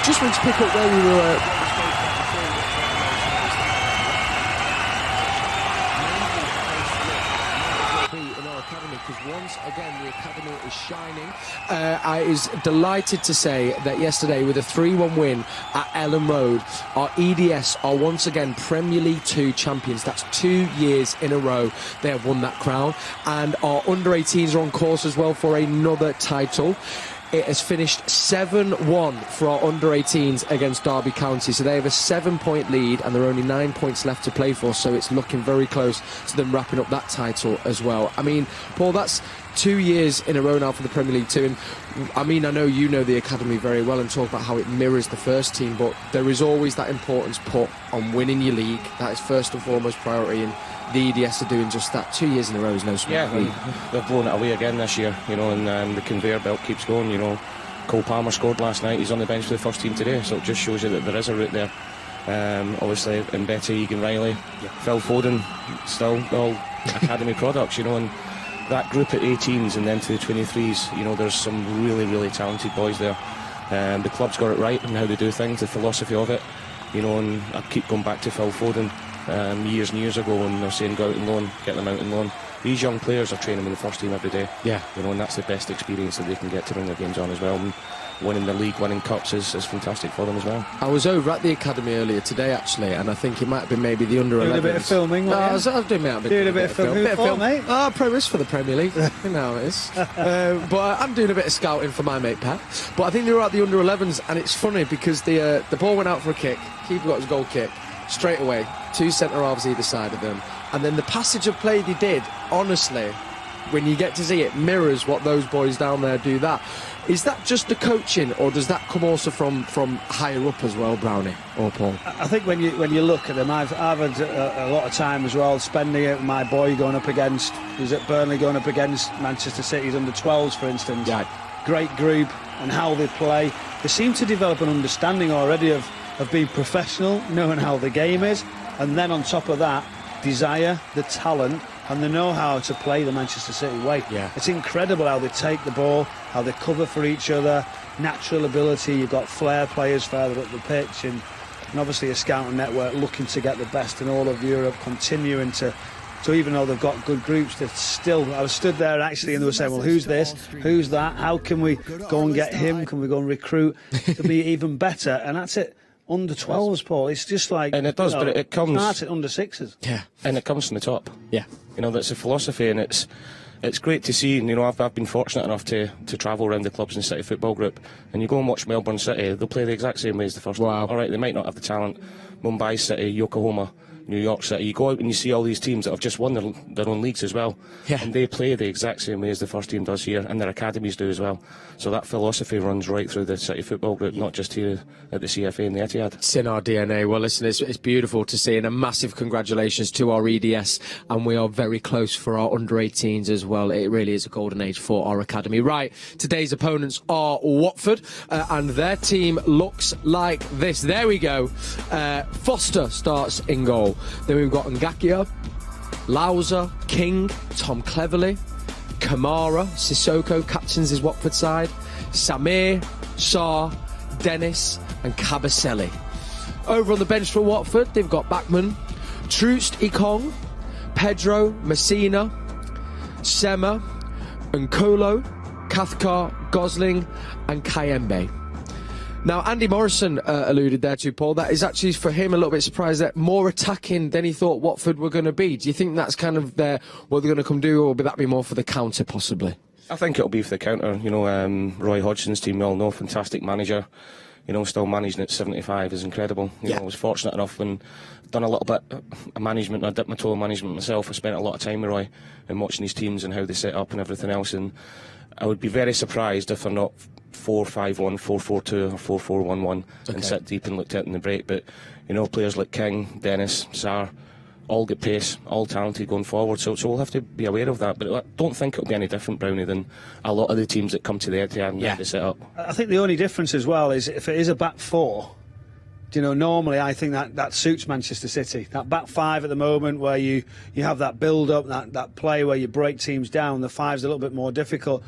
Just want to pick up where we were. Because once again the academy is shining. I is delighted to say that yesterday, with a 3-1 win at Ellen Road, our EDS are once again Premier League 2 champions. That's 2 years in a row they have won that crown, and our under-18s are on course as well for another title. It has finished 7-1 for our under-18s against Derby County, so they have a 7-point lead and there are only 9 points left to play for, so it's looking very close to them wrapping up that title as well. I mean, Paul, that's 2 years in a row now for the Premier League 2, and I mean, I know you know the academy very well and talk about how it mirrors the first team, but there is always that importance put on winning your league. That is first and foremost priority, and the EDS are doing just that. 2 years in a row is no small feat. They've blown it away again this year, you know, and the conveyor belt keeps going, you know. Cole Palmer scored last night, he's on the bench for the first team today, so it just shows you that there is a route there. Obviously, Mbete, Egan Riley, Phil Foden, still all academy products, you know, and that group at 18s and then to the 23s, you know, there's some really, really talented boys there. The club's got it right in how they do things, the philosophy of it, you know, and I keep going back to Phil Foden. Years and years ago when they're saying go out and loan, get them out and loan. These young players are training with the first team every day. Yeah. You know, and that's the best experience that they can get to bring their games on as well. And winning the league, winning cups is fantastic for them as well. I was over at the academy earlier today actually, and I think it might have been maybe the under 11s. Doing a bit of filming, I was doing a bit of film, mate. Pro-risk for the Premier League. You know how it is. But I'm doing a bit of scouting for my mate Pat. But I think they were at the under 11s, and it's funny because the ball went out for a kick, keeper got his goal kick straight away, 2 centre-halves either side of them, and then the passage of play they did, honestly, when you get to see it, mirrors what those boys down there do. That is that just the coaching, or does that come also from higher up as well, Brownie or Paul? I think when you look at them, I've had a lot of time as well spending it with my boy going up against, who's at Burnley, going up against Manchester City's under 12s, for instance. Yeah. Great group and how they play. They seem to develop an understanding already of being professional, knowing how the game is, and then on top of that, desire, the talent, and the know-how to play the Manchester City way. Yeah. It's incredible how they take the ball, how they cover for each other, natural ability. You've got flair players further up the pitch, and obviously a scouting network looking to get the best in all of Europe, continuing to even though they've got good groups, they're still. I was stood there actually and they were saying, well, who's this, who's that, how can we go and get him, can we go and recruit to be even better? And that's it. Under 12s, Paul. It's just like, and it does, but it comes. Starts at under 6s. Yeah, and it comes from the top. Yeah, you know, that's a philosophy, and it's great to see. And, you know, I've been fortunate enough to travel around the clubs in the City Football Group, and you go and watch Melbourne City. They'll play the exact same way as the first. Wow. All right, they might not have the talent. Mumbai City, Yokohama, New York City. You go out and you see all these teams that have just won their own leagues as well. Yeah. And they play the exact same way as the first team does here, and their academies do as well. So that philosophy runs right through the City Football Group, not just here at the CFA and the Etihad. It's in our DNA. Well, listen, it's beautiful to see, and a massive congratulations to our EDS, and we are very close for our under-18s as well. It really is a golden age for our academy. Right, today's opponents are Watford, and their team looks like this. There we go. Foster starts in goal. Then we've got Ngakia, Lauser, King, Tom Cleverley, Kamara, Sissoko captains his Watford side, Samir, Sarr, Dennis and Kabasele. Over on the bench for Watford, they've got Bachmann, Troost Ikong, Pedro, Messina, Sema, Nkolo, Cathcart, Gosling and Kayembe. Now, Andy Morrison alluded there to, Paul, that is actually for him a little bit surprised that more attacking than he thought Watford were going to be. Do you think that's kind of what they're going to come do, or would that be more for the counter, possibly? I think it'll be for the counter. You know, Roy Hodgson's team, we all know, fantastic manager. You know, still managing at 75 is incredible. You know, I was fortunate enough when I've done a little bit of management, I dipped my toe in management myself. I spent a lot of time with Roy and watching these teams and how they set up and everything else. And I would be very surprised if they're not 4-5-1, 4-4-2 or 4-4-1-1 and sit deep and looked at it in the break. But, you know, players like King, Dennis, Sarr, all get pace, all talented going forward. So we'll have to be aware of that. But I don't think it'll be any different, Brownie, than a lot of the teams that come to the Etihad and have to set up. I think the only difference as well is if it is a back four, you know, normally I think that suits Manchester City. That back five at the moment where you have that build-up, that play where you break teams down, the five's a little bit more difficult.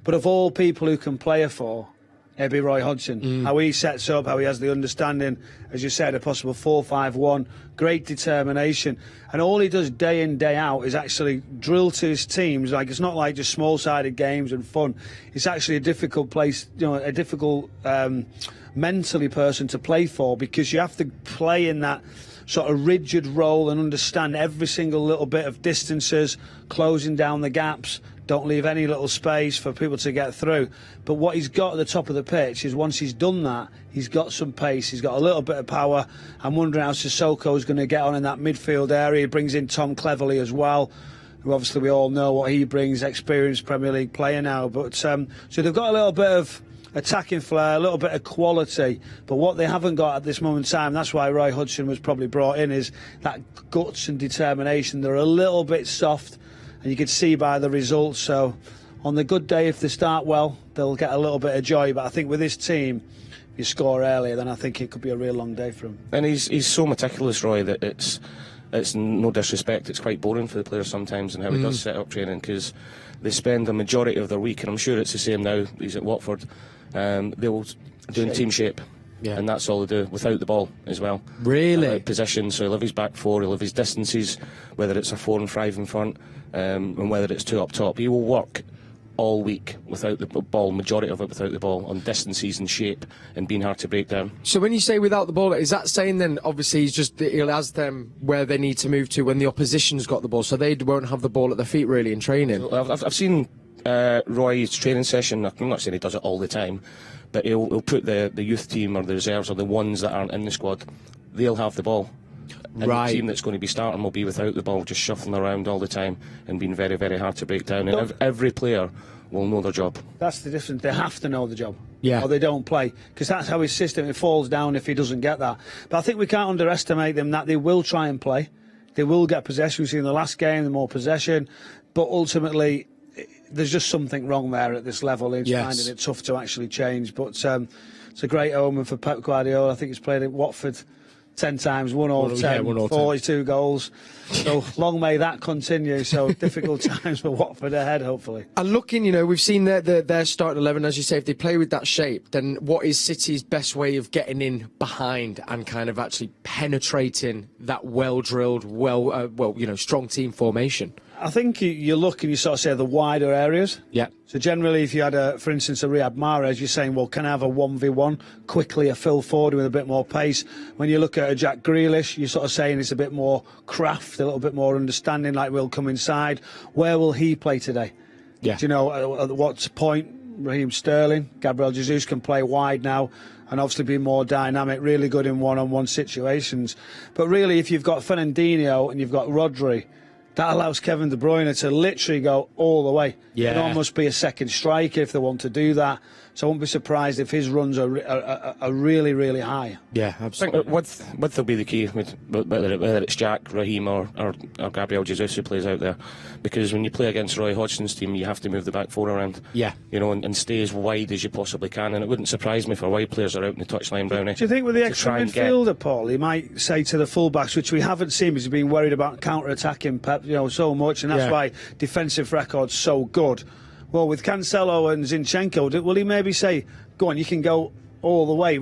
But of all people who can play a four, It'd be Roy Hodgson. How he sets up, how he has the understanding, as you said, a possible 4-5-1, great determination. And all he does day in, day out is actually drill to his teams. Like, it's not like just small-sided games and fun. It's actually a difficult place, you know, a difficult mentally person to play for, because you have to play in that sort of rigid role and understand every single little bit of distances, closing down the gaps, don't leave any little space for people to get through. But what he's got at the top of the pitch is, once he's done that, he's got some pace, he's got a little bit of power. I'm wondering how Sissoko is going to get on in that midfield area. He brings in Tom Cleverley as well, who obviously we all know what he brings, experienced Premier League player now. But so they've got a little bit of attacking flair, a little bit of quality, but what they haven't got at this moment in time, that's why Roy Hodgson was probably brought in, is that guts and determination. They're a little bit soft, and you can see by the results. So on the good day, if they start well, they'll get a little bit of joy. But I think with this team, if you score earlier, then I think it could be a real long day for him. And he's so meticulous, Roy, that it's no disrespect, it's quite boring for the players sometimes, and how he does set up training, because they spend the majority of their week, and I'm sure it's the same now, he's at Watford, they'll do team shape. Yeah. And that's all they do, without the ball as well. Really? Position, so he'll have his back four, he'll have his distances, whether it's a 4 and 5 in front, and whether it's 2 up top. He will work all week without the ball, majority of it without the ball, on distances and shape and being hard to break down. So when you say without the ball, is that saying then obviously he'll has them where they need to move to when the opposition's got the ball, so they won't have the ball at their feet really in training? So I've seen Roy's training session. I'm not saying he does it all the time, but he'll put the youth team or the reserves or the ones that aren't in the squad, they'll have the ball. And the team that's going to be starting will be without the ball, just shuffling around all the time and being very, very hard to break down. And every player will know their job. That's the difference. They have to know the job. Yeah. Or they don't play, because that's how his system, it falls down if he doesn't get that. But I think we can't underestimate them, that they will try and play. They will get possession. We've seen in the last game, the more possession. But ultimately, there's just something wrong there at this level. He's finding it tough to actually change. But it's a great omen for Pep Guardiola. I think he's played at Watford 10 times, 1 all 10, 42 goals. So long may that continue. So difficult times for Watford ahead, hopefully. And looking, you know, we've seen their starting 11, as you say. If they play with that shape, then what is City's best way of getting in behind and kind of actually penetrating that well-drilled, strong team formation? I think you look and you sort of say the wider areas. Yeah. So generally, if you had, for instance, a Riyad Mahrez, you're saying, well, can I have a 1v1 quickly, a Phil Foden with a bit more pace? When you look at a Jack Grealish, you're sort of saying it's a bit more craft, a little bit more understanding, like we'll come inside. Where will he play today? Yeah. Do you know, at what point, Raheem Sterling, Gabriel Jesus can play wide now and obviously be more dynamic, really good in one-on-one situations. But really, if you've got Fernandinho and you've got Rodri, that allows Kevin De Bruyne to literally go all the way. Yeah. It almost be a second striker if they want to do that. So I won't be surprised if his runs are really, really high. Yeah, absolutely. I think width will be the key, whether it's Jack, Raheem or Gabriel Jesus who plays out there. Because when you play against Roy Hodgson's team, you have to move the back four around. Yeah. You know, and stay as wide as you possibly can. And it wouldn't surprise me if our wide players are out in the touchline, Brownie. Do you think with the extra midfielder, Paul, he might say to the fullbacks, which we haven't seen because he's been worried about counter-attacking Pep, so much, and that's why defensive record's so good. Well, with Cancelo and Zinchenko, will he maybe say, go on, you can go all the way?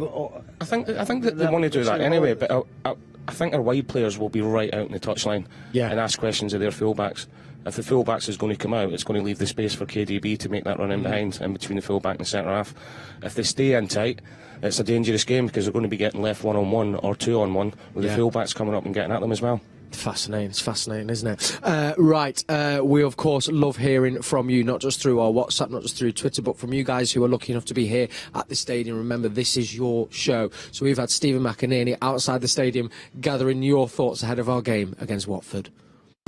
I think that they want to do that anyway, but I think our wide players will be right out in the touchline and ask questions of their fullbacks. If the fullbacks is going to come out, it's going to leave the space for KDB to make that run in behind and between the fullback and the centre half. If they stay in tight, it's a dangerous game because they're going to be getting left 1-on-1 or 2-on-1 with the fullbacks coming up and getting at them as well. Fascinating. It's fascinating, isn't it? We, of course, love hearing from you, not just through our WhatsApp, not just through Twitter, but from you guys who are lucky enough to be here at the stadium. Remember, this is your show. So we've had Stephen McInerney outside the stadium gathering your thoughts ahead of our game against Watford.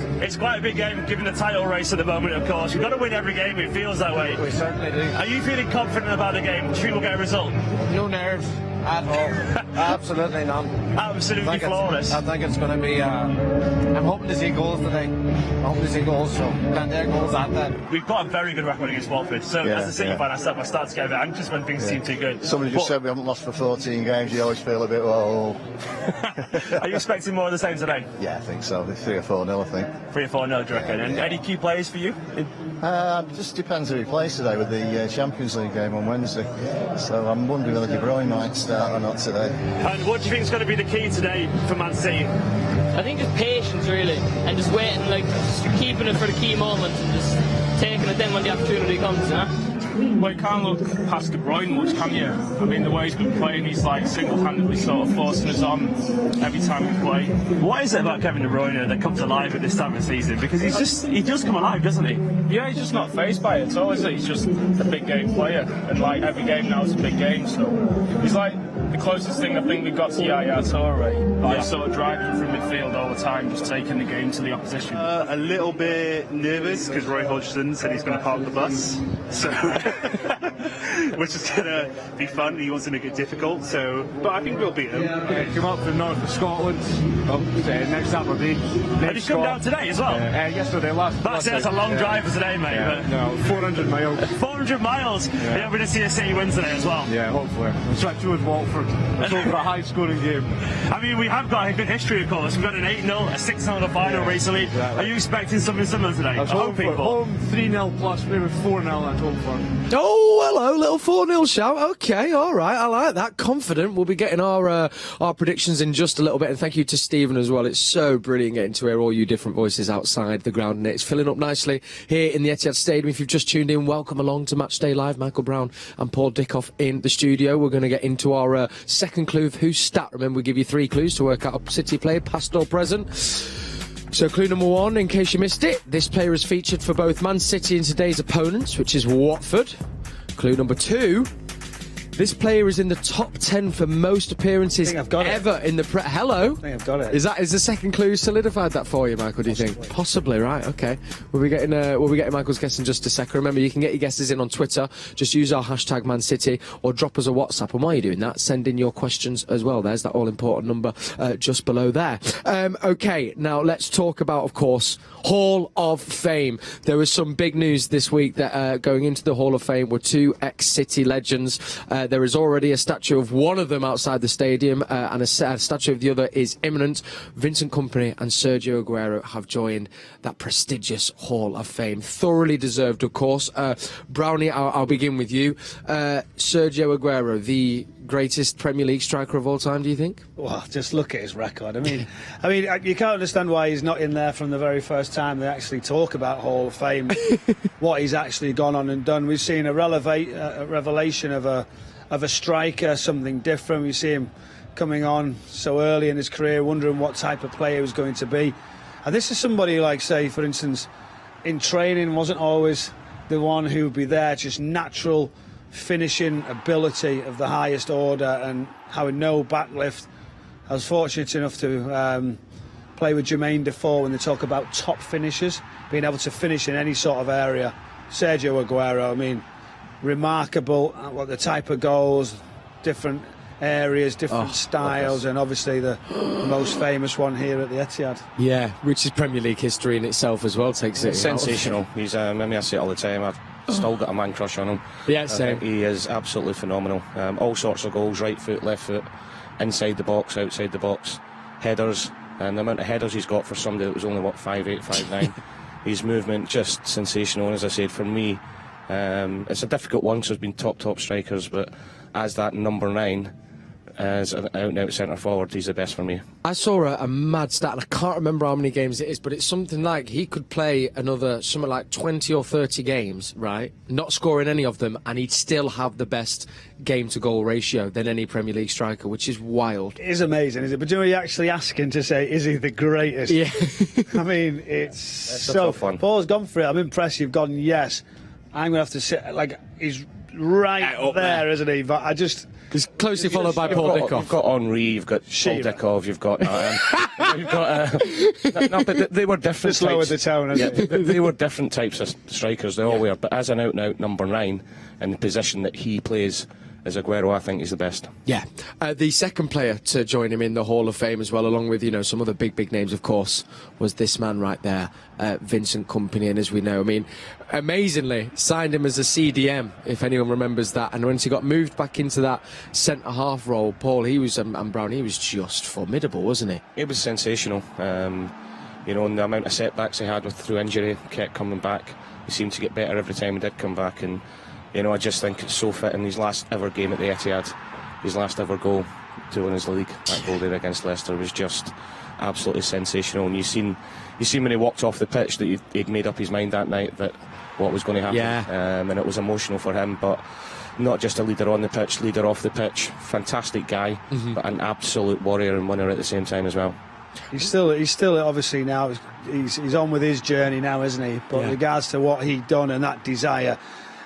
It's quite a big game, given the title race at the moment, of course. We've got to win every game, it feels that way. We certainly do. Are you feeling confident about the game? Do you think we'll get a result? No nerves. at all. Absolutely none. Absolutely flawless. I think it's going to be. I'm hoping to see goals today. I'm hoping to see goals, so plenty of goals at that. We've got a very good record against Watford, so as a City fan, I start to get a bit anxious when things seem too good. Somebody just said we haven't lost for 14 games. You always feel a bit, oh. Are you expecting more of the same today? Yeah, I think so. 3 or 4-0, I think. 3 or 4-0, do you reckon? And any key players for you? Just depends who he plays today with the Champions League game on Wednesday. So I'm wondering whether De Bruyne might start or not today. And what do you think is going to be the key today for Man City? I think just patience, really, and just waiting, like just keeping it for the key moments and just taking it then when the opportunity comes, you know? Well, you can't look past De Bruyne much, can you? I mean, the way he's been playing, he's like single-handedly sort of forcing us on every time we play. What is it about Kevin De Bruyne that comes alive at this time of the season? Because he does come alive, doesn't he? Yeah, he's just not fazed by it at all, is he? He's just a big game player, and like every game now is a big game, so he's like the closest thing I think we've got to Yaya Toure, like sort of driving from midfield all the time, just taking the game to the opposition. A little bit nervous because Roy Hodgson said he's going to park the bus, so which is going to be fun. He wants to make it difficult, so but I think we'll beat him. Come up from north of Scotland, next Saturday. Have you come down today as well? Yesterday, last. That's a long drive for today, mate. Yeah, no, 400 miles. 400 miles. Yeah, we're going to see a City win today as well. Yeah, hopefully. We'll switch towards Watford. It's over a high-scoring game. I mean, we have got a good history, of course. We've got an 8-0, a 6-0 in the final recently. Exactly. Are you expecting something similar today? I was hoping home 3-0 plus, maybe 4-0 at home for. Oh, hello, little 4-0 shout. Okay, all right, I like that. Confident. We'll be getting our predictions in just a little bit, and thank you to Stephen as well. It's so brilliant getting to hear all you different voices outside the ground, and it's filling up nicely here in the Etihad Stadium. If you've just tuned in, welcome along to Matchday Live. Michael Brown and Paul Dickoff in the studio. We're going to get into our second clue of who's stat. Remember, we give you 3 clues to work out a City player, past or present. So clue number 1, in case you missed it, this player is featured for both Man City and today's opponents, which is Watford. Clue number 2, this player is in the top 10 for most appearances ever in the Hello? I think I've got it. Is the second clue solidified that for you, Michael, do you think? Possibly, right, okay. We'll be getting Michael's guess in just a second. Remember, you can get your guesses in on Twitter. Just use our hashtag Man City or drop us a WhatsApp. And while you're doing that, send in your questions as well. There's that all-important number just below there. Okay, now let's talk about, of course, Hall of Fame. There was some big news this week that going into the Hall of Fame were 2 ex-City legends. There is already a statue of one of them outside the stadium, and a statue of the other is imminent. Vincent Kompany and Sergio Aguero have joined that prestigious Hall of Fame. Thoroughly deserved, of course. Brownie, I'll begin with you. Sergio Aguero, the greatest Premier League striker of all time, do you think? Well, just look at his record. I mean, you can't understand why he's not in there from the very first time they actually talk about Hall of Fame. What he's actually gone on and done. We've seen a revelation of a striker, something different. We see him coming on so early in his career, wondering what type of player he was going to be. And this is somebody like, say, for instance, in training wasn't always the one who would be there, just natural finishing ability of the highest order and having no backlift. I was fortunate enough to play with Jermaine Defoe when they talk about top finishers, being able to finish in any sort of area. Sergio Aguero, I mean, remarkable what the type of goals, different areas, different styles, and obviously the most famous one here at the Etihad. Yeah, which is Premier League history in itself as well. Takes it sensational. He's I mean, I say it all the time. I've still got a man crush on him. Yeah, same. He is absolutely phenomenal. All sorts of goals, right foot, left foot, inside the box, outside the box, headers, and the amount of headers he's got for somebody that was only 5'8", 5'9". His movement just sensational. And as I said, for me, it's a difficult one. So there's been top strikers, but as that number 9. As an out-and-out centre forward, he's the best for me. I saw a mad stat, and I can't remember how many games it is, but it's something like he could play something like 20 or 30 games, right? Not scoring any of them, and he'd still have the best game-to-goal ratio than any Premier League striker, which is wild. It is amazing, isn't it? But do you actually asking to say, is he the greatest? Yeah. I mean, it's so fun. Paul's gone for it. I'm impressed you've gone, yes. I'm going to have to sit, like, he's right there, isn't he? But I just... He's closely followed by Paul Dickoff. You've got Henry, you've got Paul Dickoff, you've got... no, but they were different Just lowered the tone, they were different types of strikers, they all were. But as an out-and-out number 9, in the position that he plays as Aguero, I think he's the best. Yeah. The second player to join him in the Hall of Fame as well, along with, some other big names, of course, was this man right there, Vincent Kompany. And as we know, I mean, amazingly, signed him as a CDM, if anyone remembers that. And once he got moved back into that centre-half role, Paul, he was, and Brown, he was just formidable, wasn't he? It was sensational. And the amount of setbacks he had through injury, kept coming back. He seemed to get better every time he did come back. And, I just think it's so fitting. His last ever game at the Etihad, his last ever goal to win his league, that goal there against Leicester was just absolutely sensational. And you seen when he walked off the pitch that he'd made up his mind that night that what was going to happen. Yeah. And it was emotional for him, but not just a leader on the pitch, leader off the pitch. Fantastic guy, but an absolute warrior and winner at the same time as well. He's still obviously now he's on with his journey now, isn't he? But in regards to what he'd done and that desire,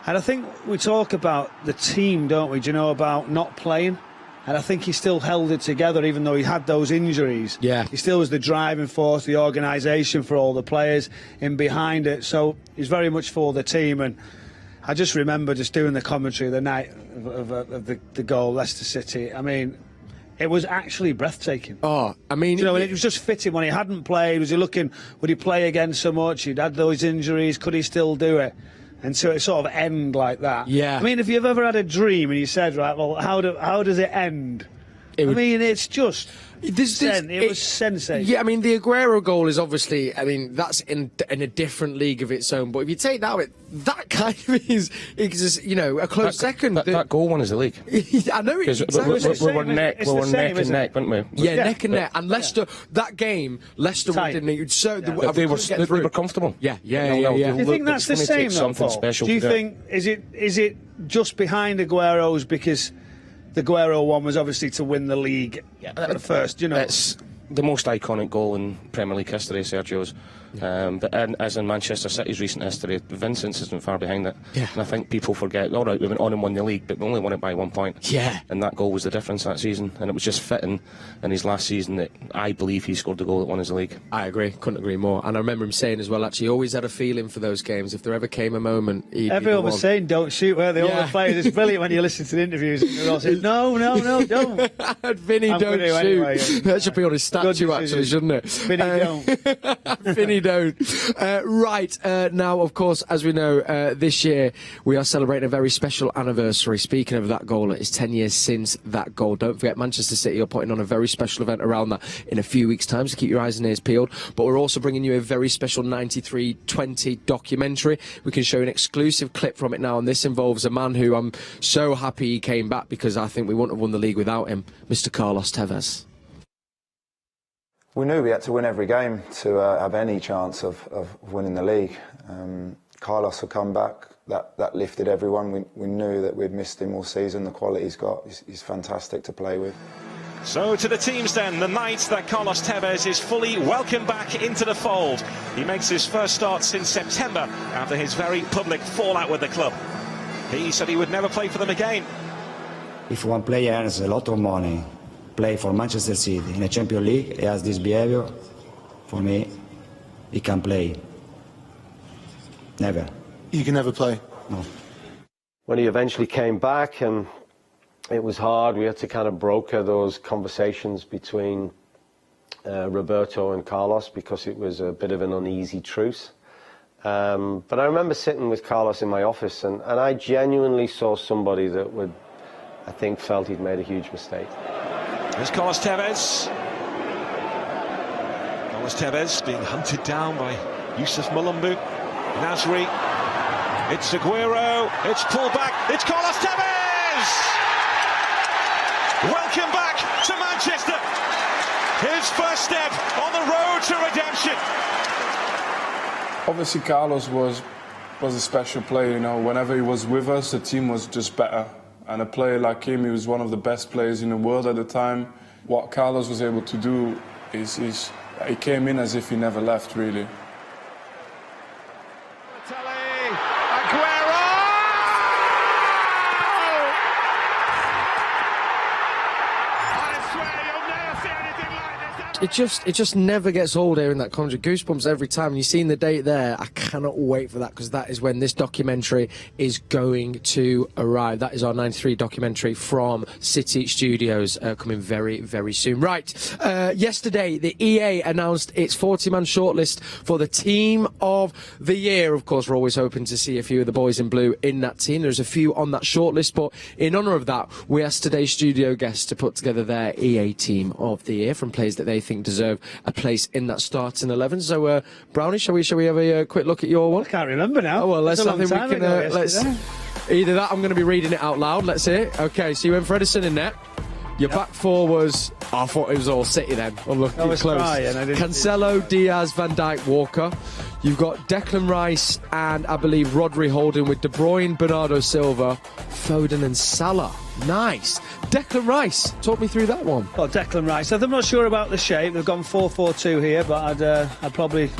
and I think we talk about the team, don't we? Do you know about not playing? And I think he still held it together, even though he had those injuries. Yeah. He still was the driving force, the organisation for all the players in behind it. So he's very much for the team. And I just remember just doing the commentary the night of the goal, Leicester City. I mean, it was actually breathtaking. Oh, I mean, it was just fitting when he hadn't played. Was he looking? Would he play again so much? He'd had those injuries. Could he still do it? And so it sort of end like that. Yeah. I mean, if you've ever had a dream and you said, right, well, how does it end? It's just. It was sensational. Yeah, I mean, the Aguero goal is obviously, that's in a different league of its own. But if you take that, that kind of is a close second. That goal won us the league. I know it. We were neck and neck, weren't we? Yeah, neck and neck. And Leicester, that game, Leicester didn't need. So they were comfortable. Yeah. Do you think that's the same, though, Paul? Do you think is it just behind Aguero's because the Aguero one was obviously to win the league at the first, It's the most iconic goal in Premier League history, Sergio's. But as in Manchester City's recent history, Vincent's isn't far behind it. Yeah. And I think people forget, all right, we went on and won the league, but we only won it by 1 point. Yeah. And that goal was the difference that season. And it was just fitting in his last season that I believe he scored the goal that won us the league. I agree. Couldn't agree more. And I remember him saying as well, actually, he always had a feeling for those games. If there ever came a moment, everyone was saying, don't shoot, weren't they? All the players. It's brilliant when you listen to the interviews. They're all saying, no, don't. Vinny, don't shoot. Anyway, that should be on his statue, actually, shouldn't it? Vinny, don't. Vinny, don't. Now, of course, as we know, this year we are celebrating a very special anniversary. Speaking of that goal, it's 10 years since that goal. Don't forget, Manchester City are putting on a very special event around that in a few weeks' time, so keep your eyes and ears peeled. But we're also bringing you a very special 93-20 documentary. We can show an exclusive clip from it now, and this involves a man who I'm so happy he came back because I think we wouldn't have won the league without him, Mr. Carlos Tevez. We knew we had to win every game to have any chance of winning the league. Carlos had come back, that lifted everyone. We knew that we'd missed him all season. The quality he's got, he's fantastic to play with. So to the teams then, the night that Carlos Tevez is fully welcomed back into the fold. He makes his first start since September after his very public fallout with the club. He said he would never play for them again. If one player earns a lot of money, play for Manchester City in a Champions League, he has this behavior, for me, he can play. Never. You can never play? No. When he eventually came back, and it was hard, we had to kind of broker those conversations between Roberto and Carlos because it was a bit of an uneasy truce. But I remember sitting with Carlos in my office, and I genuinely saw somebody that I think felt he'd made a huge mistake. There's Carlos Tevez. Carlos Tevez being hunted down by Yusuf Mulumbu. Nasri. It's Aguero. It's pulled back. It's Carlos Tevez! Welcome back to Manchester. His first step on the road to redemption. Obviously, Carlos was a special player. Whenever he was with us, the team was just better. And a player like him, he was one of the best players in the world at the time. What Carlos was able to do is he came in as if he never left, really. Aguero! I swear you'll never see anything like this. just never gets old hearing that commentary. Goosebumps every time. And you've seen the date there. I cannot wait for that, because that is when this documentary is going to arrive. That is our 93 documentary from City Studios, coming very, very soon. Right, yesterday the EA announced its 40-man shortlist for the Team of the Year. Of course, we're always hoping to see a few of the boys in blue in that team. There's a few on that shortlist, but in honour of that, we asked today's studio guests to put together their EA Team of the Year from players that they think deserve a place in that starting 11. So, Brownie, shall we have a quick look at your one? I can't remember now. Oh, well, let's. It's a I long think we time can. ago Let's. Either that, I'm going to be reading it out loud. Let's hear it. Okay, so you went for Edison in net. Your back four was. I thought it was all City then. Unlucky, I was close. Cancelo, Diaz, Van Dijk, Walker. You've got Declan Rice and I believe Rodri holding with De Bruyne, Bernardo Silva, Foden and Salah. Nice. Declan Rice, talk me through that one. Oh, Declan Rice. I'm not sure about the shape. They've gone 4-4-2 here, but I'd probably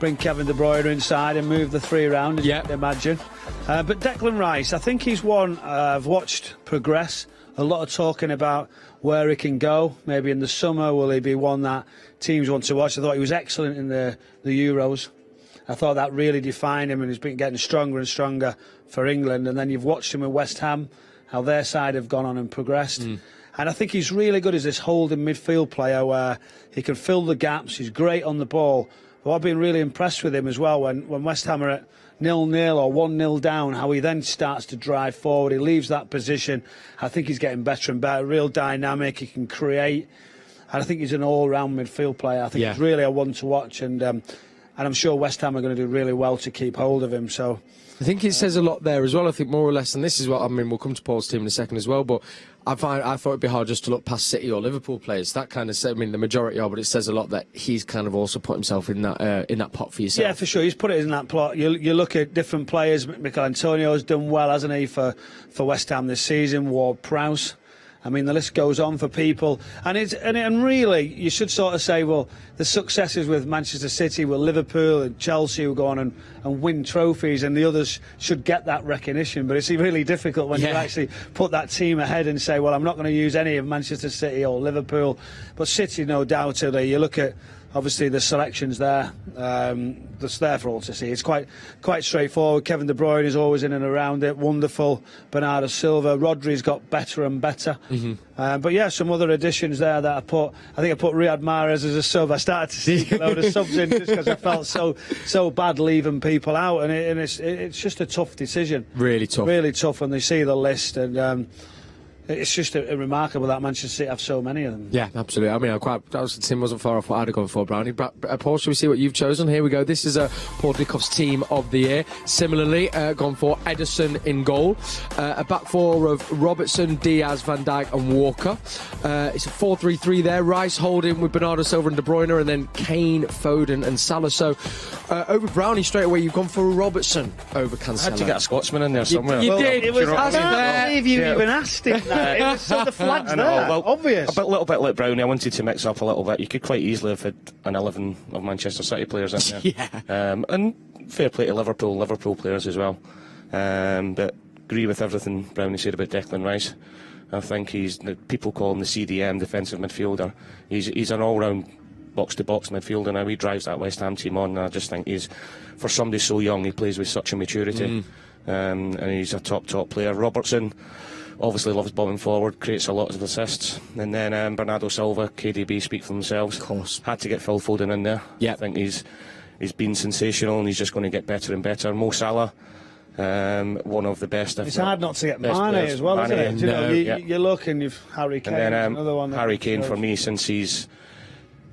bring Kevin De Bruyne inside and move the three around, as you can imagine. But Declan Rice, I think he's one I've watched progress. A lot of talking about where he can go. Maybe in the summer, will he be one that teams want to watch? I thought he was excellent in the Euros. I thought that really defined him, and he's been getting stronger and stronger for England. And then you've watched him with West Ham, how their side have gone on and progressed. And I think he's really good as this holding midfield player where he can fill the gaps. He's great on the ball. But I've been really impressed with him as well when West Ham are at 0-0 or 1-0 down, how he then starts to drive forward. He leaves that position. I think he's getting better and better. Real dynamic. He can create. And I think he's an all-round midfield player. I think he's really a one to watch. And I'm sure West Ham are going to do really well to keep hold of him. So I think it says a lot there as well. I think more or less, and this is what I mean. We'll come to Paul's team in a second as well. But I thought it'd be hard just to look past City or Liverpool players. That kind of, I mean, the majority are, but it says a lot that he's kind of also put himself in that pot for yourself. Yeah, for sure. He's put it in that plot. You look at different players. Mikel Antonio's done well, hasn't he, for West Ham this season? Ward-Prowse. I mean, the list goes on for people. And really, you should sort of say, well, the successes with Manchester City, with Liverpool and Chelsea will go on and win trophies, and the others should get that recognition. But it's really difficult when you actually put that team ahead and say, well, I'm not going to use any of Manchester City or Liverpool. But City, no doubt, you look at, obviously, the selections there, that's there for all to see. It's quite straightforward. Kevin De Bruyne is always in and around it. Wonderful. Bernardo Silva. Rodri's got better and better. But yeah, some other additions there that I think I put Riyad Mahrez as a sub. I started to see a load of subs in just because I felt so bad leaving people out, and it's just a tough decision. Really tough. Really tough when they see the list, and it's just remarkable that Manchester City have so many of them. Yeah, absolutely. I mean, the team wasn't far off what I'd have gone for, Brownie. Paul, shall we see what you've chosen? Here we go. This is Paul Dickoff's Team of the Year. Similarly, gone for Edison in goal. A back four of Robertson, Diaz, Van Dijk and Walker. It's a 4-3-3 there. Rice holding with Bernardo Silva and De Bruyne, and then Kane, Foden and Salah. So over Brownie straight away, you've gone for Robertson over Cancelo. I had to get a Scotsman in there somewhere. You did. It was, I can't believe you even asked him that. It was so the flag's there, obvious. A little bit like Brownie, I wanted to mix up a little bit. You could quite easily have had an 11 of Manchester City players in there. And fair play to Liverpool players as well. But agree with everything Brownie said about Declan Rice. I think people call him the CDM, defensive midfielder. He's an all-round box-to-box midfielder now. He drives that West Ham team on, and I just think for somebody so young, he plays with such a maturity. And he's a top player. Robertson obviously loves bombing forward, creates a lot of assists. And then Bernardo Silva, KDB speak for themselves. Of course. Had to get Phil Foden in there. Yeah. I think he's been sensational, and he's just going to get better and better. Mo Salah, one of the best. It's hard not to get Mane as well, isn't it? You look and you've Harry Kane, and then, another one. Harry Kane for me, since he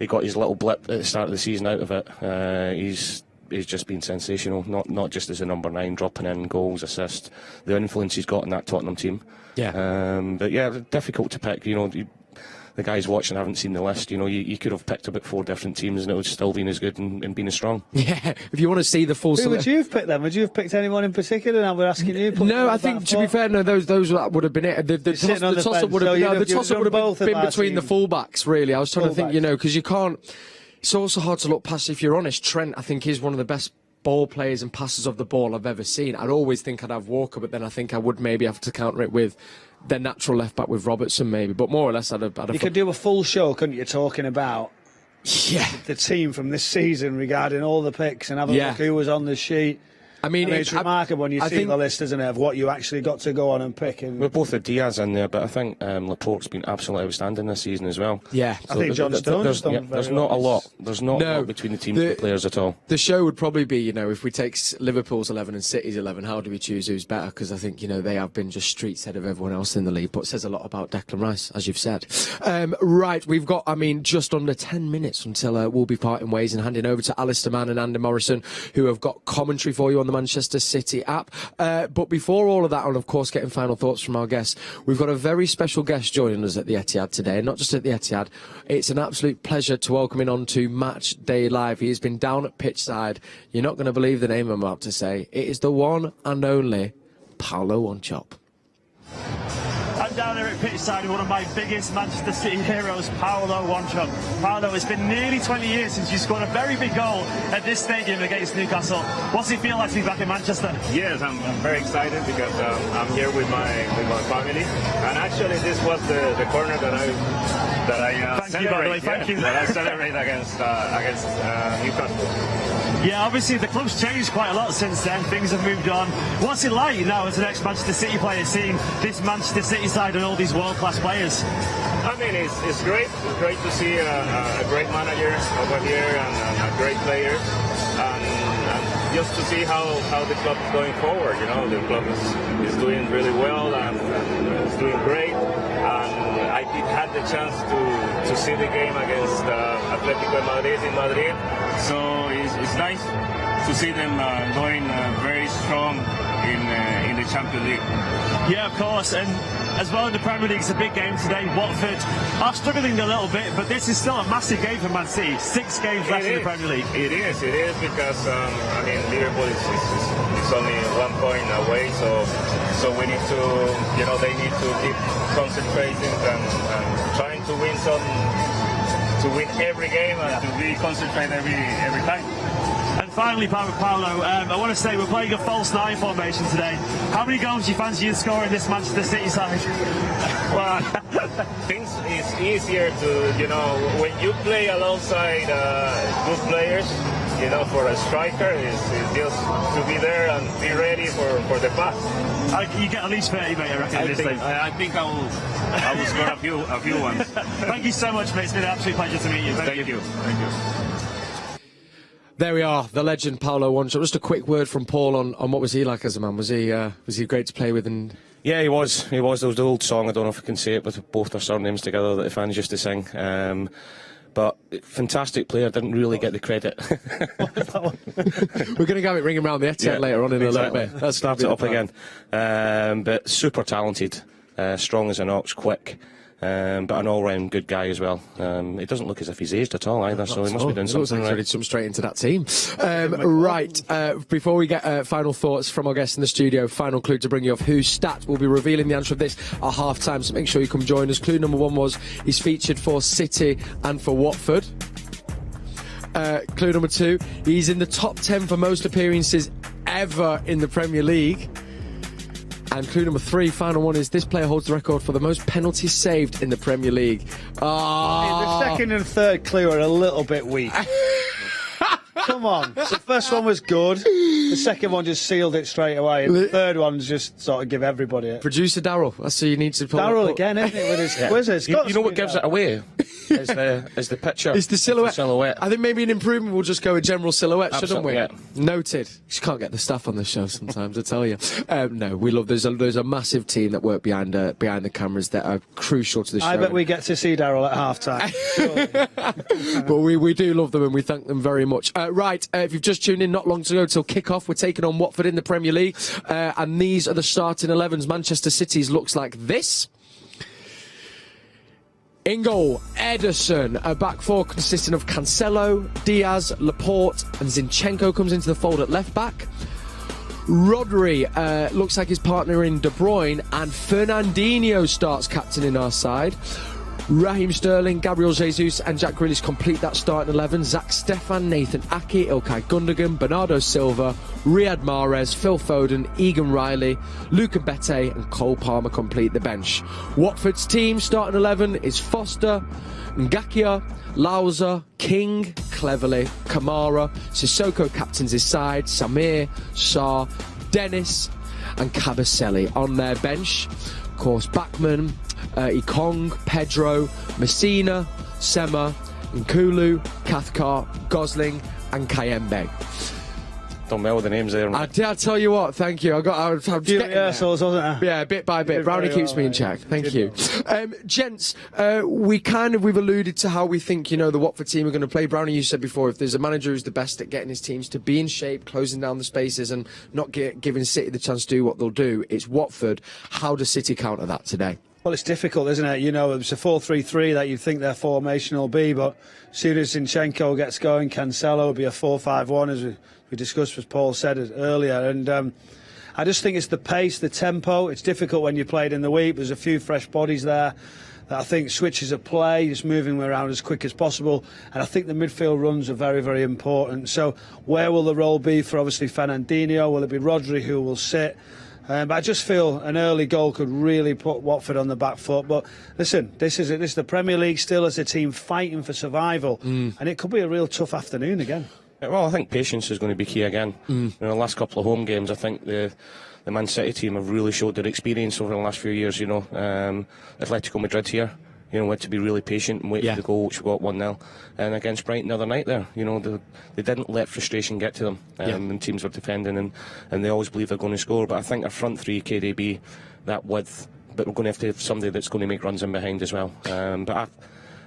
got his little blip at the start of the season out of it, he's just been sensational. Not just as a number 9, dropping in goals, assists, the influence he's got in that Tottenham team. Yeah. But yeah, difficult to pick. The guys watching haven't seen the list. You could have picked about 4 different teams, and it would still been as good and been as strong. Yeah. If you want to see the full. Who would you have picked then? Would you have picked anyone in particular? And we're asking you. No, I think to be fair, no, those would have been it. The toss-up would have been between the fullbacks. Really, I was trying to think. Because you can't. It's also hard to look past. If you're honest, Trent, I think, is one of the best ball players and passers of the ball I've ever seen. I'd always think I'd have Walker, but then I think I would maybe have to counter it with the natural left back with Robertson, maybe. But more or less, I'd have. You could do a full show, couldn't you? Talking about the team from this season regarding all the picks and have a look who was on the sheet. I mean, it's remarkable when you see the list, isn't it, of what you actually got to go on and pick. And we're both the Diaz in there, but I think Laporte's been absolutely outstanding this season as well. Yeah. So I think John Stone's done there's not a lot. There's not a lot between the teams and the players at all. The show would probably be, if we take Liverpool's 11 and City's 11, how do we choose who's better? Because I think, they have been just streets ahead of everyone else in the league, but it says a lot about Declan Rice, as you've said. Right, we've got, just under 10 minutes until we'll be parting ways and handing over to Alistair Mann and Andy Morrison, who have got commentary for you on the Manchester City app. But before all of that, and of course getting final thoughts from our guests, we've got a very special guest joining us at the Etihad today, and not just at the Etihad. It's an absolute pleasure to welcome him on to Match Day Live. He has been down at pitchside. You're not going to believe the name I'm about to say. It is the one and only Paolo Wanchope. I'm down here at pitchside with one of my biggest Manchester City heroes, Paolo Wanchope. Paolo, it's been nearly 20 years since you scored a very big goal at this stadium against Newcastle. What's it feel like to be back in Manchester? Yes, I'm very excited because I'm here with my family, and actually this was the corner that I celebrate against Newcastle. Yeah, obviously the club's changed quite a lot since then. Things have moved on. What's it like now as an ex-Manchester City player seeing this Manchester City side and all these world-class players? I mean, it's great. It's great to see a great manager over here and great players, and just to see how the club is going forward. The club is doing really well and it's doing great. And I did have the chance to see the game against Atletico de Madrid in Madrid. So it's nice to see them going very strong in the Champions League. Yeah, of course, and as well in the Premier League, it's a big game today. Watford are struggling a little bit, but this is still a massive game for Man City. 6 games left in the Premier League. It is because Liverpool is only 1 point away, so we need to, they need to keep concentrating and trying to win every game and to be concentrated every time. And finally, Paolo, I want to say we're playing a false 9 formation today. How many goals do you fancy you score in this Manchester City side? Well, things is easier to, when you play alongside good players, for a striker is just to be there and be ready for the pass. You get at least 30, mate, I reckon. I think I will score a few ones. Thank you so much, mate. It's been an absolute pleasure to meet you. Thank you. There we are, the legend Paolo Wanchope. Just a quick word from Paul on what was he like as a man. Was he great to play with? And yeah, he was. There was the old song, I don't know if I can say it, with both our surnames together that the fans used to sing. But fantastic player, didn't really get the credit. We're going to have it ringing around the Etihad later on in a little bit. Let's start it up again. But super talented, strong as an ox, quick. But an all-round good guy as well. He doesn't look as if he's aged at all either, so he must be doing something right. Ready to jump straight into that team. Right, before we get final thoughts from our guests in the studio, final clue to bring you off whose stat. We'll be revealing the answer of this at half-time, so make sure you come join us. Clue number 1 was he's featured for City and for Watford. Clue number 2, he's in the top 10 for most appearances ever in the Premier League. And clue number 3, final one, is this player holds the record for the most penalties saved in the Premier League. The second and third clue are a little bit weak. Come on. The first one was good. The second one just sealed it straight away. And the third one's just sort of give everybody it. Producer Darryl, that's who you need to pull. Darryl again, isn't it, with his quizzes? You know what gives it away? Is the picture. It's the silhouette. I think maybe an improvement will just go a general silhouette, shouldn't we? Yeah. Noted. You can't get the stuff on the show sometimes, I tell you. No, we love. There's a massive team that work behind the cameras that are crucial to the show. I bet we get to see Darryl at half-time. But we do love them and we thank them very much. Right, if you've just tuned in, not long to go till kick-off. We're taking on Watford in the Premier League, and these are the starting 11s. Manchester City's looks like this. In goal, Ederson, a back four consisting of Cancelo, Diaz, Laporte and Zinchenko comes into the fold at left back. Rodri looks like his partner in De Bruyne, and Fernandinho starts captaining our side. Raheem Sterling, Gabriel Jesus and Jack Grealish complete that starting 11. Zach Stefan, Nathan Aki, Ilkay Gundogan, Bernardo Silva, Riyad Mahrez, Phil Foden, Egan Riley, Luca Bete and Cole Palmer complete the bench. Watford's team starting 11 is Foster, Ngakia, Lauza, King, Cleverley, Kamara, Sissoko captains his side, Samir, Sarr, Dennis and Kabasele on their bench. Of course, Backman, Ikong, Pedro, Messina, Sema, Nkulu, Cathcart, Gosling and Kayembe. Done well with the names there. I tell you what, thank you. I'm just getting there. Yeah, bit by bit. Brownie keeps me in check. Thank you. Gents, we've alluded to how we think, the Watford team are going to play. Brownie, you said before, if there's a manager who's the best at getting his teams to be in shape, closing down the spaces and not giving City the chance to do what they'll do, it's Watford. How does City counter that today? Well, it's difficult, isn't it? It's a 4-3-3 that you think their formation will be, but as soon as Zinchenko gets going, Cancelo will be a 4-5-1, as we discussed, as Paul said earlier. And I just think it's the pace, the tempo. It's difficult when you played in the week. There's a few fresh bodies there that I think switches of play, just moving around as quick as possible. And I think the midfield runs are very, very important. So where will the role be for, obviously, Fernandinho? Will it be Rodri who will sit? But I just feel an early goal could really put Watford on the back foot. But listen, this is the Premier League still as a team fighting for survival. And it could be a real tough afternoon again. Well, I think patience is going to be key again. The last couple of home games, I think the Man City team have really showed their experience over the last few years. Atletico Madrid here, had to be really patient and wait for the goal, which we got 1-0. And against Brighton the other night there, they didn't let frustration get to them. And teams were defending and they always believe they're going to score. But I think our front three, KDB, that width, but we're going to have somebody that's going to make runs in behind as well.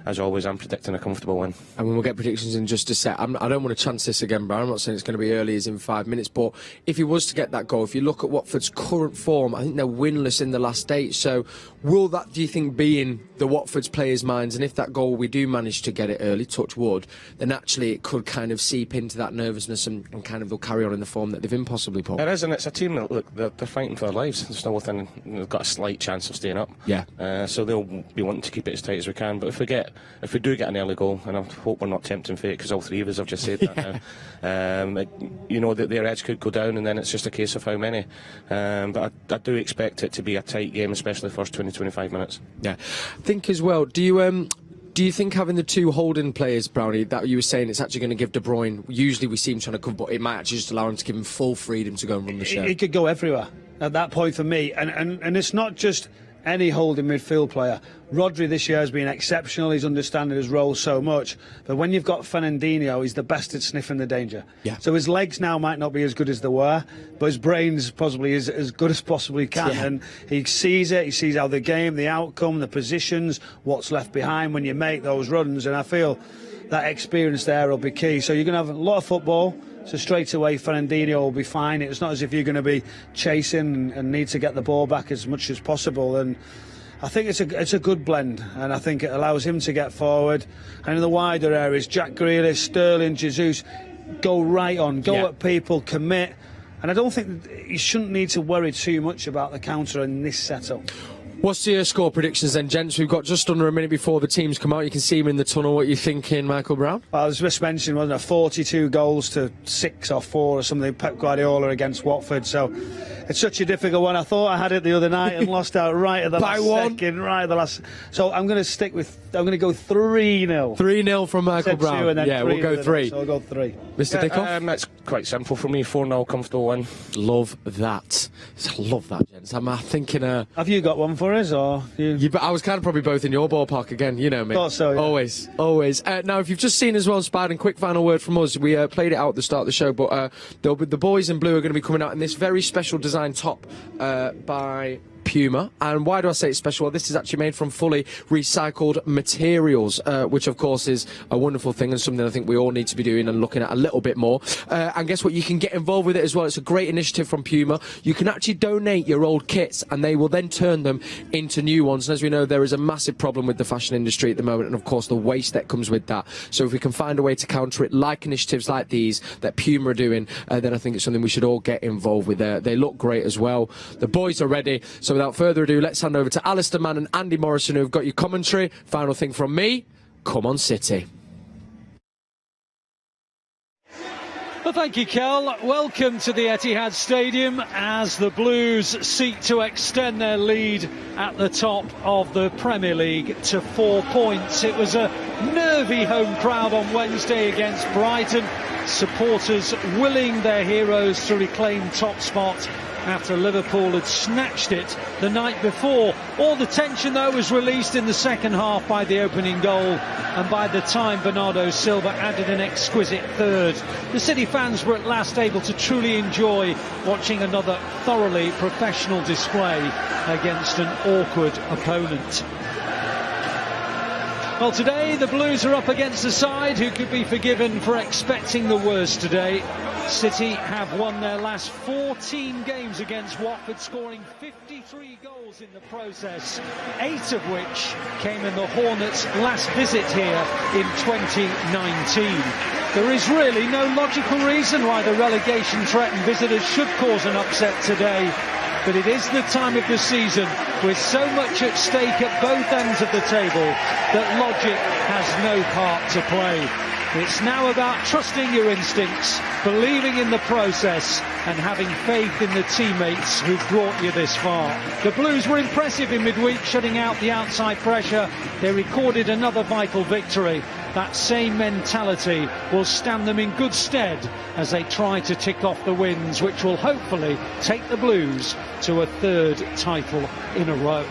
As always, I'm predicting a comfortable win. And we'll get predictions in just a sec. I don't want to chance this again, Brian. I'm not saying it's going to be early as in 5 minutes, but if he was to get that goal, if you look at Watford's current form, I think they're winless in the last 8. So will that, do you think, be in the Watford's players' minds? And if that goal, we do manage to get it early, touch wood, then actually it could kind of seep into that nervousness and kind of they'll carry on in the form that they've been possibly, Paul. It is, and it's a team that, look, they're fighting for their lives. There's still within, they've got a slight chance of staying up. Yeah. So they'll be wanting to keep it as tight as we can. But if we do get an early goal, and I hope we're not tempting fate because all three of us have just said that now, their edge could go down and then it's just a case of how many. But I do expect it to be a tight game, especially the first 20-25 minutes. Yeah. I think as well, do you think having the two holding players, Brownie, that you were saying it's actually going to give De Bruyne, usually we see him trying to cover, but it might actually just allow him to give him full freedom to go and run the show? It could go everywhere at that point for me. And it's not just any holding midfield player. Rodri this year has been exceptional. He's understanding his role so much. But when you've got Fernandinho, he's the best at sniffing the danger. Yeah. So his legs now might not be as good as they were, but his brain's possibly is as good as possibly can. Yeah. And he sees it. He sees how the game, the outcome, the positions, what's left behind when you make those runs. And I feel that experience there will be key. So you're going to have a lot of football. So straight away, Fernandinho will be fine. It's not as if you're going to be chasing and need to get the ball back as much as possible. And I think it's a good blend, and I think it allows him to get forward. And in the wider areas, Jack Grealish, Sterling, Jesus, go right on, go at people, commit. And I don't think you shouldn't need to worry too much about the counter in this setup. What's your score predictions then, gents? We've got just under a minute before the teams come out. You can see him in the tunnel. What are you thinking, Michael Brown? Well, I was just mentioning, wasn't it, 42 goals to 6 or 4 or something, Pep Guardiola against Watford. So it's such a difficult one. I thought I had it the other night and lost out right at the last second. Right at the last. So I'm going to I'm going to go 3-0. 3-0 from Michael Brown. Yeah, we'll go 3. So I'll go 3. Mr. Dickoff? That's quite simple for me. 4-0 comfortable win. Love that. Love that, gents. I'm thinking. Have you got one for us, or you? But I was kind of probably both in your ballpark again. You know me. Thought so. Yeah. Always. Now, if you've just seen as well, Spider, quick final word from us. We played it out at the start of the show, but the boys in blue are going to be coming out in this very special design top by Puma. And why do I say it's special? Well, this is actually made from fully recycled materials, which of course is a wonderful thing and something I think we all need to be doing and looking at a little bit more. And guess what? You can get involved with it as well. It's a great initiative from Puma. You can actually donate your old kits and they will then turn them into new ones. And as we know, there is a massive problem with the fashion industry at the moment and of course the waste that comes with that. So if we can find a way to counter it, like initiatives like these that Puma are doing, then I think it's something we should all get involved with. They look great as well. The boys are ready. So without further ado, let's hand over to Alistair Mann and Andy Morrison, who have got your commentary. Final thing from me, come on City. Well, thank you, Kel. Welcome to the Etihad Stadium as the Blues seek to extend their lead at the top of the Premier League to 4 points. It was a nervy home crowd on Wednesday against Brighton. Supporters willing their heroes to reclaim top spot after Liverpool had snatched it the night before. All the tension, though, was released in the second half by the opening goal, and by the time Bernardo Silva added an exquisite third, the City fans were at last able to truly enjoy watching another thoroughly professional display against an awkward opponent. Well, today the Blues are up against a side who could be forgiven for expecting the worst today. City have won their last 14 games against Watford, scoring 53 goals in the process, 8 of which came in the Hornets' last visit here in 2019. There is really no logical reason why the relegation-threatened visitors should cause an upset today, but it is the time of the season with so much at stake at both ends of the table that logic has no part to play. It's now about trusting your instincts, believing in the process, and having faith in the teammates who've brought you this far. The Blues were impressive in midweek, shutting out the outside pressure. They recorded another vital victory. That same mentality will stand them in good stead as they try to tick off the wins, which will hopefully take the Blues to a third title in a row.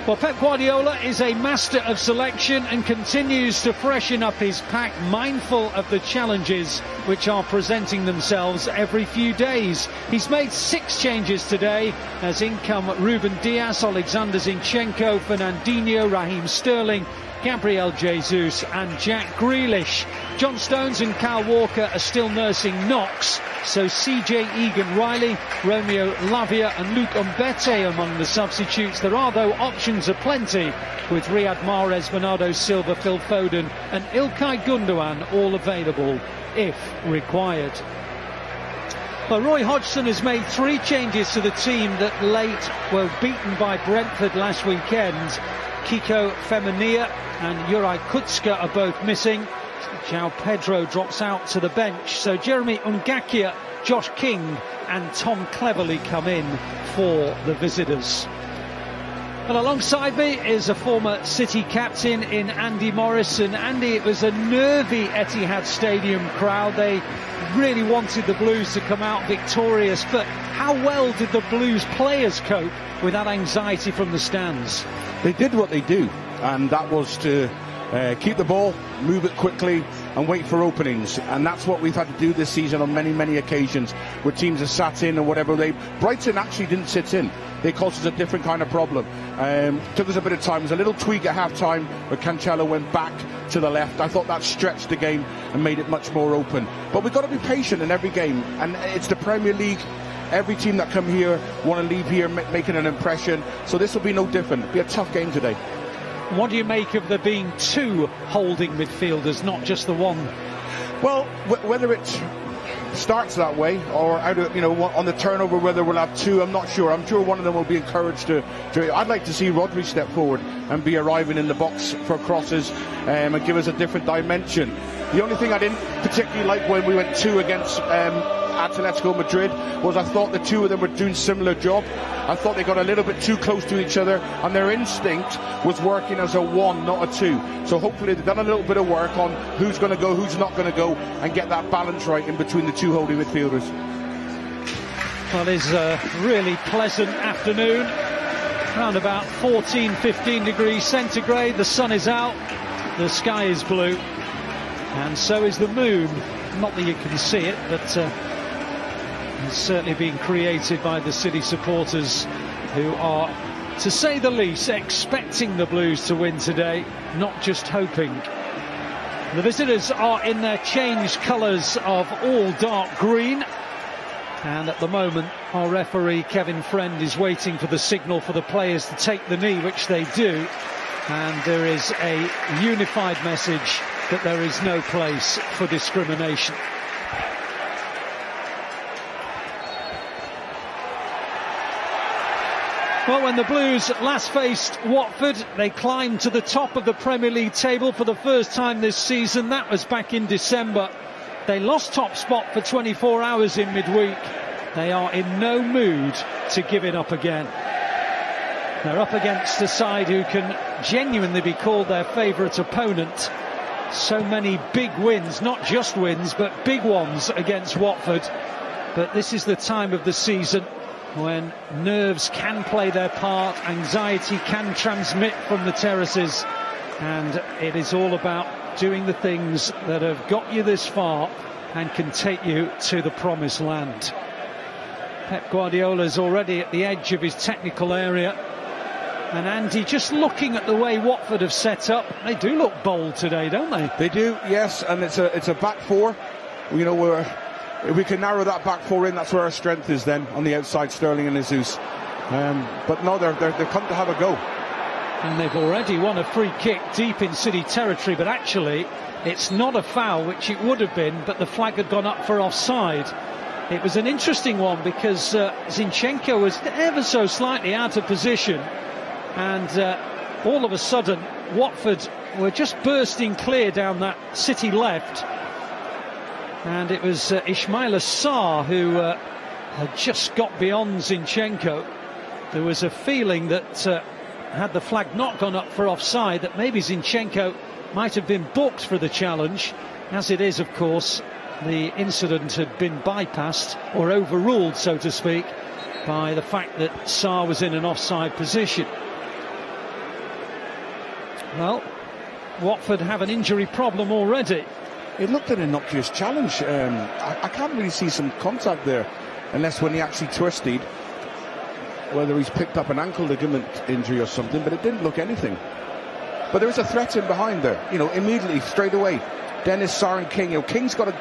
Well, Pep Guardiola is a master of selection and continues to freshen up his pack, mindful of the challenges which are presenting themselves every few days. He's made 6 changes today, as in come Ruben Dias, Alexander Zinchenko, Fernandinho, Raheem Sterling, Gabriel Jesus and Jack Grealish. John Stones and Kyle Walker are still nursing knocks, so CJ Egan-Riley, Romeo Lavia and Luke Umbete among the substitutes. There are, though, options aplenty, with Riyad Mahrez, Bernardo Silva, Phil Foden and Ilkay Gundogan all available if required. Well, Roy Hodgson has made 3 changes to the team that late were beaten by Brentford last weekend. Kiko Femenia and Juraj Kucka are both missing. João Pedro drops out to the bench, so Jeremy Ngakia, Josh King and Tom Cleverley come in for the visitors. And alongside me is a former City captain in Andy Morrison. Andy, it was a nervy Etihad Stadium crowd. They really wanted the Blues to come out victorious, but how well did the Blues players cope with that anxiety from the stands? They did what they do, and that was to keep the ball, move it quickly and wait for openings, and that's what we've had to do this season on many occasions where teams have sat in or whatever. Brighton actually didn't sit in. They caused us a different kind of problem. Took us a bit of time. There was a little tweak at half-time where Cancelo went back to the left. I thought that stretched the game and made it much more open. But we've got to be patient in every game, and it's the Premier League. Every team that come here want to leave here making an impression, so this will be no different. It'll be a tough game today. What do you make of there being 2 holding midfielders, not just the one? Well, whether it starts that way or out of, on the turnover, whether we'll have 2, I'm not sure. I'm sure one of them will be encouraged to I'd like to see Rodri step forward and be arriving in the box for crosses and give us a different dimension. The only thing I didn't particularly like when we went 2 against Atletico Madrid was I thought the 2 of them were doing similar job. I thought they got a little bit too close to each other, and their instinct was working as a 1, not a 2. So hopefully they've done a little bit of work on who's going to go, who's not going to go, and get that balance right in between the 2 holding midfielders. Well, it's a really pleasant afternoon, around about 14-15 degrees centigrade. The sun is out, the sky is blue, and so is the moon. Not that you can see it, but it's certainly been created by the City supporters, who are, to say the least, expecting the Blues to win today, not just hoping. The visitors are in their changed colours of all dark green, and at the moment our referee Kevin Friend is waiting for the signal for the players to take the knee, which they do, and there is a unified message that there is no place for discrimination. Well, when the Blues last faced Watford, they climbed to the top of the Premier League table for the first time this season. That was back in December. They lost top spot for 24 hours in midweek. They are in no mood to give it up again. They're up against a side who can genuinely be called their favourite opponent. So many big wins, not just wins, but big ones against Watford. But this is the time of the season when nerves can play their part, anxiety can transmit from the terraces, and it is all about doing the things that have got you this far and can take you to the promised land. Pep Guardiola's already at the edge of his technical area, and Andy, just looking at the way Watford have set up, they do look bold today, don't they? They do, yes, and it's a back four. You know, if we can narrow that back four in, that's where our strength is then, on the outside, Sterling and Jesus. But no, they're come to have a go. And they've already won a free kick deep in City territory, but actually it's not a foul, which it would have been, but the flag had gone up for offside. It was an interesting one because Zinchenko was ever so slightly out of position, and all of a sudden Watford were just bursting clear down that City left. And it was Ismaila Sarr who had just got beyond Zinchenko. There was a feeling that had the flag not gone up for offside, that maybe Zinchenko might have been booked for the challenge. As it is, of course, the incident had been bypassed, or overruled, so to speak, by the fact that Sarr was in an offside position. Well, Watford have an injury problem already. It looked an innocuous challenge. I can't really see some contact there, unless when he actually twisted, whether he's picked up an ankle ligament injury or something, but it didn't look anything. But there was a threat in behind there, you know, immediately, straight away. Dennis, Sarr and King. You know, King's got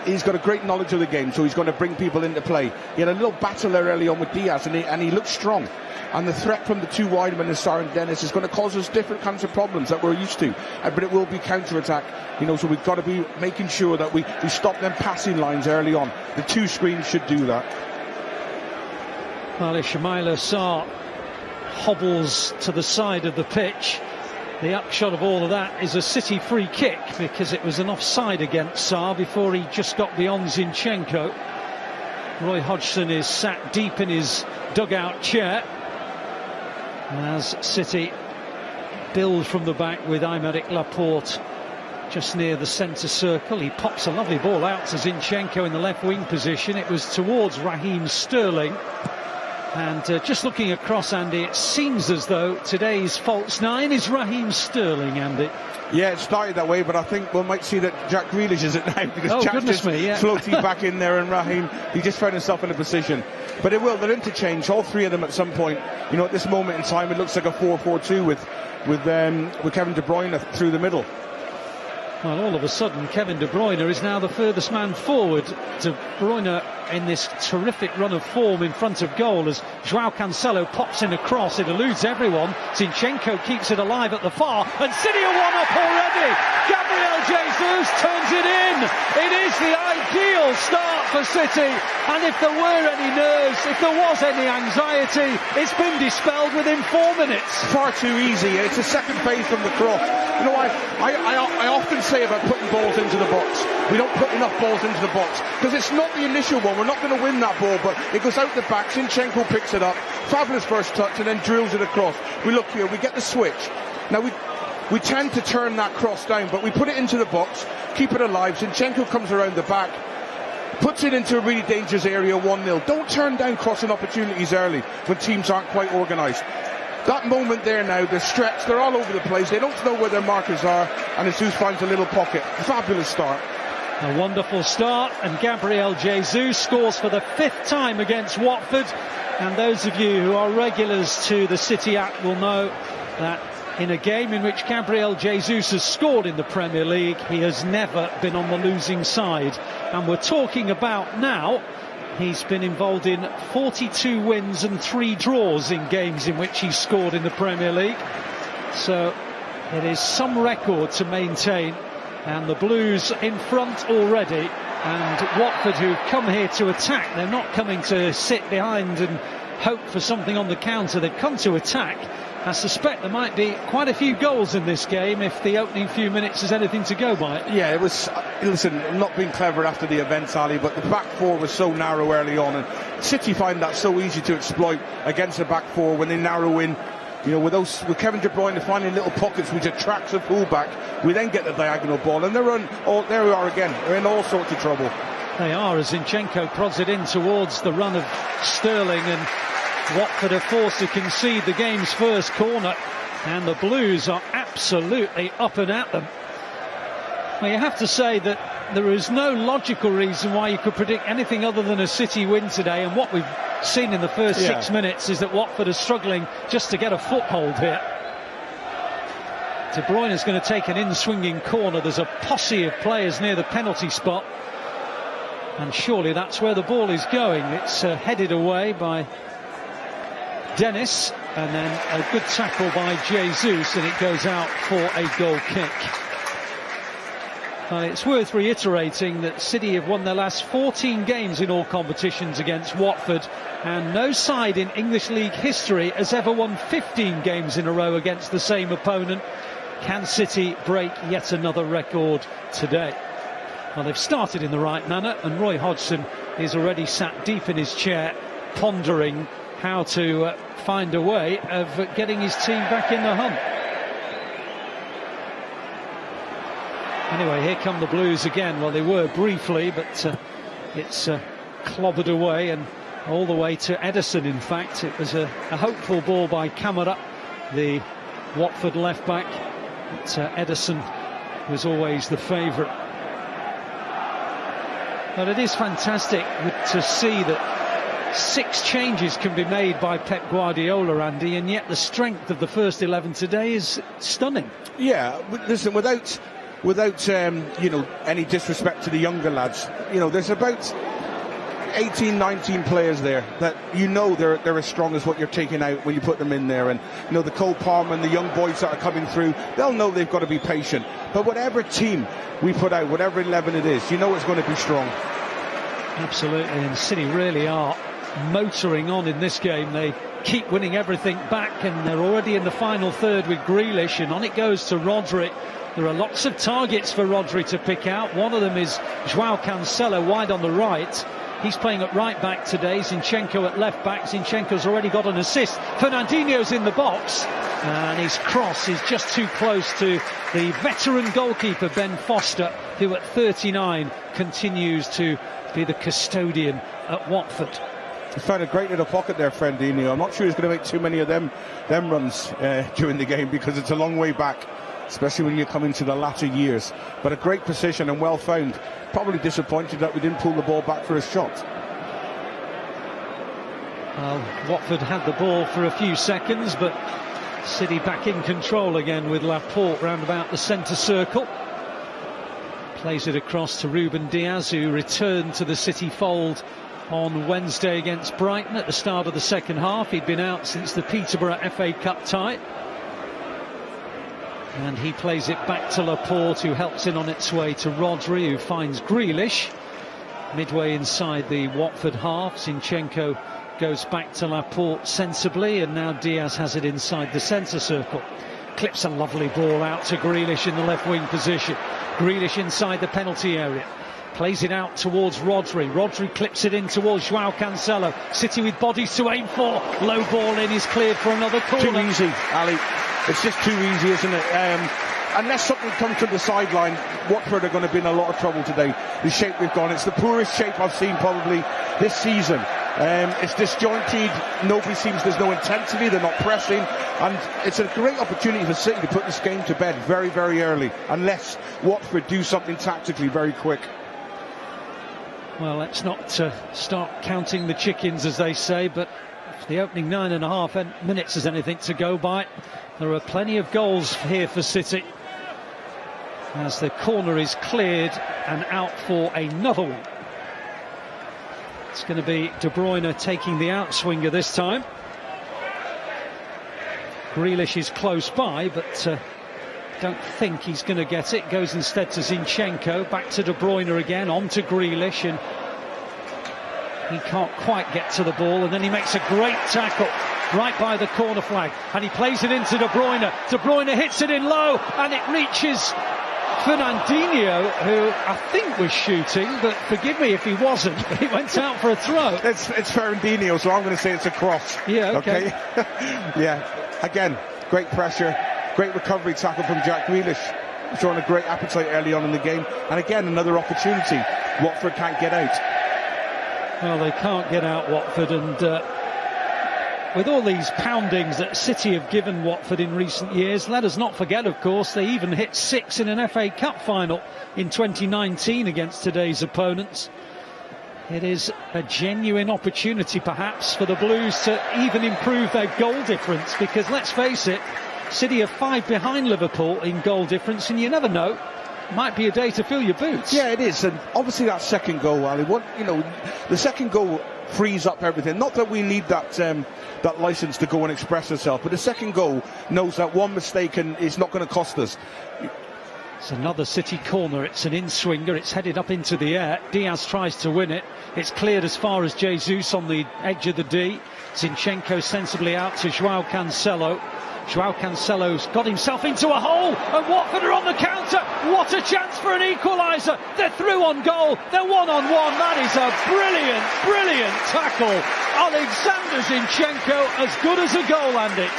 he's got a great knowledge of the game, so he's going to bring people into play. He had a little battle there early on with Diaz, and he looked strong. And the threat from the two widemen, Sarr and Dennis, is going to cause us different kinds of problems that we're used to. But it will be counter-attack, you know, so we've got to be making sure that we stop them passing lines early on. The two screens should do that. Well, Ismaila Sarr hobbles to the side of the pitch. The upshot of all of that is a City free kick, because it was an offside against Sarr before he just got beyond Zinchenko. Roy Hodgson is sat deep in his dugout chair as City build from the back with Aymeric Laporte just near the centre circle. He pops a lovely ball out to Zinchenko in the left wing position. It was towards Raheem Sterling. And just looking across, Andy, it seems as though today's false nine is Raheem Sterling, Andy. Yeah, it started that way, but I think we might see that Jack Grealish is it now, because Jack just floated back in there, and Raheem, he just found himself in a position. But it will, they'll interchange, all three of them at some point. You know, at this moment in time, it looks like a 4-4-2 with Kevin De Bruyne through the middle. Well, all of a sudden, Kevin De Bruyne is now the furthest man forward. De Bruyne in this terrific run of form in front of goal as João Cancelo pops in a cross. It eludes everyone. Zinchenko keeps it alive at the far, and City are one up already. Gabriel Jesus turns it in. It is the ideal start for City, and if there were any nerves, if there was any anxiety, it's been dispelled within 4 minutes. Far too easy. It's a second phase from the cross. You know, I often say about putting balls into the box. We don't put enough balls into the box because it's not the initial one. We're not going to win that ball, but it goes out the back. Zinchenko picks it up, fabulous first touch, and then drills it across. We look here, we get the switch. Now we tend to turn that cross down, but we put it into the box, keep it alive. Zinchenko comes around the back, puts it into a really dangerous area, 1-0. Don't turn down crossing opportunities early when teams aren't quite organised. That moment there now, they're stretched, they're all over the place, they don't know where their markers are, and Jesus finds a little pocket. Fabulous start. A wonderful start, and Gabriel Jesus scores for the 5th time against Watford. And those of you who are regulars to the City app will know that in a game in which Gabriel Jesus has scored in the Premier League, he has never been on the losing side. And we're talking about now, he's been involved in 42 wins and 3 draws in games in which he's scored in the Premier League. So it is some record to maintain. And the Blues in front already. And Watford, who've come here to attack, they're not coming to sit behind and hope for something on the counter. They've come to attack. I suspect there might be quite a few goals in this game if the opening few minutes is anything to go by. Yeah, it was, listen, not being clever after the event, Ali, but the back four was so narrow early on, and City find that so easy to exploit against the back four when they narrow in. You know, with Kevin De Bruyne finding little pockets which attracts a fullback, we then get the diagonal ball, and there we are again. They're in all sorts of trouble. They are, as Zinchenko prods it in towards the run of Sterling, and Watford are forced to concede the game's first corner, and the Blues are absolutely up and at them. Well, you have to say that there is no logical reason why you could predict anything other than a City win today, and what we've seen in the first 6 minutes is that Watford are struggling just to get a foothold here. De Bruyne is going to take an in-swinging corner. There's a posse of players near the penalty spot, and surely that's where the ball is going. It's headed away by Dennis, and then a good tackle by Jesus, and it goes out for a goal kick. It's worth reiterating that City have won their last 14 games in all competitions against Watford, and no side in English League history has ever won 15 games in a row against the same opponent. Can City break yet another record today? Well, they've started in the right manner, and Roy Hodgson is already sat deep in his chair pondering how to find a way of getting his team back in the hunt. Anyway, here come the Blues again. Well, they were briefly, but it's clobbered away, and all the way to Ederson. In fact, it was a hopeful ball by Kamara, the Watford left back, but Ederson was always the favourite. But it is fantastic to see that 6 changes can be made by Pep Guardiola, Andy, and yet the strength of the first 11 today is stunning. Yeah, listen, without you know, any disrespect to the younger lads, you know, there's about 18, 19 players there that you know they're as strong as what you're taking out when you put them in there. And you know, the Cole Palmer and the young boys that are coming through, they'll know they've got to be patient. But whatever team we put out, whatever 11 it is, you know it's going to be strong. Absolutely, and City really are motoring on in this game. They keep winning everything back, and they're already in the final third with Grealish, and on it goes to Rodri. There are lots of targets for Rodri to pick out. One of them is Joao Cancelo wide on the right. He's playing at right back today. Zinchenko at left back. Zinchenko's already got an assist. Fernandinho's in the box, and his cross is just too close to the veteran goalkeeper Ben Foster, who at 39 continues to be the custodian at Watford. He found a great little pocket there, Fernandinho. I'm not sure he's going to make too many of them runs during the game, because it's a long way back, especially when you come into the latter years. But a great position and well found. Probably disappointed that we didn't pull the ball back for a shot. Well, Watford had the ball for a few seconds, but City back in control again with Laporte round about the centre circle. Plays it across to Ruben Diaz, who returned to the City fold on Wednesday against Brighton at the start of the second half. He'd been out since the Peterborough FA Cup tie. And he plays it back to Laporte, who helps in on its way to Rodri, who finds Grealish midway inside the Watford half. Zinchenko goes back to Laporte sensibly, and now Diaz has it inside the centre circle. Clips a lovely ball out to Grealish in the left wing position. Grealish inside the penalty area. Plays it out towards Rodri. Rodri clips it in towards Joao Cancelo. City with bodies to aim for. Low ball in is cleared for another corner. Too easy, Ali. It's just too easy, isn't it? Unless something comes from the sideline, Watford are going to be in a lot of trouble today. The shape they've gone, it's the poorest shape I've seen probably this season. It's disjointed. Nobody seems, there's no intensity. They're not pressing, and it's a great opportunity for City to put this game to bed very, very early, unless Watford do something tactically very quick. Well, let's not start counting the chickens, as they say, but if the opening 9.5 minutes is anything to go by, there are plenty of goals here for City, as the corner is cleared and out for another one. It's going to be De Bruyne taking the outswinger this time. Grealish is close by, but don't think he's going to get it. Goes instead to Zinchenko, back to De Bruyne again, on to Grealish, and He can't quite get to the ball, and then he makes a great tackle right by the corner flag, and he plays it into De Bruyne. De Bruyne hits it in low, and it reaches Fernandinho, who I think was shooting, but forgive me if he wasn't. He went out for a throw. It's Fernandinho, so I'm going to say it's a cross. Yeah, okay. Yeah, again, great pressure, great recovery tackle from Jack Grealish, showing a great appetite early on in the game, and again, another opportunity. Watford can't get out. Well, they can't get out, Watford, and with all these poundings that City have given Watford in recent years, let us not forget, of course, they even hit 6 in an FA Cup final in 2019 against today's opponents. It is a genuine opportunity, perhaps, for the Blues to even improve their goal difference, because, let's face it, City are 5 behind Liverpool in goal difference, and you never know. Might be a day to fill your boots. Yeah, it is, and obviously that second goal, Ali. The second goal frees up everything. Not that we need that license to go and express ourselves, but the second goal knows that one mistake and it's not going to cost us. It's another City corner. It's an in-swinger. It's headed up into the air. Diaz tries to win it. It's cleared as far as Jesus on the edge of the D. Zinchenko sensibly out to Joao Cancelo. Joao Cancelo's got himself into a hole, and Watford are on the counter. What a chance for an equaliser. They're through on goal. They're one-on-one. That is a brilliant, brilliant tackle. Alexander Zinchenko, as good as a goal, Andy.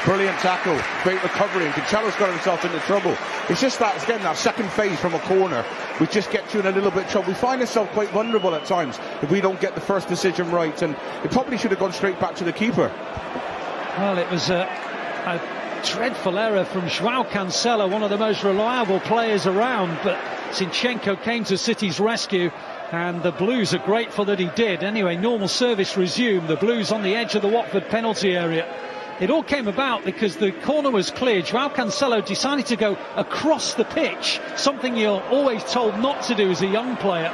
Brilliant tackle, great recovery, and Cancelo's got himself into trouble. It's just that, again, that second phase from a corner, we just get you in a little bit of trouble. We find ourselves quite vulnerable at times if we don't get the first decision right, and it probably should have gone straight back to the keeper. Well, it was a dreadful error from Joao Cancelo, one of the most reliable players around, but Zinchenko came to City's rescue, and the Blues are grateful that he did. Anyway, normal service resumed. The Blues on the edge of the Watford penalty area. It all came about because the corner was cleared. Joao Cancelo decided to go across the pitch, something you're always told not to do as a young player.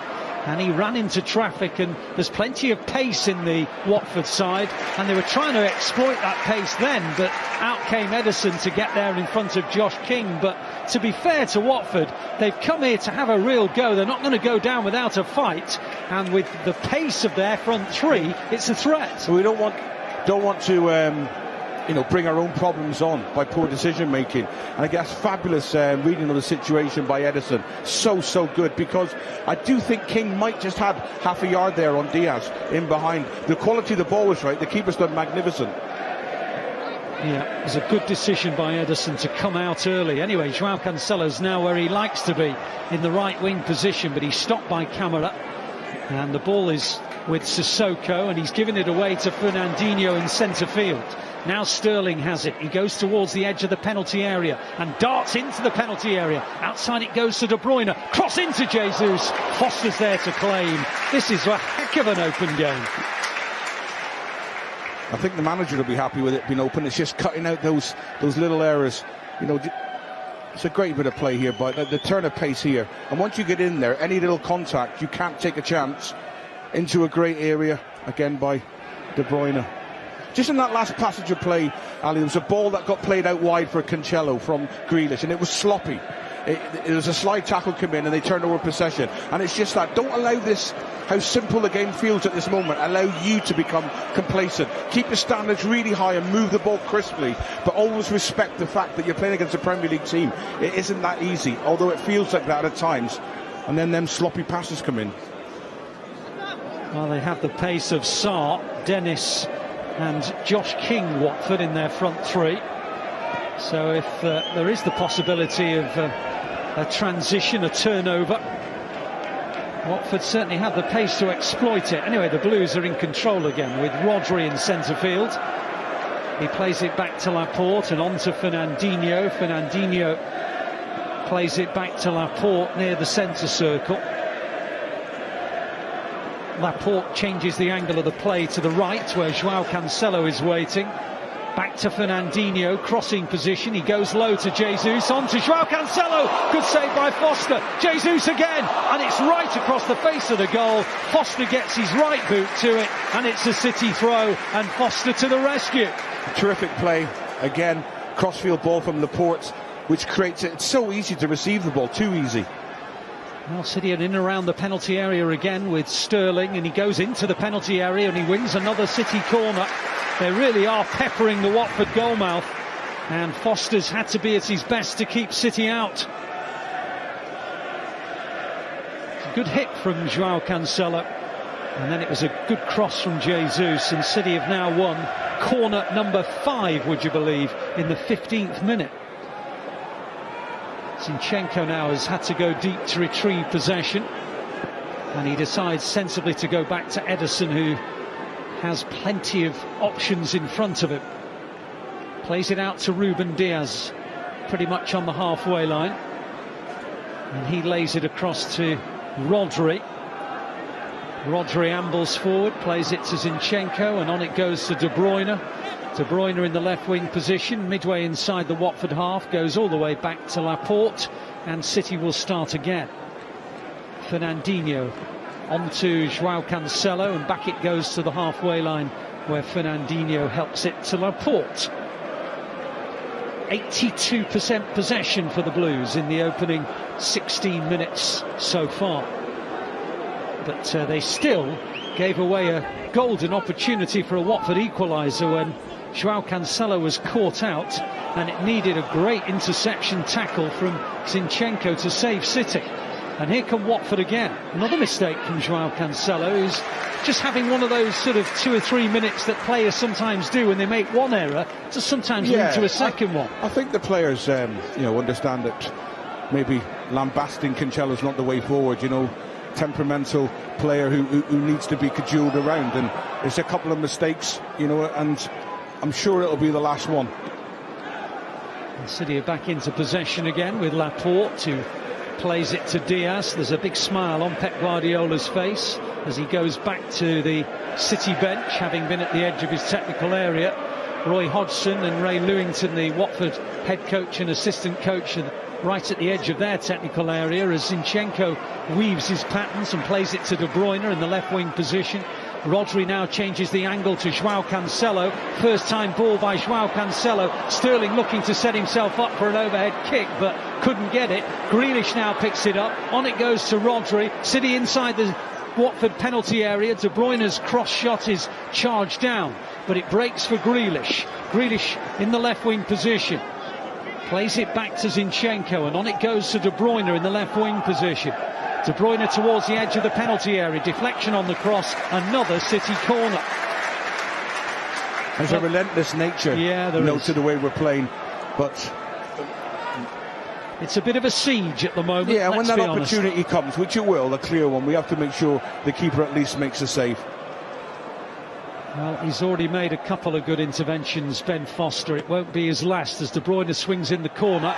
And he ran into traffic, and there's plenty of pace in the Watford side, and they were trying to exploit that pace then, but out came Ederson to get there in front of Josh King. But to be fair to Watford, they've come here to have a real go. They're not going to go down without a fight, and with the pace of their front three, it's a threat. So we don't want to bring our own problems on by poor decision making. And I guess fabulous reading of the situation by Ederson. So good, because I do think King might just have half a yard there on Diaz in behind. The quality of the ball was right. The keeper's done magnificent. Yeah, it was a good decision by Ederson to come out early. Anyway, Joao Cancelo's now where he likes to be, in the right wing position, but he's stopped by Camara. And the ball is with Sissoko, and he's given it away to Fernandinho in centre field. Now Sterling has it. He goes towards the edge of the penalty area and darts into the penalty area. Outside it goes to De Bruyne. Cross into Jesus. Foster's there to claim. This is a heck of an open game. I think the manager will be happy with it being open. It's just cutting out those little errors. It's a great bit of play here, but the turn of pace here. And once you get in there, any little contact, you can't take a chance. Into a great area, again by De Bruyne. Just in that last passage of play, Ali, there was a ball that got played out wide for Cancelo from Grealish, and it was sloppy. It was a slide tackle come in, and they turned over possession. And it's just that. Don't allow this, how simple the game feels at this moment, allow you to become complacent. Keep your standards really high and move the ball crisply, but always respect the fact that you're playing against a Premier League team. It isn't that easy, although it feels like that at times. And then them sloppy passes come in. Well, they have the pace of Sarr, Dennis and Josh King, Watford, in their front three. So if there is the possibility of a transition, a turnover, Watford certainly have the pace to exploit it. Anyway, the Blues are in control again with Rodri in centre field. He plays it back to Laporte and on to Fernandinho. Fernandinho plays it back to Laporte near the centre circle. Laporte changes the angle of the play to the right, where Joao Cancelo is waiting. Back to Fernandinho, crossing position. He goes low to Jesus, on to Joao Cancelo. Good save by Foster. Jesus again, and it's right across the face of the goal. Foster gets his right boot to it, and it's a City throw, and Foster to the rescue. Terrific play. Again, crossfield ball from Laporte, which creates it. It's so easy to receive the ball, too easy. Well, City are in and around the penalty area again with Sterling, and he goes into the penalty area and he wins another City corner. They really are peppering the Watford goalmouth, and Foster's had to be at his best to keep City out. It's a good hit from Joao Cancelo, and then it was a good cross from Jesus, and City have now won corner number 5, would you believe, in the 15th minute. Zinchenko now has had to go deep to retrieve possession, and he decides sensibly to go back to Ederson, who has plenty of options in front of him. Plays it out to Ruben Diaz, pretty much on the halfway line, and he lays it across to Rodri. Rodri ambles forward, plays it to Zinchenko, and on it goes to De Bruyne. De Bruyne in the left wing position, midway inside the Watford half, goes all the way back to Laporte, and City will start again. Fernandinho on to Joao Cancelo, and back it goes to the halfway line, where Fernandinho helps it to Laporte. 82% possession for the Blues in the opening 16 minutes so far. But they still gave away a golden opportunity for a Watford equaliser when Joao Cancelo was caught out, and it needed a great interception tackle from Zinchenko to save City. And here come Watford again. Another mistake from Joao Cancelo, who's just having one of those sort of 2 or 3 minutes that players sometimes do when they make one error to sometimes lead to a second one. I think the players, understand that maybe lambasting Cancelo's not the way forward. Temperamental player who needs to be cajoled around, and there's a couple of mistakes, and I'm sure it'll be the last one. And City are back into possession again with Laporte, who plays it to Diaz. There's a big smile on Pep Guardiola's face as he goes back to the City bench, having been at the edge of his technical area. Roy Hodgson and Ray Lewington, the Watford head coach and assistant coach, are right at the edge of their technical area as Zinchenko weaves his patterns and plays it to De Bruyne in the left wing position. Rodri now changes the angle to Joao Cancelo. First time ball by Joao Cancelo. Sterling looking to set himself up for an overhead kick, but couldn't get it. Grealish now picks it up. On it goes to Rodri. City inside the Watford penalty area. De Bruyne's cross shot is charged down, but it breaks for Grealish. Grealish in the left wing position. Plays it back to Zinchenko, and on it goes to De Bruyne in the left wing position. De Bruyne towards the edge of the penalty area. Deflection on the cross. Another City corner. There's a relentless nature to the way we're playing, but it's a bit of a siege at the moment. Yeah, and when that opportunity comes, which it will, a clear one, we have to make sure the keeper at least makes a save. Well, he's already made a couple of good interventions, Ben Foster. It won't be his last as De Bruyne swings in the corner.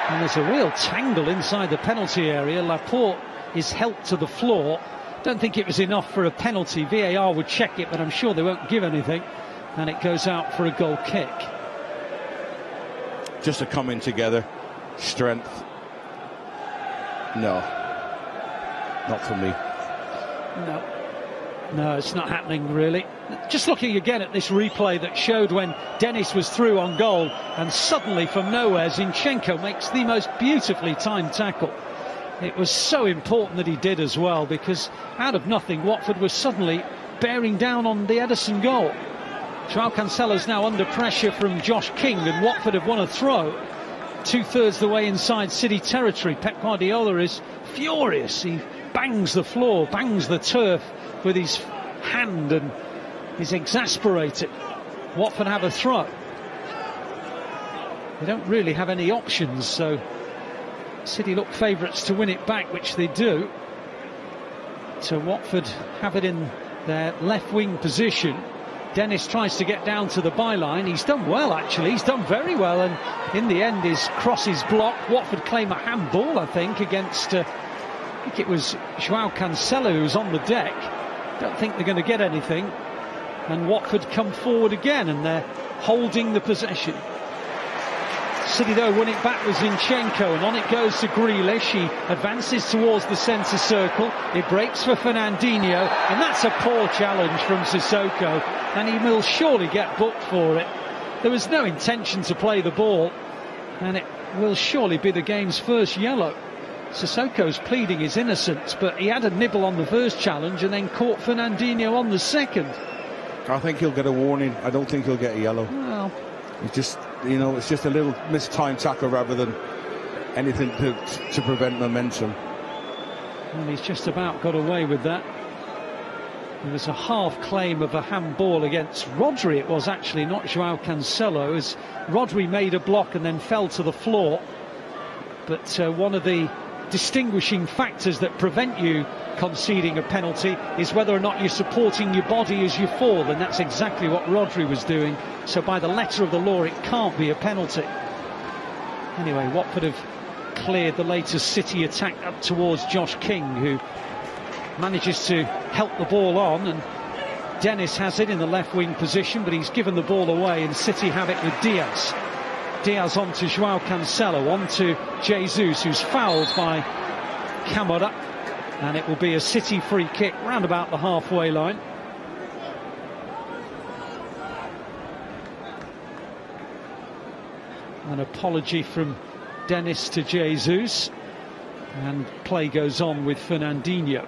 And there's a real tangle inside the penalty area. Laporte is helped to the floor. Don't think it was enough for a penalty. VAR would check it, but I'm sure they won't give anything. And it goes out for a goal kick. Just a coming together. Strength. No. Not for me. No, it's not happening really. Just looking again at this replay that showed when Dennis was through on goal, and suddenly from nowhere Zinchenko makes the most beautifully timed tackle. It was so important that he did as well, because out of nothing Watford was suddenly bearing down on the Ederson goal. Joao Cancelo's now under pressure from Josh King, and Watford have won a throw 2/3 the way inside City territory. Pep Guardiola is furious. He bangs the floor, bangs the turf with his hand, and is exasperated. Watford have a throw. They don't really have any options, so City look favourites to win it back, which they do. So Watford have it in their left wing position. Dennis tries to get down to the byline. He's done well, actually. He's done very well, and in the end his cross is blocked. Watford claim a handball, I think, against I think it was Joao Cancelo who's on the deck. Don't think they're going to get anything, and Watford come forward again, and they're holding the possession. City though win it back with Zinchenko, and on it goes to Grealish. He advances towards the centre circle. It breaks for Fernandinho, and that's a poor challenge from Sissoko, and he will surely get booked for it. There was no intention to play the ball, and it will surely be the game's first yellow. Sissoko's pleading his innocence, but he had a nibble on the first challenge and then caught Fernandinho on the second. I think he'll get a warning. I don't think he'll get a yellow. Well, it's just, you know, it's just a little mistimed tackle rather than anything to prevent momentum. And he's just about got away with that. There was a half claim of a handball against Rodri. It was actually, not Joao Cancelo, as Rodri made a block and then fell to the floor. But one of the distinguishing factors that prevent you conceding a penalty is whether or not you're supporting your body as you fall, and that's exactly what Rodri was doing. So by the letter of the law, it can't be a penalty. Anyway, Watford have cleared the latest City attack up towards Josh King, who manages to help the ball on, and Dennis has it in the left wing position, but he's given the ball away, and City have it with Diaz. Diaz on to Joao Cancelo, on to Jesus, who's fouled by Camara, and it will be a City free kick round about the halfway line. An apology from Dennis to Jesus, and play goes on with Fernandinho,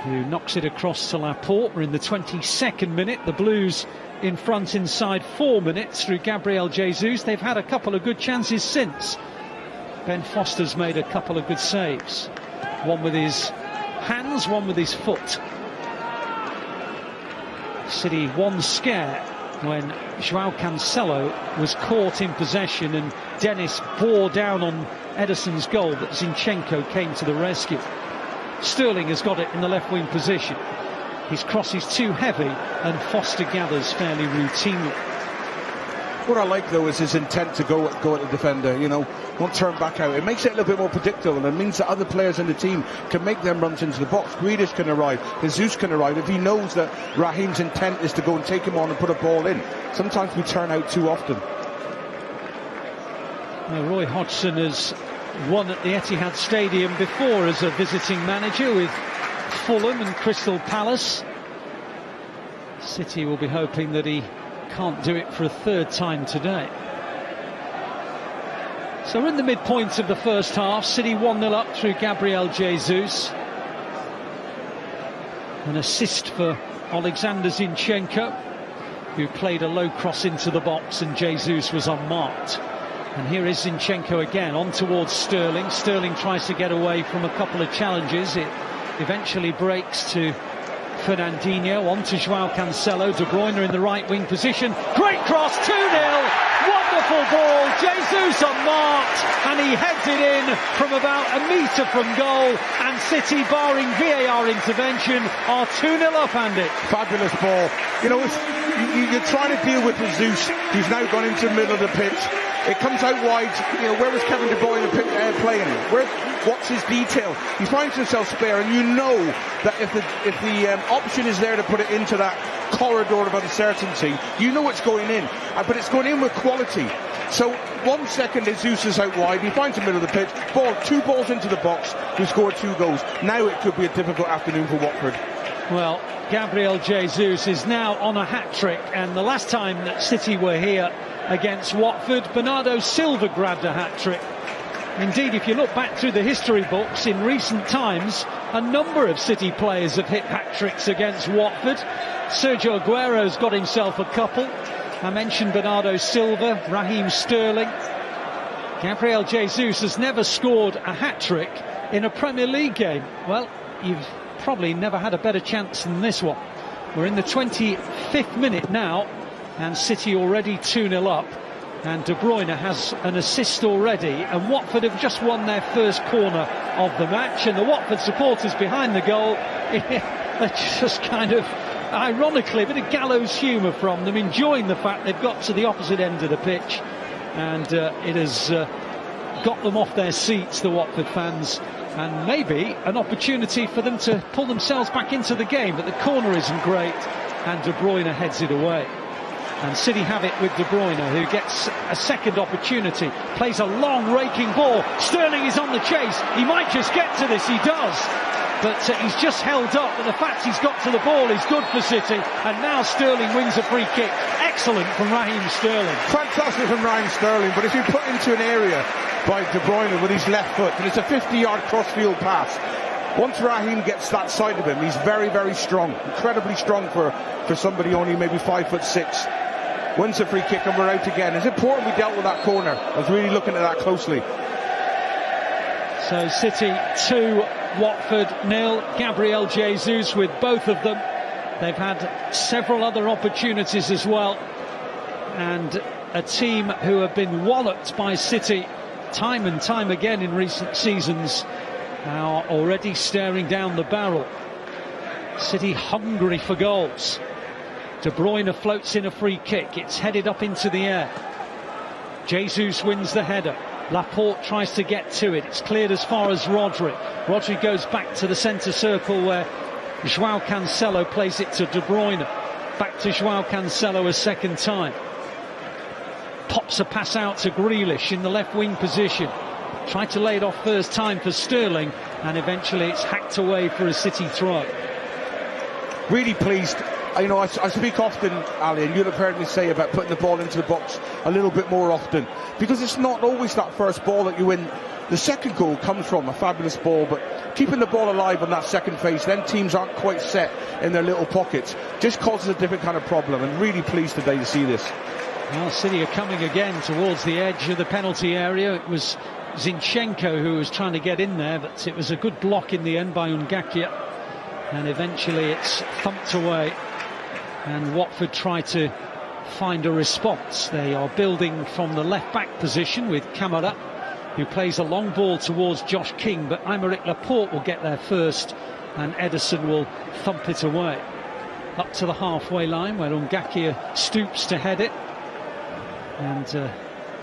who knocks it across to Laporte. We're in the 22nd minute. The Blues in front inside 4 minutes through Gabriel Jesus. They've had a couple of good chances since. Ben Foster's made a couple of good saves. One with his hands, one with his foot. City one scare when Joao Cancelo was caught in possession and Dennis bore down on Ederson's goal, but Zinchenko came to the rescue. Sterling has got it in the left wing position. His cross is too heavy and Foster gathers fairly routinely. What I like, though, is his intent to go at the defender, you know, won't turn back out. It makes it a little bit more predictable, and it means that other players in the team can make them runs into the box. Grealish can arrive, Jesus can arrive, if he knows that Raheem's intent is to go and take him on and put a ball in. Sometimes we turn out too often. Now, Roy Hodgson has won at the Etihad Stadium before as a visiting manager with Fulham and Crystal Palace. City will be hoping that he can't do it for a third time today. So we're in the midpoint of the first half. City 1-0 up through Gabriel Jesus. An assist for Alexander Zinchenko, who played a low cross into the box, and Jesus was unmarked. And here is Zinchenko again, on towards Sterling. Sterling tries to get away from a couple of challenges. It eventually breaks to Fernandinho, on to Joao Cancelo. De Bruyne in the right wing position. Great cross, 2-0. Wonderful ball. Jesus unmarked, and he heads it in from about a metre from goal. And City, barring VAR intervention, are 2-0 up, Andy. Fabulous ball. You know, you're trying to deal with Jesus, who's now gone into the middle of the pitch. It comes out wide. You know, where was Kevin De Bruyne playing? What's his detail? He finds himself spare, and you know that if the option is there to put it into that corridor of uncertainty, you know it's going in, but it's going in with quality. So 1 second, Jesus is out wide. He finds the middle of the pitch. Two balls into the box. We scored 2 goals. Now it could be a difficult afternoon for Watford. Well, Gabriel Jesus is now on a hat-trick, and the last time that City were here against Watford, Bernardo Silva grabbed a hat-trick. Indeed, if you look back through the history books in recent times, a number of City players have hit hat-tricks against Watford. Sergio Aguero's got himself a couple. I mentioned Bernardo Silva, Raheem Sterling. Gabriel Jesus has never scored a hat-trick in a Premier League game. Well, you've probably never had a better chance than this one. We're in the 25th minute now, and City already 2-0 up, and De Bruyne has an assist already, and Watford have just won their first corner of the match, and the Watford supporters behind the goal are just kind of, ironically, a bit of gallows humour from them, enjoying the fact they've got to the opposite end of the pitch, and it has got them off their seats, the Watford fans, and maybe an opportunity for them to pull themselves back into the game, but the corner isn't great, and De Bruyne heads it away. And City have it with De Bruyne, who gets a second opportunity, plays a long raking ball. Sterling is on the chase, he might just get to this, he does. but he's just held up, but the fact he's got to the ball is good for City, and now Sterling wins a free kick. Excellent from Raheem Sterling. Fantastic from Raheem Sterling, but if you put into an area by De Bruyne with his left foot, and it's a 50-yard cross-field pass, once Raheem gets that side of him, he's very, very strong, incredibly strong for somebody only maybe 5'6". Wins a free kick and we're out again. It's important we dealt with that corner. I was really looking at that closely. So City 2, Watford 0. Gabriel Jesus with both of them. They've had several other opportunities as well, and a team who have been walloped by City time and time again in recent seasons are already staring down the barrel. City hungry for goals. De Bruyne floats in a free kick. It's headed up into the air. Jesus wins the header. Laporte tries to get to it. It's cleared as far as Rodri. Rodri goes back to the centre circle where João Cancelo plays it to De Bruyne. Back to João Cancelo a second time. Pops a pass out to Grealish in the left wing position. Tried to lay it off first time for Sterling, and eventually it's hacked away for a City throw. Really pleased. You know, I speak often, Ali, and you'll have heard me say about putting the ball into the box a little bit more often, because it's not always that first ball that you win. The second goal comes from a fabulous ball, but keeping the ball alive on that second phase, then teams aren't quite set in their little pockets, just causes a different kind of problem, and really pleased today to see this. Well, City are coming again towards the edge of the penalty area. It was Zinchenko who was trying to get in there, but it was a good block in the end by Ngakia, and eventually it's thumped away, and Watford try to find a response. They are building from the left back position with Camara, who plays a long ball towards Josh King, but Aymeric Laporte will get there first and Ederson will thump it away up to the halfway line where Ngakia stoops to head it, and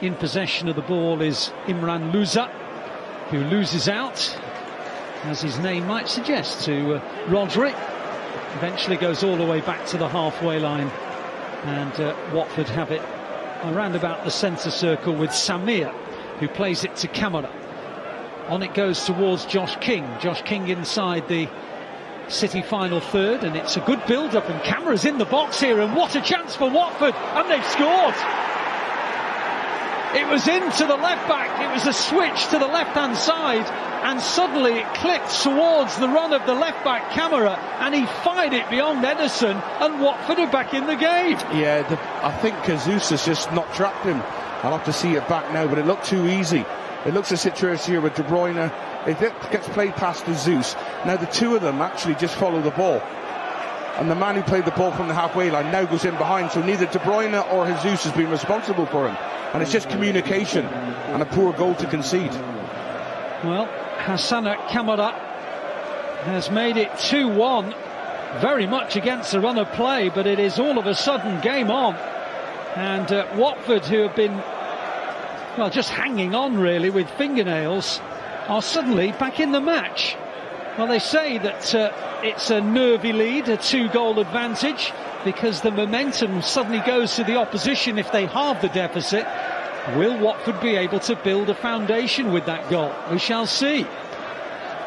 in possession of the ball is Imran Louza, who loses out, as his name might suggest, to Rodri. Eventually goes all the way back to the halfway line, and Watford have it around about the centre circle with Samir, who plays it to Camara. On it goes towards Josh King. Josh King inside the City final third, and it's a good build-up, and Camara's in the box here, and what a chance for Watford, and they've scored! It was into the left back, it was a switch to the left-hand side, and suddenly it clicked towards the run of the left back Camara, and he fired it beyond Ederson, and Watford are back in the game. Yeah, I think Jesus has just not trapped him. I'll have to see it back now, but it looked too easy. It looks a situation here with De Bruyne. It gets played past Jesus. Now the two of them actually just follow the ball, and the man who played the ball from the halfway line now goes in behind, so neither De Bruyne or Jesus has been responsible for him, and it's just communication and a poor goal to concede. Well, Hassana Camara has made it 2-1, very much against the run of play, but it is all of a sudden game on, and Watford, who have been, well, just hanging on really with fingernails, are suddenly back in the match. Well, they say that it's a nervy lead, a 2-goal advantage, because the momentum suddenly goes to the opposition if they halve the deficit. Will Watford be able to build a foundation with that goal? We shall see.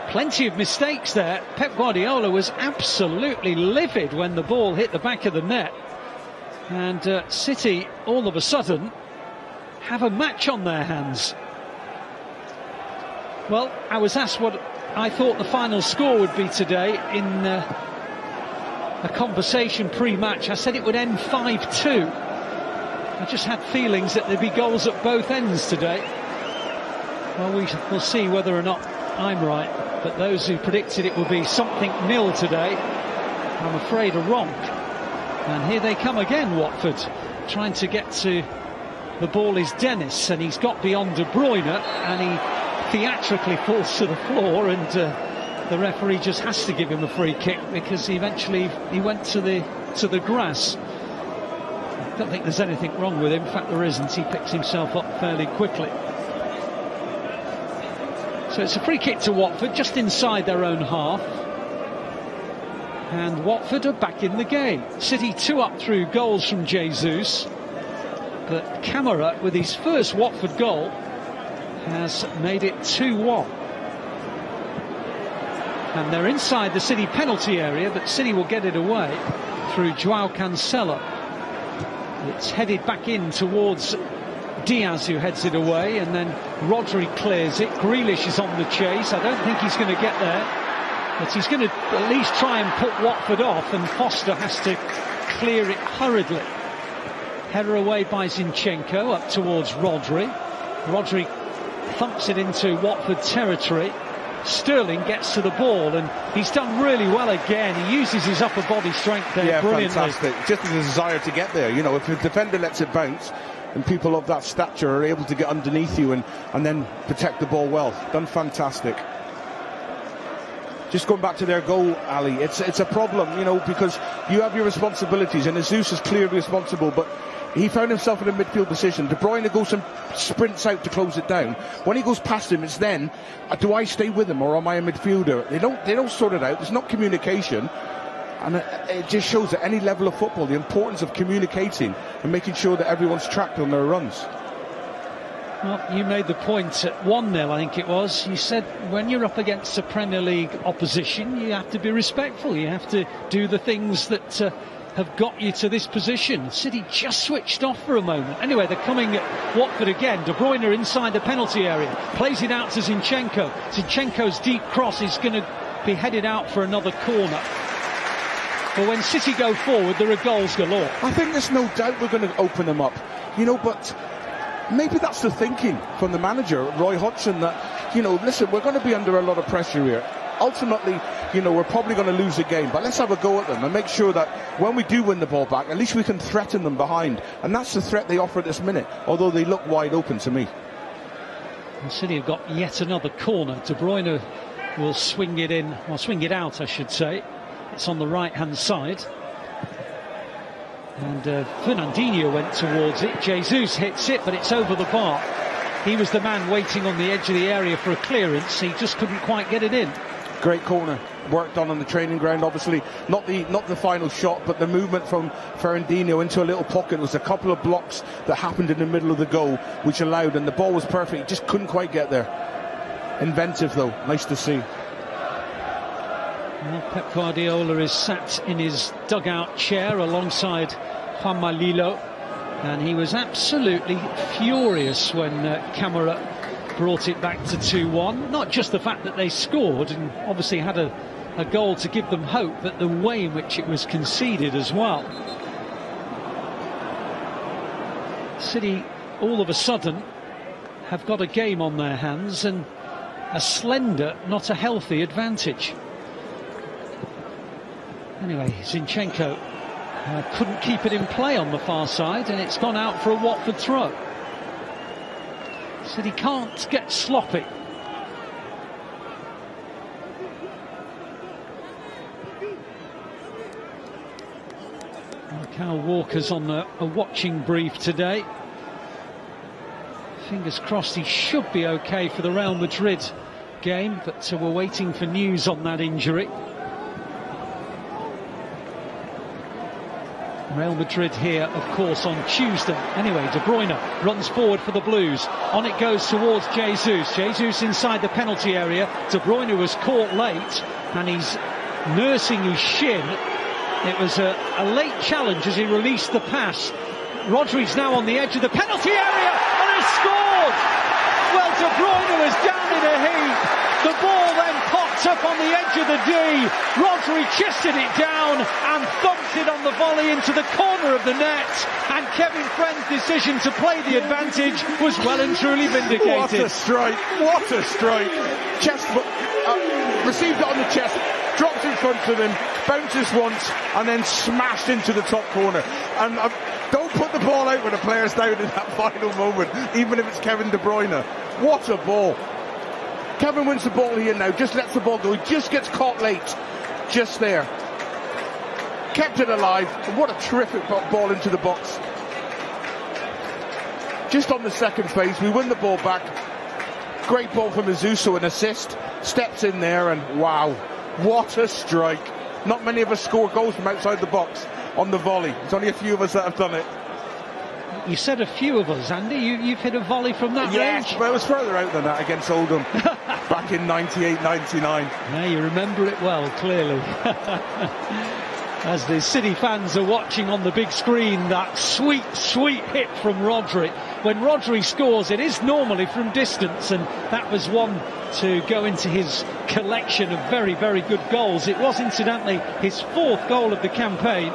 Plenty of mistakes there. Pep Guardiola was absolutely livid when the ball hit the back of the net. And City, all of a sudden, have a match on their hands. Well, I was asked what I thought the final score would be today in a conversation pre-match. I said it would end 5-2. I just had feelings that there'd be goals at both ends today. Well, we'll see whether or not I'm right, but those who predicted it will be something nil today, I'm afraid, are wrong. And here they come again, Watford, trying to get to the ball is Dennis, and he's got beyond De Bruyne, and he theatrically falls to the floor, and the referee just has to give him a free kick because eventually he went to the grass. I don't think there's anything wrong with him. In fact, there isn't. He picks himself up fairly quickly. So it's a free kick to Watford, just inside their own half. And Watford are back in the game. City 2 up through goals from Jesus. But Camara, with his first Watford goal, has made it 2-1. And they're inside the City penalty area, but City will get it away through Joao Cancelo. It's headed back in towards Diaz, who heads it away, and then Rodri clears it. Grealish is on the chase. I don't think he's going to get there, but he's going to at least try and put Watford off, and Foster has to clear it hurriedly. Header away by Zinchenko up towards Rodri. Rodri thumps it into Watford territory. Sterling gets to the ball, and he's done really well again. He uses his upper body strength there brilliantly. Fantastic. Just the desire to get there. You know, if the defender lets it bounce, and people of that stature are able to get underneath you and then protect the ball well. Done fantastic. Just going back to their goal, Ali, it's a problem, you know, because you have your responsibilities, and Jesus is clearly responsible, but he found himself in a midfield position. De Bruyne goes and sprints out to close it down. When he goes past him, it's then, do I stay with him or am I a midfielder? They don't sort it out. There's not communication. And it just shows at any level of football the importance of communicating and making sure that everyone's tracked on their runs. Well, you made the point at 1-0, I think it was. You said when you're up against a Premier League opposition, you have to be respectful. You have to do the things that have got you to this position. City just switched off for a moment. Anyway, they're coming at Watford again. De Bruyne inside the penalty area. Plays it out to Zinchenko. Zinchenko's deep cross is going to be headed out for another corner. But when City go forward, there are goals galore. I think there's no doubt we're going to open them up. You know, but maybe that's the thinking from the manager, Roy Hodgson, that, you know, listen, we're going to be under a lot of pressure here. Ultimately, you know, we're probably going to lose the game, but let's have a go at them and make sure that when we do win the ball back, at least we can threaten them behind. And that's the threat they offer at this minute, although they look wide open to me. And City have got yet another corner. De Bruyne will swing it in, or swing it out, I should say. It's on the right-hand side. And Fernandinho went towards it. Jesus hits it, but it's over the bar. He was the man waiting on the edge of the area for a clearance. He just couldn't quite get it in. Great corner, worked on the training ground. Obviously, not the final shot, but the movement from Fernandinho into a little pocket. There was a couple of blocks that happened in the middle of the goal, which allowed, and the ball was perfect. He just couldn't quite get there. Inventive, though. Nice to see. Well, Pep Guardiola is sat in his dugout chair alongside Juan Malilo, and he was absolutely furious when Camara brought it back to 2-1. Not just the fact that they scored and obviously had a goal to give them hope, but the way in which it was conceded as well. City all of a sudden have got a game on their hands and a slender, not a healthy advantage. Anyway, Zinchenko couldn't keep it in play on the far side, and it's gone out for a Watford throw. City can't get sloppy. Kyle Walker's on a watching brief today. Fingers crossed he should be okay for the Real Madrid game, but we're waiting for news on that injury. Real Madrid here, of course, on Tuesday. Anyway, De Bruyne runs forward for the Blues. On it goes towards Jesus. Jesus inside the penalty area. De Bruyne was caught late, and he's nursing his shin. It was a late challenge as he released the pass. Rodri's now on the edge of the penalty area, and has scored! Well, De Bruyne was down in a heap. The ball then popped up on the edge of the D. Rodri chested it down and thumped it on the volley into the corner of the net. And Kevin Friend's decision to play the advantage was well and truly vindicated. What a strike! What a strike! Chest, received it on the chest, drops in front of him, bounces once, and then smashed into the top corner. And don't put the ball out when a player's down in that final moment, even if it's Kevin De Bruyne. What a ball! Kevin wins the ball here now, just lets the ball go. He just gets caught late, just there. Kept it alive. What a terrific ball into the box. Just on the second phase, we win the ball back. Great ball from Azuso, an assist. Steps in there, and wow, what a strike. Not many of us score goals from outside the box on the volley. There's only a few of us that have done it. You said a few of us, Andy. You've hit a volley from that range. Yes, but it was further out than that against Oldham back in 98, 99. Yeah, you remember it well, clearly. As the City fans are watching on the big screen, that sweet, sweet hit from Rodri. When Rodri scores, it is normally from distance, and that was one to go into his collection of very, very good goals. It was, incidentally, his 4th goal of the campaign,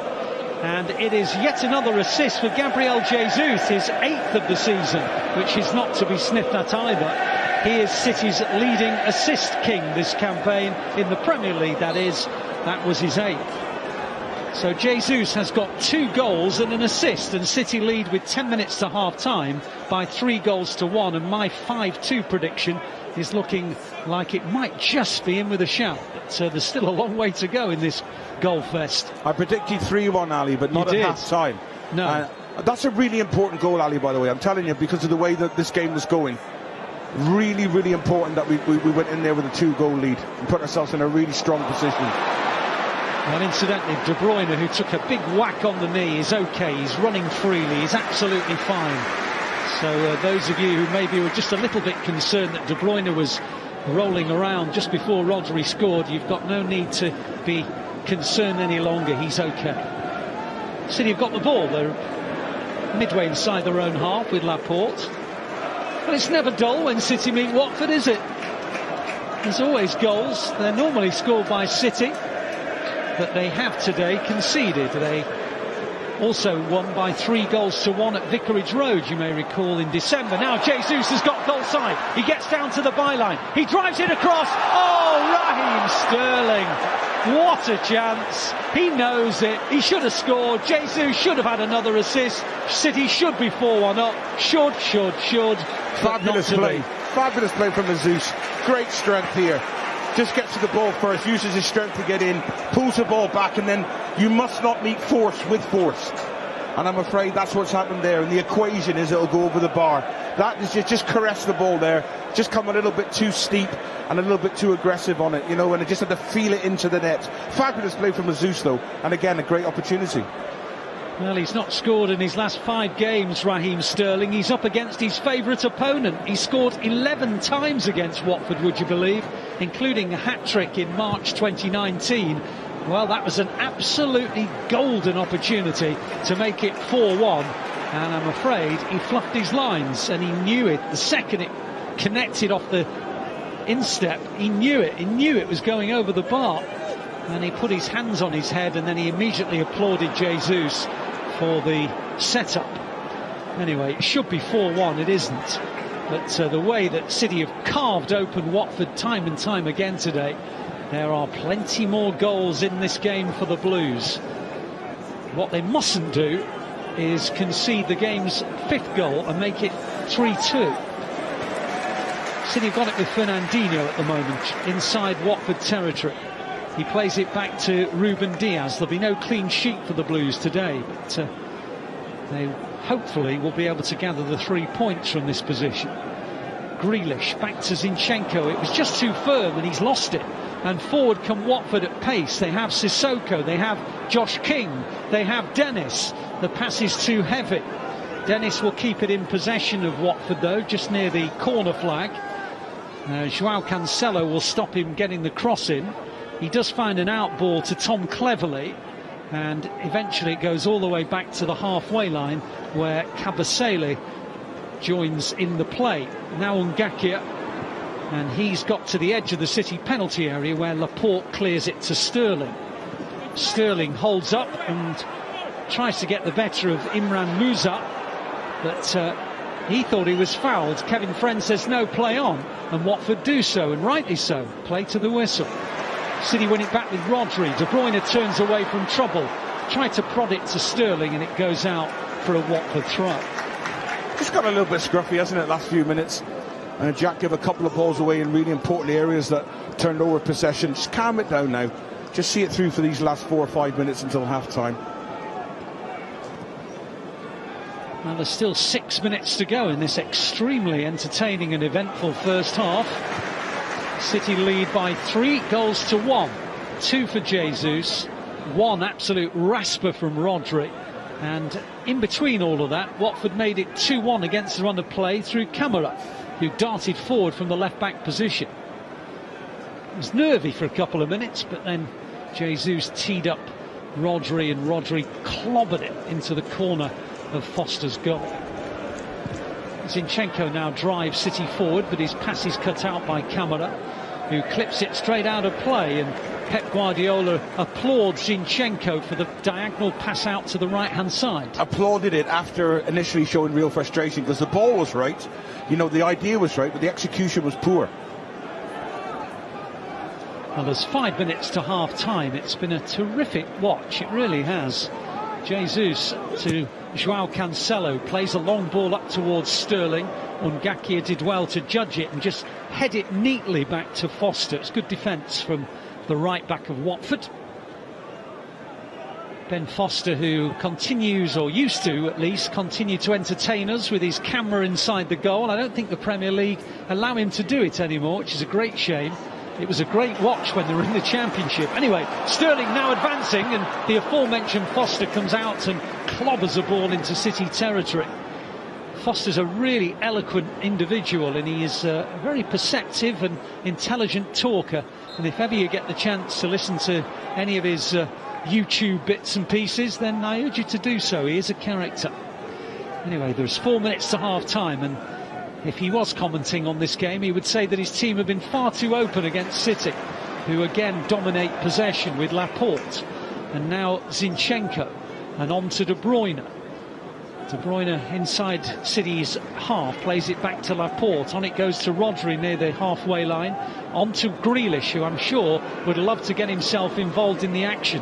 and it is yet another assist for Gabriel Jesus, his 8th of the season, which is not to be sniffed at either. He is City's leading assist king this campaign, in the Premier League, that is. That was his 8th. So Jesus has got 2 goals and an assist, and City lead with 10 minutes to half-time by 3 goals to 1, and my 5-2 prediction is looking like it might just be in with a shout, but there's still a long way to go in this goal fest. I predicted 3-1, Ali, but not at half-time. No. That's a really important goal, Ali, by the way. I'm telling you, because of the way that this game was going. Really, really important that we went in there with a 2-goal lead and put ourselves in a really strong position. Well, incidentally, De Bruyne, who took a big whack on the knee, is okay. He's running freely. He's absolutely fine. So those of you who maybe were just a little bit concerned that De Bruyne was rolling around just before Rodri scored, you've got no need to be concerned any longer. He's okay. City have got the ball. They're midway inside their own half with Laporte. Well, it's never dull when City meet Watford, is it? There's always goals. They're normally scored by City, but they have today conceded. They also won by 3 goals to 1 at Vicarage Road, you may recall, in December. Now Jesus has got goal side. He gets down to the byline. He drives it across. Oh, Raheem Sterling. What a chance. He knows it. He should have scored. Jesus should have had another assist. City should be 4-1 up. Should. Fabulous play. Fabulous play from Jesus. Great strength here. Just gets to the ball first, uses his strength to get in, pulls the ball back, and then you must not meet force with force. And I'm afraid that's what's happened there. And the equation is it'll go over the bar. That is just caress the ball there. Just come a little bit too steep and a little bit too aggressive on it, you know, and it just had to feel it into the net. Fabulous play from Jesus, though. And again, a great opportunity. Well, he's not scored in his last 5 games, Raheem Sterling. He's up against his favourite opponent. He scored 11 times against Watford, would you believe, including a hat-trick in March 2019. Well, that was an absolutely golden opportunity to make it 4-1. And I'm afraid he fluffed his lines, and he knew it. The second it connected off the instep, he knew it. He knew it was going over the bar. And he put his hands on his head, and then he immediately applauded Jesus for the setup. Anyway, it should be 4-1, it isn't. But the way that City have carved open Watford time and time again today, there are plenty more goals in this game for the Blues. What they mustn't do is concede the game's 5th goal and make it 3-2. City have got it with Fernandinho at the moment, inside Watford territory. He plays it back to Ruben Diaz. There'll be no clean sheet for the Blues today, but they hopefully will be able to gather the 3 points from this position. Grealish back to Zinchenko. It was just too firm and he's lost it. And forward come Watford at pace. They have Sissoko, they have Josh King, they have Dennis. The pass is too heavy. Dennis will keep it in possession of Watford, though, just near the corner flag. João Cancelo will stop him getting the cross in. He does find an out ball to Tom Cleverley, and eventually it goes all the way back to the halfway line where Kabasele joins in the play. Now Ngakia, and he's got to the edge of the City penalty area where Laporte clears it to Sterling. Sterling holds up and tries to get the better of Imran Musa, but he thought he was fouled. Kevin Friend says no, play on, and Watford do so, and rightly so. Play to the whistle. City win it back with Rodri. De Bruyne turns away from trouble. Tried to prod it to Sterling, and it goes out for a Watford throw. Just got a little bit scruffy, hasn't it, last few minutes? Jack gave a couple of balls away in really important areas that turned over possession. Just calm it down now. Just see it through for these last 4 or 5 minutes until half-time. Well, there's still 6 minutes to go in this extremely entertaining and eventful first half. City lead by 3 goals to 1. 2 for Jesus, 1 absolute rasper from Rodri, And in between all of that, Watford made it 2-1 against the run of play through Camara, who darted forward from the left-back position. It was nervy for a couple of minutes, but then Jesus teed up Rodri, and Rodri clobbered it into the corner of Foster's goal. Zinchenko now drives City forward, but his pass is cut out by Camara, who clips it straight out of play, and Pep Guardiola applauds Zinchenko for the diagonal pass out to the right-hand side. Applauded it after initially showing real frustration, because the ball was right, you know, the idea was right, but the execution was poor. Well, there's 5 minutes to half-time. It's been a terrific watch, it really has. Jesus to Joao Cancelo, plays a long ball up towards Sterling. Ngakia did well to judge it and just head it neatly back to Foster. It's good defence from the right back of Watford. Ben Foster, who continues, or used to at least, continue to entertain us with his camera inside the goal. I don't think the Premier League allow him to do it anymore, which is a great shame. It was a great watch when they were in the Championship. Anyway, Sterling now advancing, and the aforementioned Foster comes out and clobbers a ball into City territory. Foster's a really eloquent individual, and he is a very perceptive and intelligent talker. And if ever you get the chance to listen to any of his YouTube bits and pieces, then I urge you to do so. He is a character. Anyway, there's 4 minutes to half-time, and if he was commenting on this game, he would say that his team have been far too open against City, who again dominate possession with Laporte. And now Zinchenko, and on to De Bruyne. De Bruyne inside City's half, plays it back to Laporte. On it goes to Rodri near the halfway line. On to Grealish, who I'm sure would love to get himself involved in the action.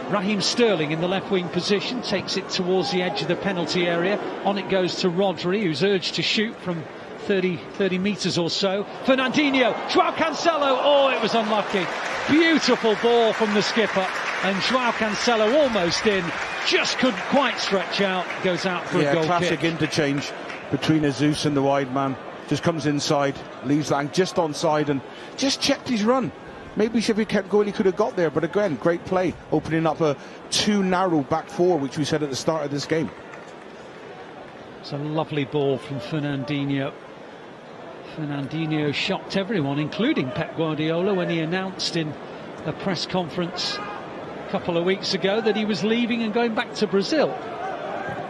Raheem Sterling in the left wing position, takes it towards the edge of the penalty area. On it goes to Rodri, who's urged to shoot from 30 metres or so. Fernandinho, Joao Cancelo, oh, it was unlucky. Beautiful ball from the skipper, and Joao Cancelo almost in, just couldn't quite stretch out, goes out for a goal classic kick. Interchange between Jesus and the wide man. Just comes inside, leaves that just onside, and just checked his run. Maybe if he kept going, he could have got there. But again, great play, opening up a too narrow back four, which we said at the start of this game. It's a lovely ball from Fernandinho. Fernandinho shocked everyone, including Pep Guardiola, when he announced in a press conference a couple of weeks ago that he was leaving and going back to Brazil.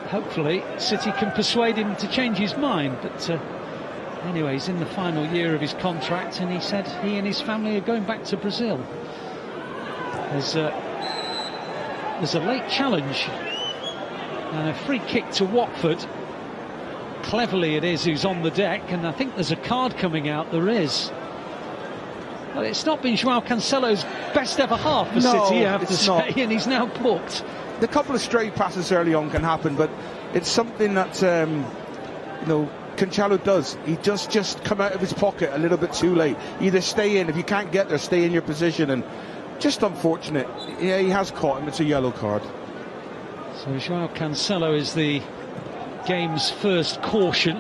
Hopefully, City can persuade him to change his mind. But anyway, he's in the final year of his contract, and he said he and his family are going back to Brazil. There's a late challenge and a free kick to Watford. Cleverly it is who's on the deck, and I think there's a card coming out. There is. Well, it's not been Joao Cancelo's best ever half for City, I have to say, and he's now booked. The couple of stray passes early on can happen, but it's something that you know, Cancelo does. He does just come out of his pocket a little bit too late. Either stay in, if you can't get there, stay in your position, and just unfortunate. Yeah, he has caught him. It's a yellow card. So Joao Cancelo is the game's first caution.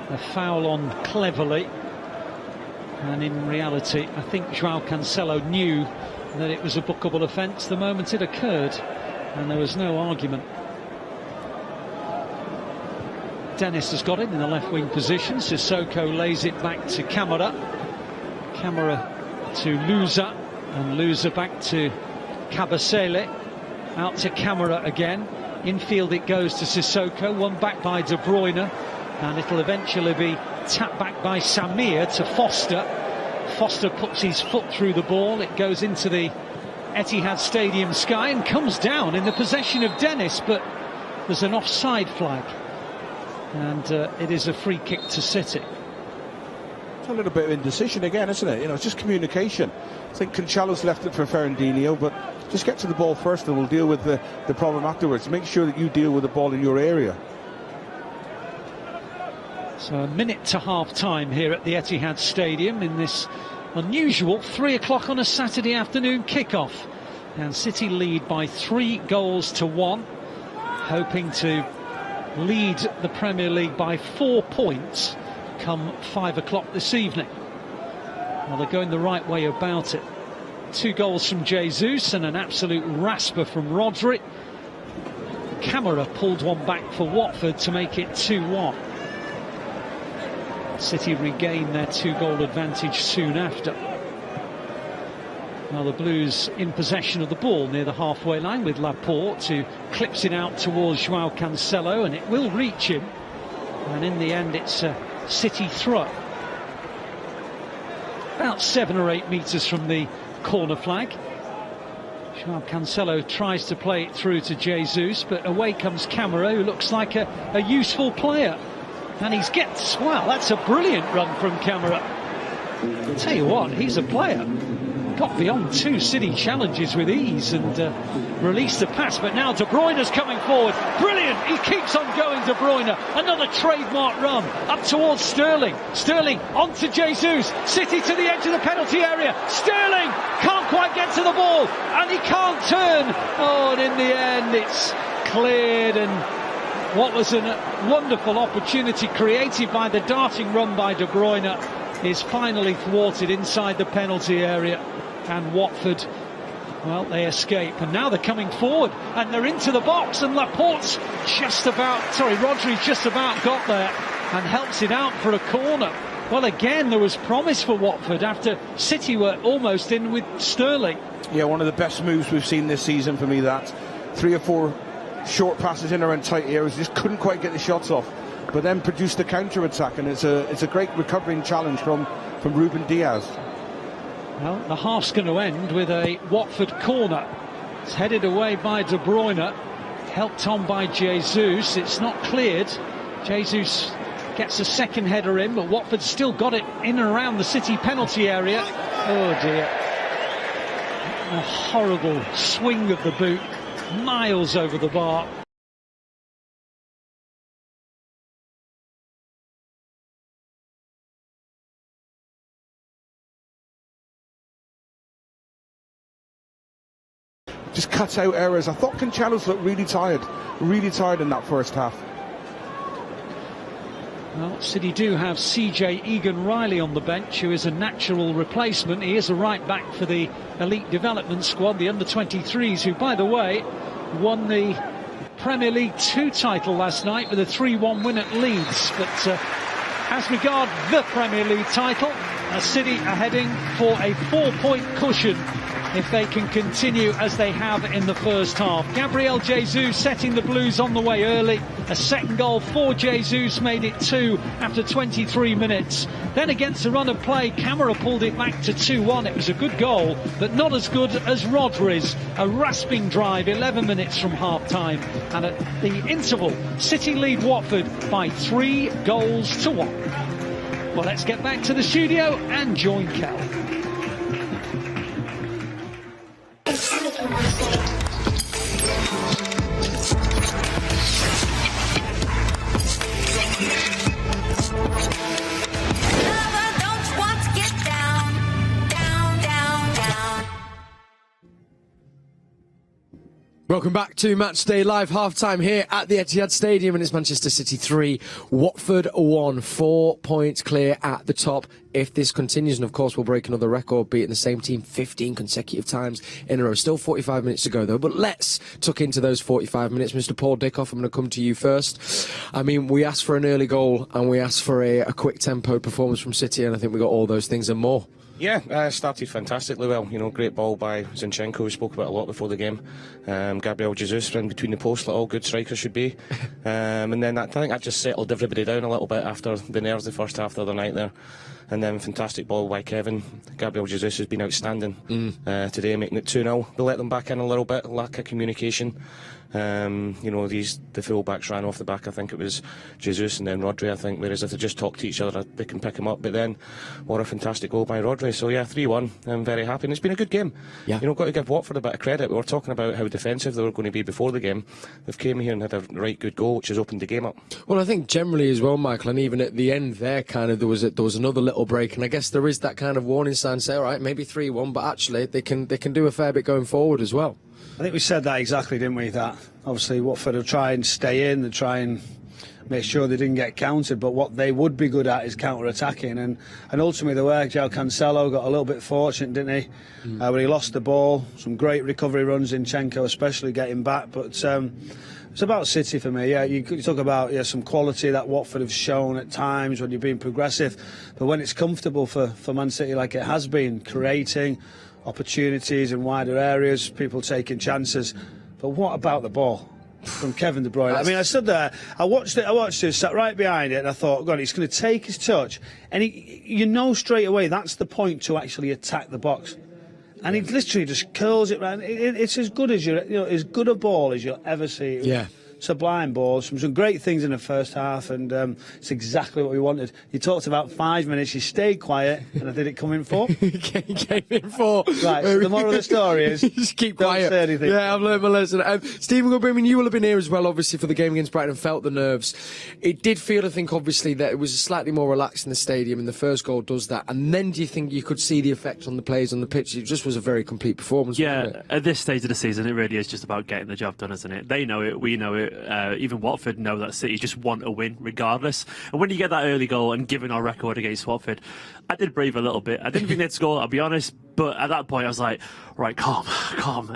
A foul on Cleverly, and in reality I think Joao Cancelo knew that it was a bookable offence the moment it occurred, and there was no argument. Dennis has got it in the left wing position. Sissoko lays it back to Camara. Camara to Louza, and Louza back to Kabasele. Out to Camara again. Infield it goes to Sissoko. One back by De Bruyne, and it'll eventually be tapped back by Samir to Foster. Foster puts his foot through the ball. It goes into the Etihad Stadium sky and comes down in the possession of Dennis, but there's an offside flag, and it is a free kick to City. It's a little bit of indecision again, isn't it? You know, it's just communication. I think Cancelo's left it for Fernandinho, but just get to the ball first and we'll deal with the problem afterwards. Make sure that you deal with the ball in your area. So a minute to half-time here at the Etihad Stadium in this unusual 3 o'clock on a Saturday afternoon kickoff. And City lead by 3-1, hoping to lead the Premier League by 4 points come 5 o'clock this evening. Well, they're going the right way about it. 2 goals from Jesus and an absolute rasper from Rodri. Camera pulled one back for Watford to make it 2-1. City regained their 2-goal advantage soon after. Now the Blues in possession of the ball near the halfway line with Laporte, who clips it out towards João Cancelo, and it will reach him. And in the end, it's a City throw. About 7 or 8 metres from the corner flag. João Cancelo tries to play it through to Jesus, but away comes Camera, who looks like a useful player. And he's well, that's a brilliant run from Camera. I'll tell you what, he's a player. Got beyond 2 City challenges with ease and released the pass, but now De Bruyne's coming forward. Brilliant! He keeps on going, De Bruyne. Another trademark run up towards Sterling. Sterling onto Jesus. City to the edge of the penalty area. Sterling can't quite get to the ball, and he can't turn. Oh, and in the end, it's cleared, and what was a wonderful opportunity created by the darting run by De Bruyne is finally thwarted inside the penalty area. And Watford, well, they escape, and now they're coming forward and they're into the box, and Laporte's Rodri's just about got there and helps it out for a corner. Well, again, there was promise for Watford after City were almost in with Sterling. Yeah, one of the best moves we've seen this season for me, that 3 or 4 short passes in around tight areas, just couldn't quite get the shots off, but then produced a counter-attack, and it's a great recovering challenge from Ruben Diaz. Well, the half's going to end with a Watford corner. It's headed away by De Bruyne, helped on by Jesus. It's not cleared. Jesus gets a second header in, but Watford's still got it in and around the City penalty area. Oh dear. A horrible swing of the boot, miles over the bar. Just cuts out errors. I thought Cancelo's looked really tired in that first half. Well, City do have CJ Egan-Riley on the bench, who is a natural replacement. He is a right back for the elite development squad, the under-23s, who, by the way, won the Premier League 2 title last night with a 3-1 win at Leeds. But as regard the Premier League title, City are heading for a 4-point cushion if they can continue as they have in the first half. Gabriel Jesus setting the Blues on the way early. A second goal for Jesus made it 2 after 23 minutes. Then against the run of play, Camera pulled it back to 2-1. It was a good goal, but not as good as Rodri's. A rasping drive 11 minutes from half-time. And at the interval, City lead Watford by 3 goals to 1. Well, let's get back to the studio and join Kel. Welcome back to Matchday Live, half-time here at the Etihad Stadium, and it's Manchester City 3, Watford 1, 4 points clear at the top. If this continues, and of course we'll break another record, beating the same team 15 consecutive times in a row. Still 45 minutes to go though, but let's tuck into those 45 minutes. Mr. Paul Dickoff, I'm going to come to you first. I mean, we asked for an early goal and we asked for a quick tempo performance from City, and I think we got all those things and more. Yeah, started fantastically well. You know, great ball by Zinchenko, we spoke about a lot before the game. Gabriel Jesus in between the posts, like all good strikers should be. And then I think that just settled everybody down a little bit after the nerves the first half the other night there. And then fantastic ball by Kevin. Gabriel Jesus has been outstanding today, making it 2-0. They let them back in a little bit, lack of communication. You know, the full-backs ran off the back. I think it was Jesus and then Rodri, I think, whereas if they just talk to each other, they can pick him up. But then, what a fantastic goal by Rodri. So yeah, 3-1. I'm very happy, and it's been a good game. Yeah. You know, got to give Watford a bit of credit. We were talking about how defensive they were going to be before the game. They've came here and had a right good goal, which has opened the game up. Well, I think generally as well, Michael, and even at the end there, kind of there was another little break, and I guess there is that kind of warning sign, say, all right, maybe 3-1, but actually they can do a fair bit going forward as well. I think we said that exactly, didn't we? That obviously Watford will try and stay in, they try and make sure they didn't get countered, but what they would be good at is counter-attacking, and ultimately the way João Cancelo got a little bit fortunate, didn't he? When he lost the ball, some great recovery runs, Zinchenko especially getting back, but It's about City for me, yeah. You talk about some quality that Watford have shown at times when you're being progressive, but when it's comfortable for Man City like it has been, creating opportunities in wider areas, people taking chances. But what about the ball from Kevin De Bruyne? I mean, I stood there, I watched it, sat right behind it, and I thought, God, he's going to take his touch, and you know straight away that's the point to actually attack the box. And he literally just curls it round. It's as good as as good a ball as you'll ever see. Yeah. Sublime balls, some great things in the first half, and it's exactly what we wanted. You talked about 5 minutes, you stayed quiet, and I did it come in 4. Came in 4. Right, so the moral of the story is just keep quiet. Don't say anything. Yeah, I've learned my lesson. Stephen Goodwin, you will have been here as well, obviously, for the game against Brighton and felt the nerves. It did feel, I think, obviously, that it was slightly more relaxed in the stadium, and the first goal does that. And then do you think you could see the effect on the players on the pitch? It just was a very complete performance. Yeah, at this stage of the season, it really is just about getting the job done, isn't it? They know it, we know it, even Watford know that City just want a win regardless. And when you get that early goal, and given our record against Watford, I did breathe a little bit. I didn't think they'd score, I'll be honest, but at that point I was like, right, calm,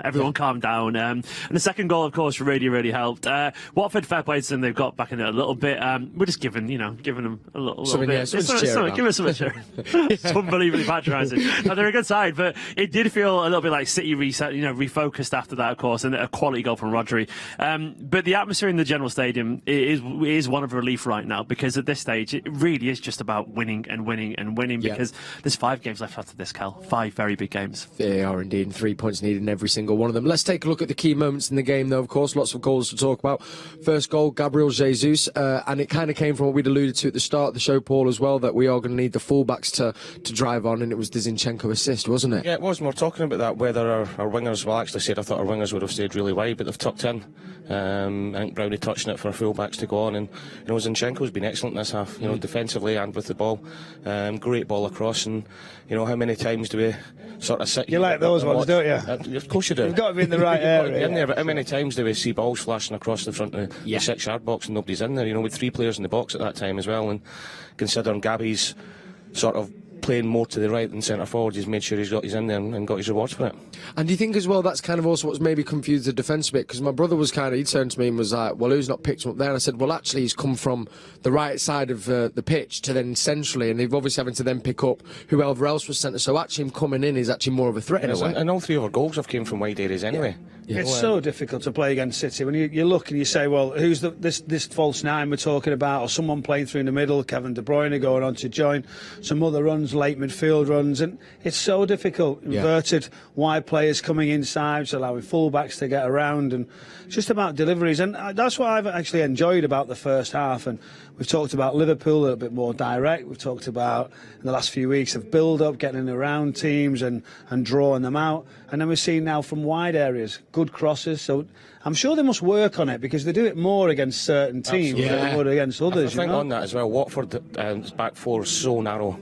everyone calm down. And the second goal, of course, really helped. Watford, fair play to them, they've got back in it a little bit. We're just giving them a little bit. Yeah, give us some cheer. It's unbelievably patronising. No, they're a good side, but it did feel a little bit like City reset, refocused after that, of course, and a quality goal from Rodri. But the atmosphere in the general stadium is one of relief right now, because at this stage it really is just about winning and winning and winning, because there's 5 games left after this, Cal. 5 very big games. They are indeed, and 3 points needed in every single one of them. Let's take a look at the key moments in the game, though, of course. Lots of goals to talk about. First goal, Gabriel Jesus, and it kind of came from what we'd alluded to at the start of the show, Paul, as well, that we are going to need the fullbacks to drive on, and it was the Zinchenko assist, wasn't it? Yeah, it was. And we're talking about that, whether our wingers, well, actually said I thought our wingers would have stayed really wide, but they've tucked in. I think Brownie touching it for our fullbacks to go on, and Zinchenko's been excellent in this half, defensively and with the ball. Great ball across, and how many times do we sort of sit? You like those ones, don't you? Of course you do. You've got to be in the right area. In there, but how many times do we see balls flashing across the front of the 6-yard box and nobody's in there? With 3 players in the box at that time as well, and considering Gabby's sort of playing more to the right than centre forward, he's made sure he's in there and got his rewards for it. And do you think as well that's kind of also what's maybe confused the defence a bit? Because my brother was he turned to me and was like, well, who's not picked him up there? And I said, well, actually he's come from the right side of the pitch to then centrally, and they've obviously having to then pick up whoever else was centre, so actually him coming in is actually more of a threat in a way. And all 3 of our goals have came from wide areas anyway. Yeah. It's so difficult to play against City when you look and you say, well, who's this false 9 we're talking about, or someone playing through in the middle, Kevin De Bruyne going on to join, some other runs, late midfield runs, and it's so difficult. Inverted wide players coming inside, so allowing fullbacks to get around, and it's just about deliveries, and that's what I've actually enjoyed about the first half. And we've talked about Liverpool a little bit more direct. We've talked about in the last few weeks of build-up, getting in around teams and drawing them out, and then we're seeing now from wide areas good crosses. So I'm sure they must work on it, because they do it more against certain teams than they would against others. I think on that as well, Watford back 4 is so narrow.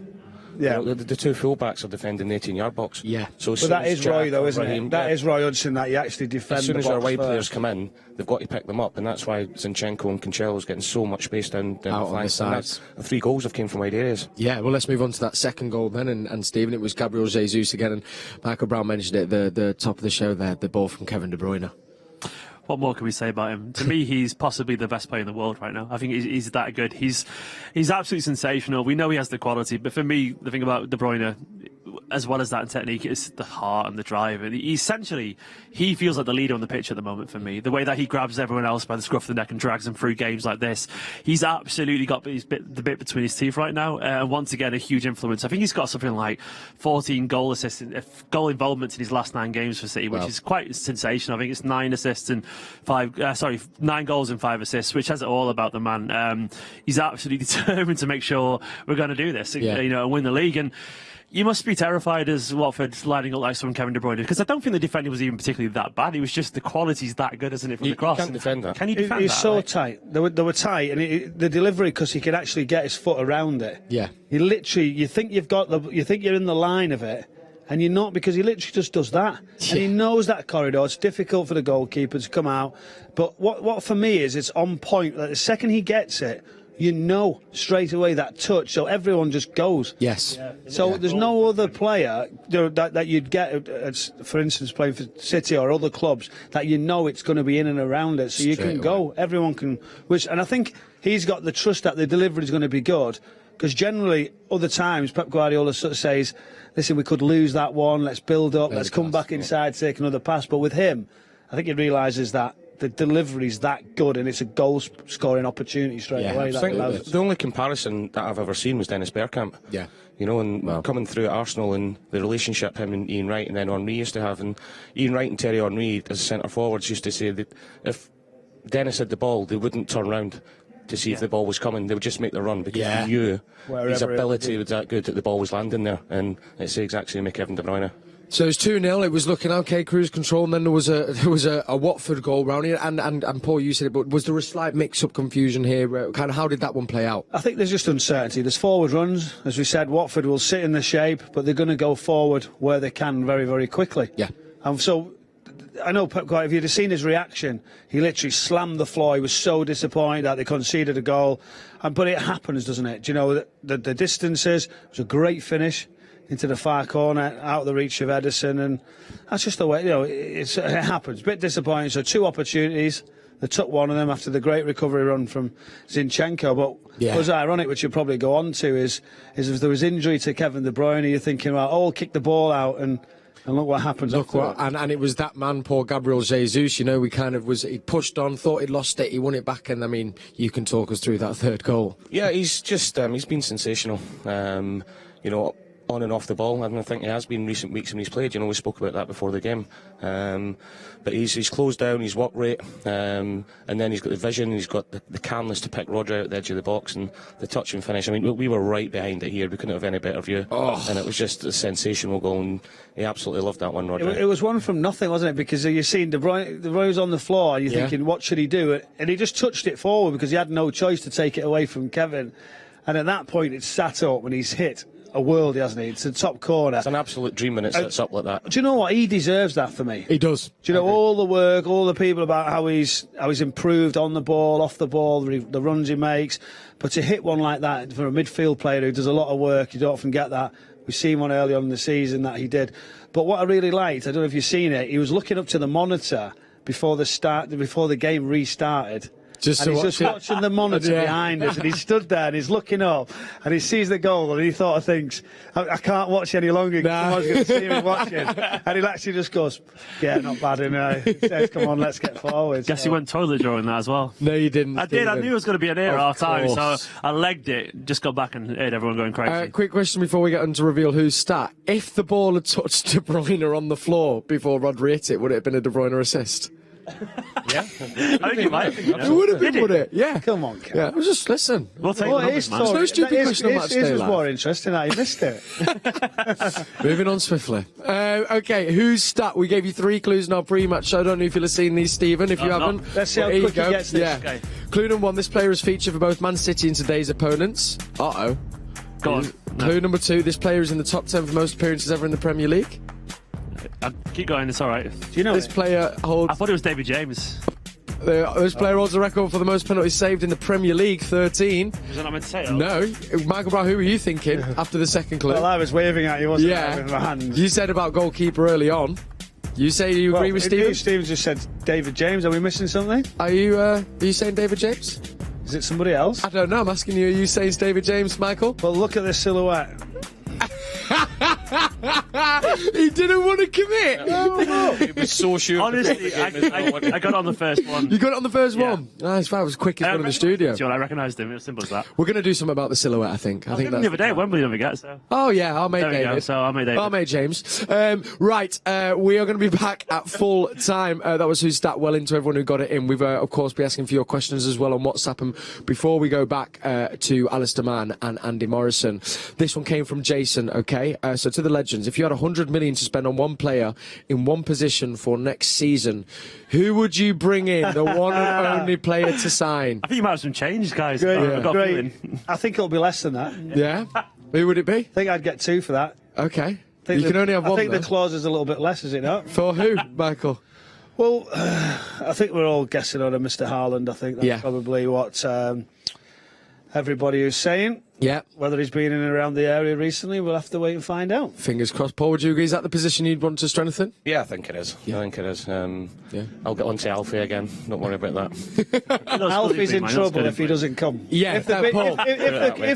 Yeah, the 2 fullbacks are defending the 18-yard box. Yeah, but that is Roy, though, isn't it? That is Roy Hodgson, that you actually defend. As soon as our wide first. players come in, they've got to pick them up, and that's why Zinchenko and Cancelo's getting so much space down the on the flanks. sides. 3 goals have came from wide areas. Yeah, well, let's move on to that second goal then, and Stephen, it was Gabriel Jesus again, and Michael Brown mentioned it at the top of the show there, the ball from Kevin De Bruyne. What more can we say about him? To me, he's possibly the best player in the world right now. I think he's that good. He's absolutely sensational. We know he has the quality, but for me, the thing about De Bruyne, as well as that in technique, is the heart and the drive. And he feels like the leader on the pitch at the moment for me. The way that he grabs everyone else by the scruff of the neck and drags them through games like this, he's absolutely got the bit between his teeth right now. And once again, a huge influence. I think he's got something like 14 goal involvements in his last 9 games for City, which is quite sensational. I think it's 9 assists and 9 goals and 5 assists, which has it all about the man. He's absolutely determined to make sure we're going to do this, and win the league. And you must be terrified as Watford lining up like someone Kevin De Bruyne, because I don't think the defending was even particularly that bad. It was just the quality's that good, isn't it, from the cross? You can't defend that. Can you defend that? He's so tight. They were tight, and the delivery, because he could actually get his foot around it. Yeah. You think you're in the line of it, and you're not, because he literally just does that. Yeah. And he knows that corridor. It's difficult for the goalkeeper to come out. But what for me is, it's on point. Like the second he gets it, you know straight away that touch, so everyone just goes. Yes. So there's no other player that you'd get, for instance, playing for City or other clubs, that you know it's going to be in and around it, so you can go. Everyone can. And I think he's got the trust that the delivery is going to be good, because generally, other times, Pep Guardiola sort of says, listen, we could lose that one, let's build up, let's come back inside, take another pass. But with him, I think he realises that the delivery's that good, and it's a goal-scoring opportunity straight away. I think the only comparison that I've ever seen was Dennis Bergkamp. Yeah. You know, and coming through at Arsenal and the relationship him and Ian Wright and then Henry used to have, and Ian Wright and Terry Henry as centre forwards used to say that if Dennis had the ball, they wouldn't turn round to see if the ball was coming. They would just make the run because they knew his ability was that good that the ball was landing there, and it's the exact same with Kevin De Bruyne. So it's 2-0. It was looking okay, cruise control, and then there was a Watford goal round here. And Paul, you said it, but was there a slight mix-up confusion here? Kind of how did that one play out? I think there's just uncertainty. There's forward runs, as we said. Watford will sit in the shape, but they're going to go forward where they can very, very quickly. Yeah. And so I know Pep Guardiola, if you'd have seen his reaction, he literally slammed the floor. He was so disappointed that they conceded a goal. But it happens, doesn't it? Do you know, the distances, it was a great finish into the far corner, out of the reach of Ederson, and that's just the way, you know, it happens. A bit disappointing. So 2 opportunities. They took one of them after the great recovery run from Zinchenko. But what was ironic, which you'll probably go on to, is if there was injury to Kevin De Bruyne, you're thinking, well, we'll kick the ball out and look what happens. And it was that man, poor Gabriel Jesus, you know, he pushed on, thought he'd lost it, he won it back, and I mean, you can talk us through that third goal. Yeah, he's just, he's been sensational, you know, on and off the ball, and I think he has been in recent weeks when he's played. You know, we spoke about that before the game. But he's closed down, he's work rate, and then he's got the vision, he's got the calmness to pick Rodri out the edge of the box, and the touch and finish. I mean, we were right behind it here, we couldn't have any better view. And it was just a sensational goal, and he absolutely loved that one, Rodri. It was one from nothing, wasn't it? Because you've seen De Bruyne was on the floor, and you're thinking, what should he do? And he just touched it forward because he had no choice to take it away from Kevin. And at that point, it's sat up when he's hit a worldie, hasn't he? It's a top corner. It's an absolute dream when it sets up like that. Do you know what? He deserves that for me. He does. Do you know all the work, all the people about how he's improved on the ball, off the ball, the runs he makes, but to hit one like that for a midfield player who does a lot of work, you don't often get that. We've seen one early on in the season that he did. But what I really liked, I don't know if you've seen it, he was looking up to the monitor before the game restarted. He's just watching the monitor behind us, and he stood there and he's looking up and he sees the goal and he thinks, I can't watch any longer because someone's going to see me watching. And he actually just goes, yeah, not bad enough. He says, come on, let's get forward. Guess he went toilet drawing that as well. No, you didn't. I did. I knew it was going to be an air at half time, so I legged it, just got back and heard everyone going crazy. Quick question before we get on to reveal who's stat. If the ball had touched De Bruyne on the floor before Rodri hit it, would it have been a De Bruyne assist? Yeah, I think it might have been. It would have been, would it? Yeah. Come on, Ken. Yeah, just listen. We'll take There's no stupid question on match day. This was more interesting. I missed it. Moving on swiftly. Okay, who's stat? We gave you 3 clues in our pre-match. I don't know if you'll have seen these, Stephen. If you haven't, let's see how quick he gets this. Yeah. Okay. Clue number 1: this player is featured for both Man City and today's opponents. Go on. Clue number 2: this player is in the top 10 for most appearances ever in the Premier League. Keep going, it's alright. Do you know this player holds... I thought it was David James. This player holds a record for the most penalties saved in the Premier League, 13. Was that not meant to say? No. Michael Brown, who were you thinking after the second clue? Well, I was waving at you, wasn't I, with my hands. You said about goalkeeper early on. You say you agree with Stephen? Stephen just said David James. Are we missing something? Are you saying David James? Is it somebody else? I don't know. I'm asking you. Are you saying it's David James, Michael? Well, look at this silhouette. He didn't want to commit. No. He was so sure. Honestly, I got it on the first one. You got it on the first one? Nice. That was quick as one in the studio. I recognised him. It was simple as that. We're going to do something about the silhouette, I think. I think that's the other day at Wembley, never get so. Oh, yeah. I'll make David. So I'll make David. I'll make James. Right. We are going to be back at full time. That was who's stat well into everyone who got it in. We've, of course, be asking for your questions as well on WhatsApp. And before we go back to Alistair Mann and Andy Morrison, this one came from Jason, okay? So to the legends, if you had 100 million to spend on one player in one position for next season, who would you bring in, the one and only player to sign? I think you might have some change, guys. Great. I think it'll be less than that. Yeah? Who would it be? I think I'd get 2 for that. Okay. You can only have one. I think the clause is a little bit less, is it not? For who, Michael? Well, I think we're all guessing on a Mr. Haaland. I think that's probably what... everybody who's saying. Yeah. Whether he's been in and around the area recently, we'll have to wait and find out. Fingers crossed. Paul, would you agree? Is that the position you'd want to strengthen? Yeah, I think it is. Yeah. I think it is. I'll get on to Alfie again. Don't worry about that. Alfie's in trouble if he doesn't come. Yeah, if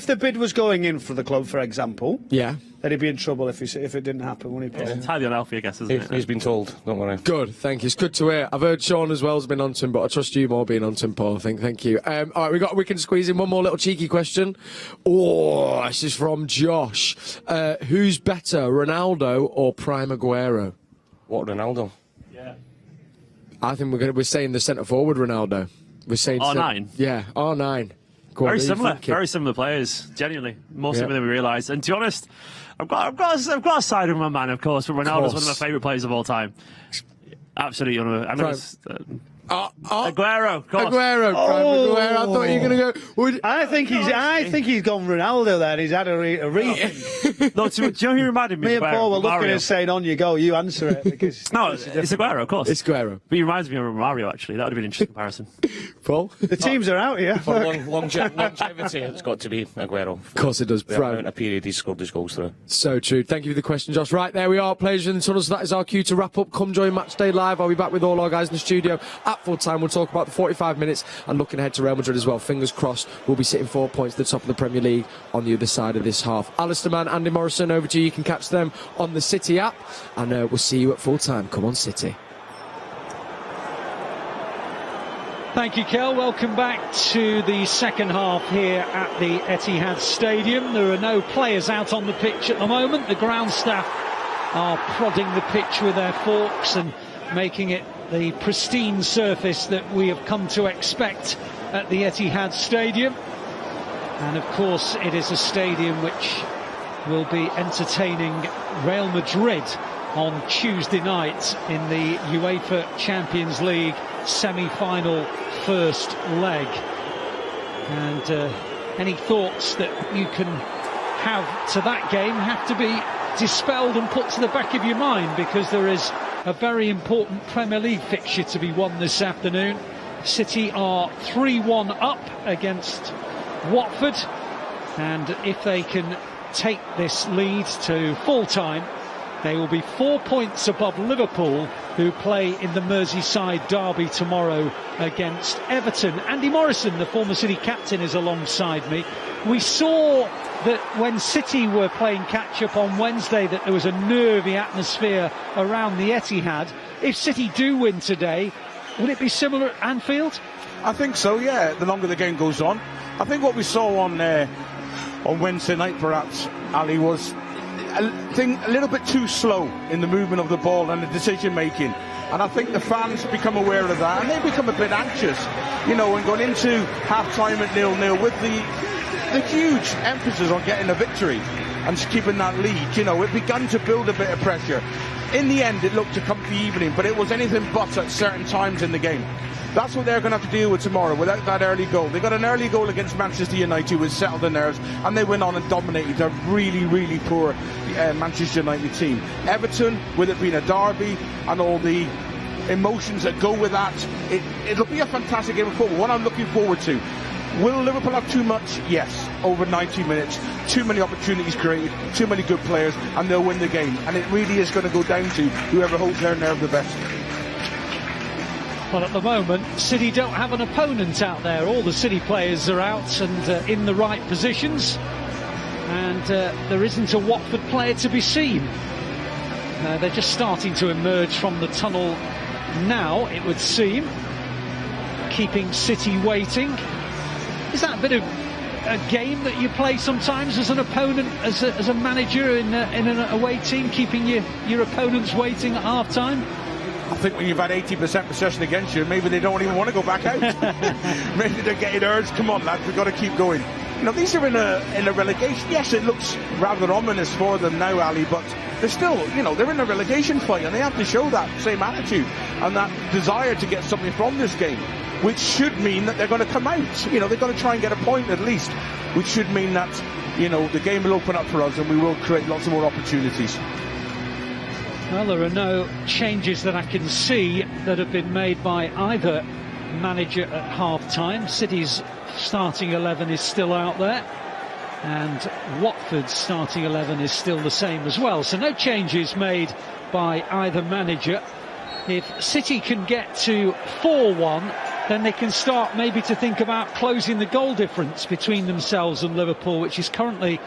the bid was going in for the club, for example, yeah, then he'd be in trouble if it didn't happen, wouldn't he, Paul? It's highly on Alfie, I guess, isn't it? He's been told. Don't worry. Good, thank you. It's good to hear. I've heard Sean as well has been on to him, but I trust you more being on to him, Paul. I think. Thank you. All right, we can squeeze in one more little cheeky question. Oh, this is from Josh. Who's better, Ronaldo or Prime Aguero? What, Ronaldo? Yeah. I think we're saying the centre forward Ronaldo. We're saying R9. Yeah, R9. Very similar players. Genuinely, more similar than we realised. And to be honest, I've got a side with my man, of course, but Ronaldo's one of my favourite players of all time. Absolutely, Aguero. Aguero. I thought you were going to go. I think he's gone Ronaldo there. He's had a reason. No, do you know who reminded me? Me and Paul were looking at saying, "On you go, you answer it." Because no, it's Aguero, of course. It's Aguero. But he reminds me of Mario. Actually, that would have been an interesting comparison. Paul, the teams are out here. For longevity, it's got to be Aguero. Of course, it does. The amount of period he scored his goals through. So true. Thank you for the question, Josh. Right, there we are. Players in the tunnel. So that is our cue to wrap up. Come join Matchday Live. I'll be back with all our guys in the studio at full time. We'll talk about the 45 minutes and looking ahead to Real Madrid as well. Fingers crossed we'll be sitting 4 points at the top of the Premier League on the other side of this half. Alistair Mann, Andy Morrison, over to you. You can catch them on the City app, and we'll see you at full time. Come on, City. Thank you, Kel. Welcome back to the second half here at the Etihad Stadium. There are no players out on the pitch at the moment. The ground staff are prodding the pitch with their forks and making it the pristine surface that we have come to expect at the Etihad Stadium. And of course it is a stadium which will be entertaining Real Madrid on Tuesday night in the UEFA Champions League semi-final first leg. And any thoughts that you can have to that game have to be dispelled and put to the back of your mind, because there is a very important Premier League fixture to be won this afternoon. City are 3-1 up against Watford, and if they can take this lead to full time, they will be 4 points above Liverpool, who play in the Merseyside derby tomorrow against Everton. Andy Morrison, the former City captain, is alongside me. We saw that when City were playing catch-up on Wednesday, that there was a nervy atmosphere around the Etihad. If City do win today, will it be similar at Anfield? I think so, yeah, the longer the game goes on. I think what we saw on Wednesday night, perhaps, Ali, was a little bit too slow in the movement of the ball and the decision-making. And I think the fans become aware of that, and they become a bit anxious, and going into half-time at 0-0 with the huge emphasis on getting a victory and keeping that lead. It began to build a bit of pressure. In the end, it looked a comfy evening, but it was anything but at certain times in the game. That's what they're going to have to deal with tomorrow without that early goal. They got an early goal against Manchester United, which settled the nerves, and they went on and dominated a really, really poor Manchester United team. Everton, with it being a derby and all the emotions that go with that, it'll be a fantastic game of football. What I'm looking forward to. Will Liverpool have too much? Yes, over 90 minutes. Too many opportunities created, too many good players, and they'll win the game. And it really is going to go down to whoever holds their nerve the best. Well, at the moment, City don't have an opponent out there. All the City players are out and in the right positions. And there isn't a Watford player to be seen. They're just starting to emerge from the tunnel now, it would seem. Keeping City waiting. Is that a bit of a game that you play sometimes as an opponent, as a manager in an away team, keeping your opponents waiting at half-time? I think when you've had 80% possession against you, maybe they don't even want to go back out. Maybe they're getting urged, come on lads, we've got to keep going. These are in a relegation. Yes, it looks rather ominous for them now, Ali, but they're still, they're in a relegation fight, and they have to show that same attitude and that desire to get something from this game, which should mean that they're going to come out. They've got to try and get a point at least, which should mean that, the game will open up for us and we will create lots of more opportunities. Well, there are no changes that I can see that have been made by either manager at half-time. City's starting 11 is still out there, and Watford's starting 11 is still the same as well. So no changes made by either manager. If City can get to 4-1, then they can start maybe to think about closing the goal difference between themselves and Liverpool, which is currently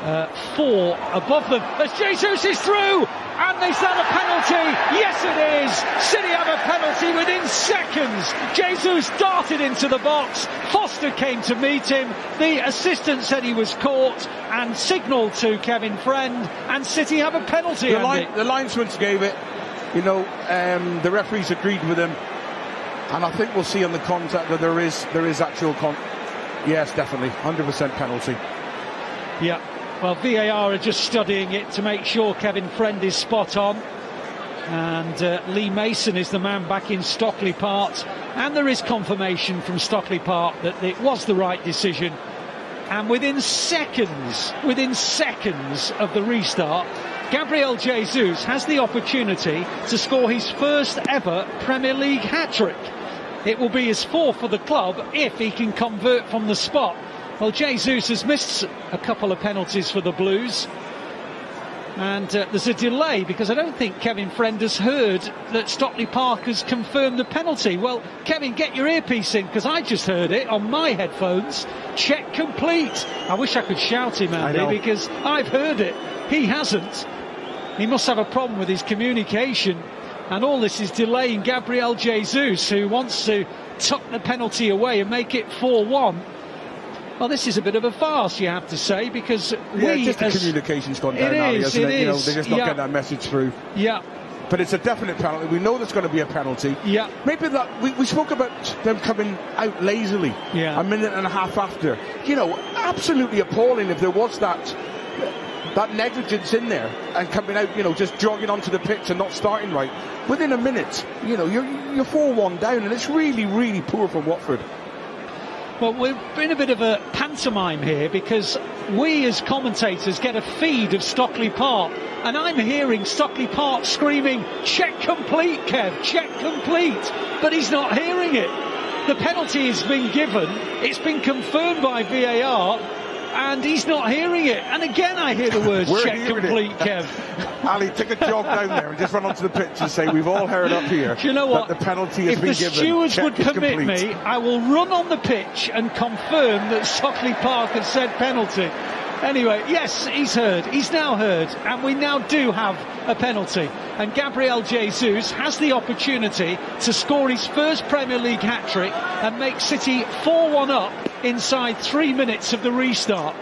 4 above them. As Jesus is through, and is that a penalty? Yes, it is. City have a penalty within seconds. Jesus darted into the box. Foster came to meet him. The assistant said he was caught and signalled to Kevin Friend, and City have a penalty. The linesman gave it. You know, the referees agreed with him, and I think we'll see on the contact that there is actual yes, definitely 100% penalty. Yeah. Well, VAR are just studying it to make sure Kevin Friend is spot on. And Lee Mason is the man back in Stockley Park. And there is confirmation from Stockley Park that it was the right decision. And within seconds of the restart, Gabriel Jesus has the opportunity to score his first ever Premier League hat-trick. It will be his 4th for the club if he can convert from the spot. Well, Jesus has missed a couple of penalties for the Blues, and there's a delay because I don't think Kevin Friend has heard that Stockley Park has confirmed the penalty. Well, Kevin, get your earpiece in, because I just heard it on my headphones. Check complete. I wish I could shout him, Andy, because I've heard it. He hasn't. He must have a problem with his communication, and all this is delaying Gabriel Jesus, who wants to tuck the penalty away and make it 4-1. Well, this is a bit of a farce, you have to say, because the communication's gone down, Ali, hasn't it? You know, they're just not getting that message through. Yeah. But it's a definite penalty. We know there's going to be a penalty. Yeah. Maybe that we spoke about them coming out lazily. Yeah. A minute and a half after. You know, absolutely appalling if there was that negligence in there and coming out, you know, just jogging onto the pitch and not starting right. Within a minute, you know, you're 4-1 down, and it's really, really poor from Watford. Well, we're in a bit of a pantomime here, because we as commentators get a feed of Stockley Park, and I'm hearing Stockley Park screaming, check complete, Kev, check complete, but he's not hearing it. The penalty has been given, it's been confirmed by VAR, and he's not hearing it. And again I hear the words check complete, Kev. Ali, take a jog down there and just run onto the pitch and say, we've all heard up here. Do you know what? That the penalty has been given. If the stewards would permit me, I will run on the pitch and confirm that Stockley Park has said penalty. Anyway, yes, he's heard. He's now heard. And we now do have a penalty. And Gabriel Jesus has the opportunity to score his first Premier League hat-trick and make City 4-1 up inside 3 minutes of the restart.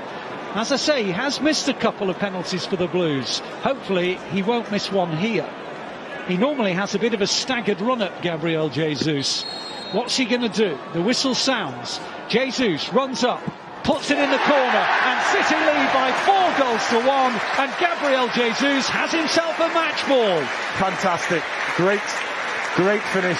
As I say, he has missed a couple of penalties for the Blues. Hopefully he won't miss one here. He normally has a bit of a staggered run at Gabriel Jesus. What's he going to do? The whistle sounds. Jesus runs up, puts it in the corner, and City lead by 4-1, and Gabriel Jesus has himself a match ball. Fantastic. Great finish.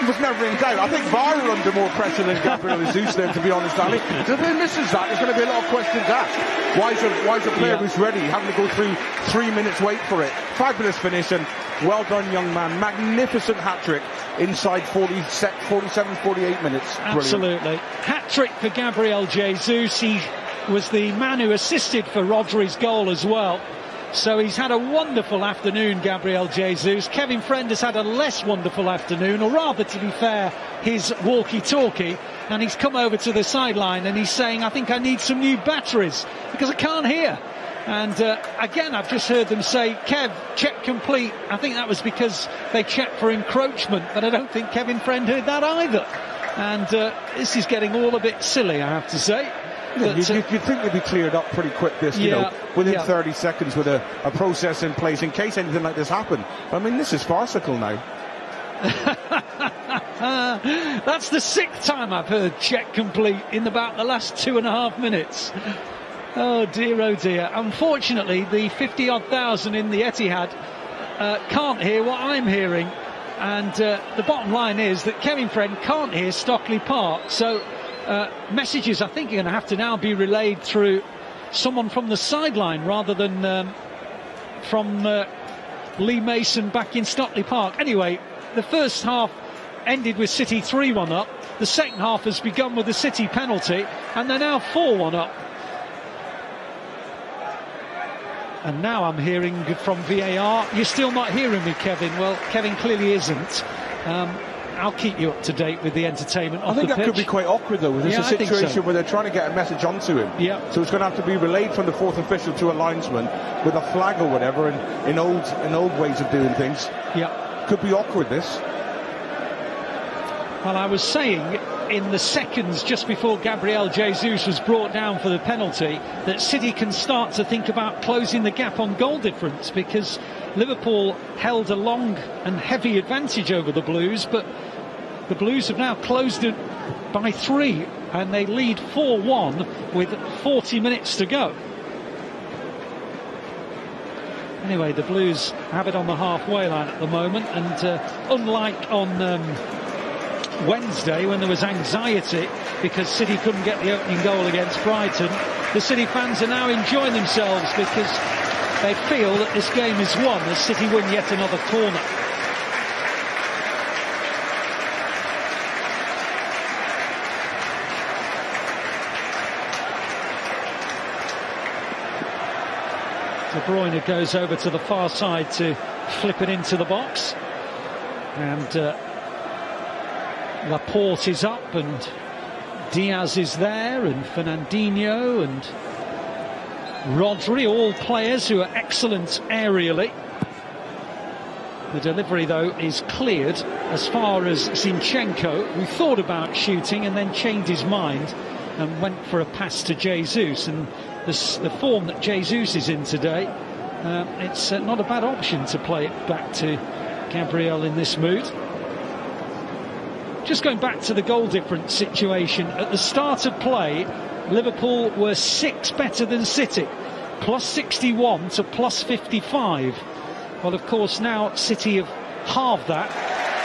Was never in doubt. I think VAR are under more pressure than Gabriel Jesus there, to be honest, Ali. If he misses that, there's going to be a lot of questions asked. Why is a player who's ready having to go through 3 minutes wait for it? Fabulous finish, and well done, young man. Magnificent hat-trick inside 47, 48 minutes. Absolutely. Hat-trick for Gabriel Jesus. He was the man who assisted for Rodri's goal as well. So he's had a wonderful afternoon, Gabriel Jesus. Kevin Friend has had a less wonderful afternoon, or rather, to be fair, his walkie-talkie. And he's come over to the sideline and he's saying, I think I need some new batteries because I can't hear. And again, I've just heard them say, Kev, check complete. I think that was because they checked for encroachment, but I don't think Kevin Friend heard that either. And this is getting all a bit silly, I have to say. Yeah, you'd think they'd be cleared up pretty quick, within 30 seconds with a process in place in case anything like this happened. I mean, this is farcical now. That's the 6th time I've heard check complete in about the last 2.5 minutes. Oh dear. Unfortunately, the 50-odd thousand in the Etihad can't hear what I'm hearing. And the bottom line is that Kevin Friend can't hear Stockley Park. So messages, I think, are going to have to now be relayed through someone from the sideline rather than from Lee Mason back in Stockley Park. Anyway, the first half ended with City 3-1 up. The second half has begun with the City penalty, and they're now 4-1 up. And now I'm hearing from VAR. You're still not hearing me, Kevin. Well, Kevin clearly isn't. I'll keep you up to date with the entertainment off the pitch. I think that could be quite awkward, though. There's a situation where they're trying to get a message onto him. Yeah. So it's going to have to be relayed from the fourth official to a linesman with a flag or whatever, in old ways of doing things. Yeah. Could be awkward, this. Well, I was saying in the seconds just before Gabriel Jesus was brought down for the penalty that City can start to think about closing the gap on goal difference, because Liverpool held a long and heavy advantage over the Blues, but the Blues have now closed it by 3 and they lead 4-1 with 40 minutes to go. Anyway, the Blues have it on the halfway line at the moment, and unlike on Wednesday when there was anxiety because City couldn't get the opening goal against Brighton, the City fans are now enjoying themselves because they feel that this game is won as City win yet another corner. De Bruyne goes over to the far side to flip it into the box, and Laporte is up, and Diaz is there, and Fernandinho and Rodri, all players who are excellent aerially. The delivery, though, is cleared as far as Zinchenko, who thought about shooting and then changed his mind and went for a pass to Jesus. And the form that Jesus is in today, it's not a bad option to play it back to Gabriel in this mood. Just going back to the goal difference situation, at the start of play, Liverpool were 6 better than City, plus 61 to plus 55. Well, of course, now City have halved that,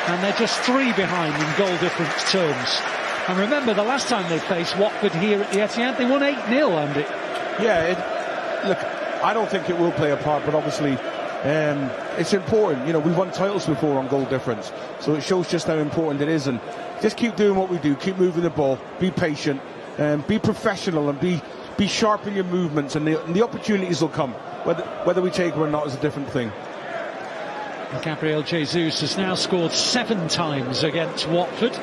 and they're just 3 behind in goal difference terms. And remember, the last time they faced Watford here at the Etihad, they won 8-0, Andy. Yeah, look, I don't think it will play a part, but obviously it's important. You know, we've won titles before on goal difference, so it shows just how important it is. And just keep doing what we do, keep moving the ball, be patient, be professional, and be sharp in your movements, and the opportunities will come. Whether we take them or not is a different thing. Gabriel Jesus has now scored 7 times against Watford.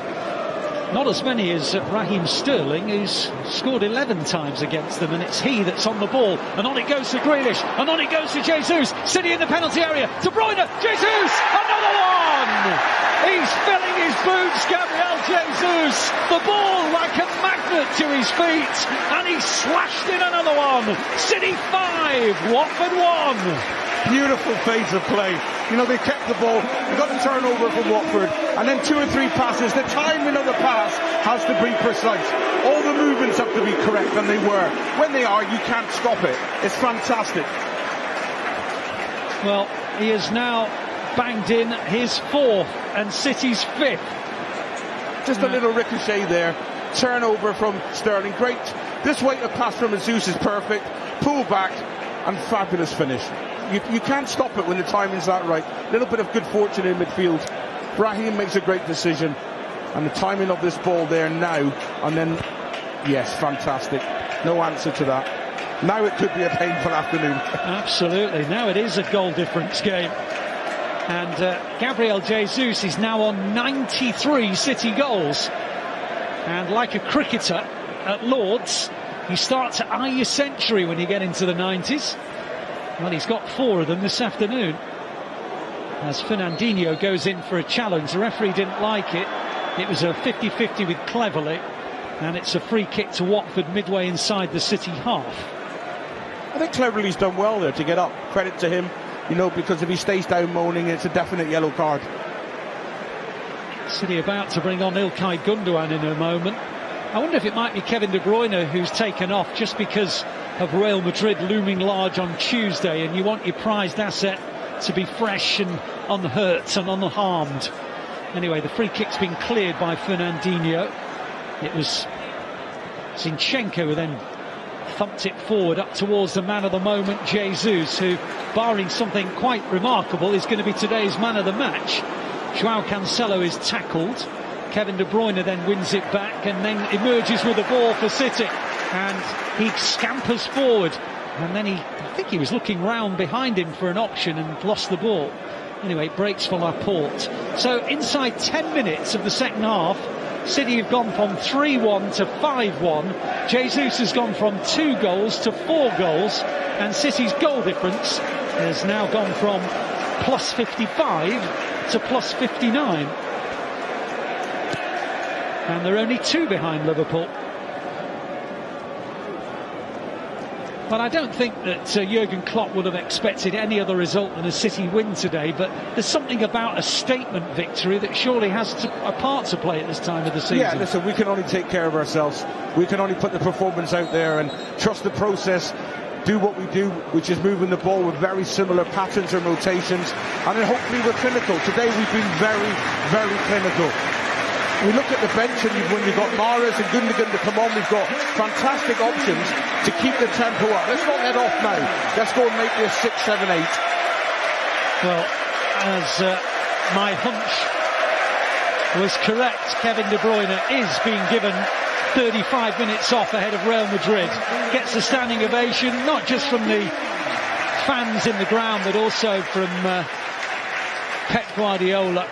Not as many as Raheem Sterling, who's scored 11 times against them, and it's he that's on the ball. And on it goes to Grealish, and on it goes to Jesus. City in the penalty area. De Bruyne, Jesus, another one! He's filling his boots, Gabriel Jesus. The ball like a magnet to his feet, and he slashed in another one. City 5, Watford 1. Beautiful phase of play. You know, they kept the ball, they got the turnover from Watford, and then 2 or 3 passes. The timing of the pass has to be precise. All the movements have to be correct, and they were. When they are, you can't stop it. It's fantastic. Well, he has now banged in his 4th and City's 5th. Just a little ricochet there. Turnover from Sterling. Great. This weight of pass from Jesus is perfect. Pull back, and fabulous finish. You can't stop it when the timing's that right. A little bit of good fortune in midfield. Raheem makes a great decision, and the timing of this ball there now, and then, yes, fantastic. No answer to that. Now it could be a painful afternoon. Absolutely. Now it is a goal difference game. And Gabriel Jesus is now on 93 City goals. And like a cricketer at Lord's, you start to eye your century when you get into the 90s. Well, he's got 4 of them this afternoon. As Fernandinho goes in for a challenge, the referee didn't like it. It was a 50-50 with Cleverley, and it's a free kick to Watford midway inside the City half. I think Cleverley's done well there to get up. Credit to him, you know, because if he stays down moaning, it's a definite yellow card. City about to bring on İlkay Gundogan in a moment. I wonder if it might be Kevin De Bruyne who's taken off just because of Real Madrid looming large on Tuesday, and you want your prized asset to be fresh and unhurt and unharmed. Anyway, the free kick's been cleared by Fernandinho. It was Zinchenko who then thumped it forward up towards the man of the moment, Jesus, who, barring something quite remarkable, is going to be today's man of the match. João Cancelo is tackled, Kevin De Bruyne then wins it back and then emerges with the ball for City, and he scampers forward, and then I think he was looking round behind him for an option and lost the ball. Anyway, it breaks for Laporte. So inside 10 minutes of the second half, City have gone from 3-1 to 5-1. Jesus has gone from 2 goals to 4 goals, and City's goal difference has now gone from plus 55 to plus 59. And they're only 2 behind Liverpool. But I don't think that Jurgen Klopp would have expected any other result than a City win today, but there's something about a statement victory that surely has a part to play at this time of the season. Yeah, listen, we can only take care of ourselves. We can only put the performance out there and trust the process, do what we do, which is moving the ball with very similar patterns and rotations, and then hopefully we're clinical. Today we've been very, very clinical. We look at the bench, and when you've got Mahrez and Gundogan to come on, we've got fantastic options to keep the tempo up. Let's not let off now. Let's go and make this 6, 7, 8. Well, as my hunch was correct, Kevin De Bruyne is being given 35 minutes off ahead of Real Madrid. Gets a standing ovation, not just from the fans in the ground, but also from Pep Guardiola.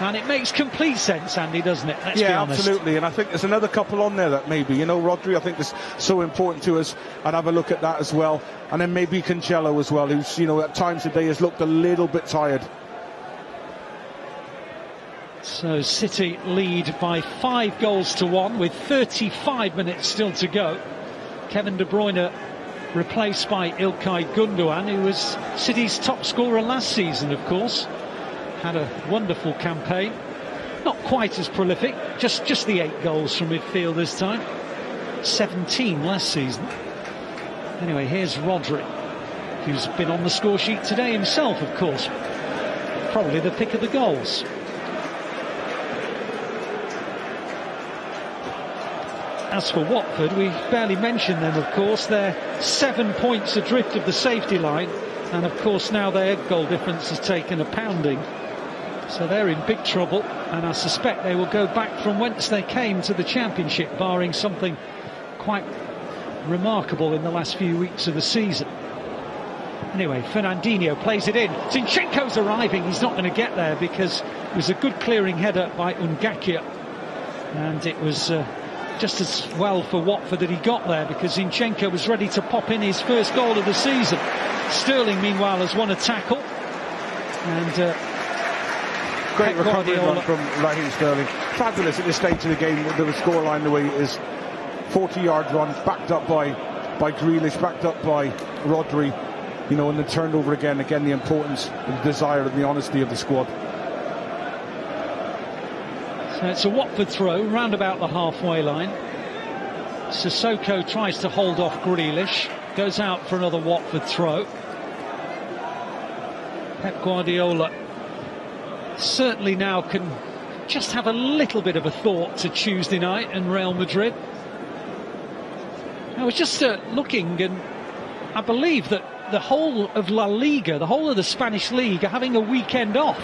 And it makes complete sense, Andy, doesn't it? Let's be honest. Absolutely. And I think there's another couple on there that maybe, Rodri, I think is so important to us. I'd have a look at that as well. And then maybe Cancelo as well, who's, at times today has looked a little bit tired. So City lead by 5 goals to 1 with 35 minutes still to go. Kevin De Bruyne replaced by İlkay Gündoğan, who was City's top scorer last season, of course. Had a wonderful campaign, not quite as prolific, just the 8 goals from midfield this time, 17 last season. Anyway, here's Rodri, who's been on the score sheet today himself, of course, probably the pick of the goals. As for Watford, we barely mentioned them, of course. They're 7 points adrift of the safety line, and of course now their goal difference has taken a pounding. So they're in big trouble, and I suspect they will go back from whence they came to the Championship, barring something quite remarkable in the last few weeks of the season. Anyway, Fernandinho plays it in. Zinchenko's arriving. He's not going to get there because it was a good clearing header by Ungakia, and it was just as well for Watford that he got there, because Zinchenko was ready to pop in his first goal of the season. Sterling, meanwhile, has won a tackle, and great recovery run from Raheem Sterling. Fabulous at this stage of the game with the scoreline the way it is. 40-yard run, backed up by Grealish, backed up by Rodri, and then turned over again the importance, the desire and the honesty of the squad. So it's a Watford throw round about the halfway line. Sissoko tries to hold off Grealish, goes out for another Watford throw. Pep Guardiola certainly now can just have a little bit of a thought to Tuesday night and Real Madrid. I was just looking, and I believe that the whole of La Liga, the whole of the Spanish league, are having a weekend off.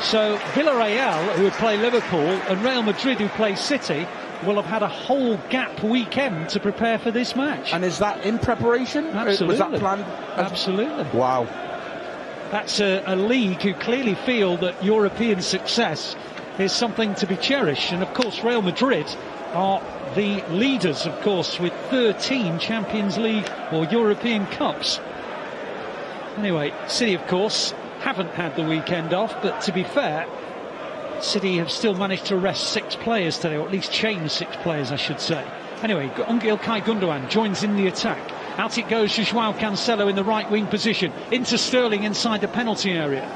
So Villarreal, who would play Liverpool, and Real Madrid, who play City, will have had a whole gap weekend to prepare for this match. And is that in preparation? Absolutely. Was that planned? Absolutely. Wow. That's a league who clearly feel that European success is something to be cherished. And of course Real Madrid are the leaders, of course, with 13 Champions League or European Cups. Anyway, City, of course, haven't had the weekend off, but to be fair, City have still managed to rest 6 players today, or at least change 6 players, I should say. Anyway, İlkay Gündoğan joins in the attack. Out it goes to João Cancelo in the right wing position, into Sterling inside the penalty area.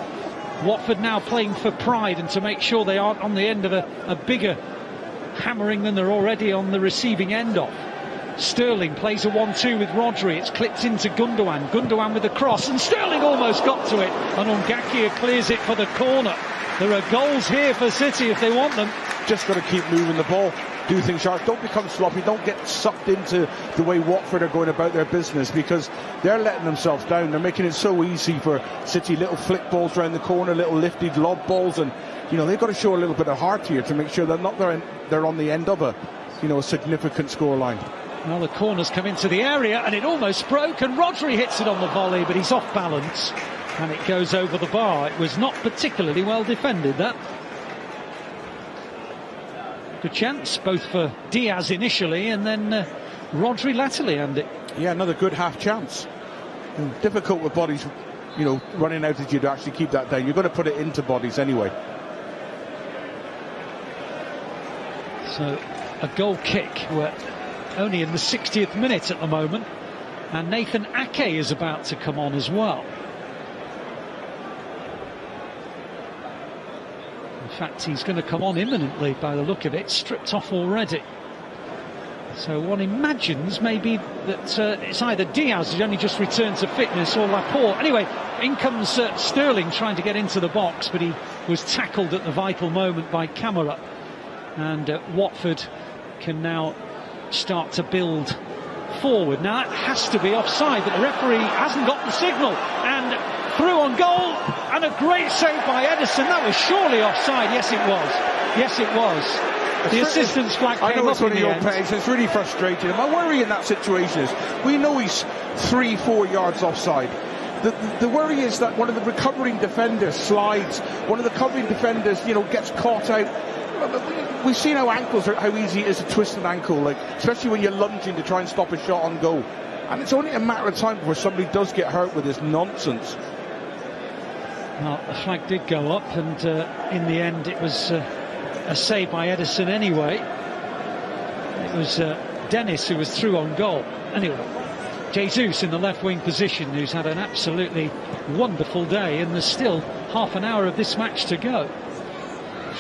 Watford now playing for pride and to make sure they aren't on the end of a bigger hammering than they're already on the receiving end of. Sterling plays a 1-2 with Rodri. It's clipped into Gündoğan. Gündoğan with a cross, and Sterling almost got to it, and Ungakia clears it for the corner. There are goals here for City if they want them. Just got to keep moving the ball. do things sharp. Don't become sloppy. Don't get sucked into the way Watford are going about their business, because they're letting themselves down. They're making it so easy for City. Little flick balls around the corner, little lifted lob balls, and they've got to show a little bit of heart here to make sure they're on the end of a significant scoreline. Well, the corner's come into the area and it almost broke, and Rodri hits it on the volley, but he's off balance and it goes over the bar. It was not particularly well defended, that. Good chance, both for Diaz initially and then Rodri latterly, Andy. Yeah, another good half chance. Difficult with bodies, running out at you to actually keep that down. You've got to put it into bodies anyway. So, a goal kick. We're only in the 60th minute at the moment, and Nathan Ake is about to come on as well. In fact, he's going to come on imminently by the look of it, stripped off already. So one imagines maybe that it's either Diaz who's only just returned to fitness or Laporte. Anyway, in comes Sterling trying to get into the box, but he was tackled at the vital moment by Camara. And Watford can now start to build forward. Now that has to be offside, but the referee hasn't got the signal, and through on goal, and a great save by Edison. That was surely offside. Yes it was. Yes it was. The assistant's flag came up in the end. It's really frustrating. My worry in that situation is we know he's 3-4 yards offside. The worry is that one of the recovering defenders slides, one of the covering defenders gets caught out. We've seen how easy it is to twist an ankle, especially when you're lunging to try and stop a shot on goal. And it's only a matter of time before somebody does get hurt with this nonsense. Well, the flag did go up, and in the end it was a save by Edison anyway. It was Dennis who was through on goal. Anyway, Jesus in the left wing position, who's had an absolutely wonderful day, and there's still half an hour of this match to go.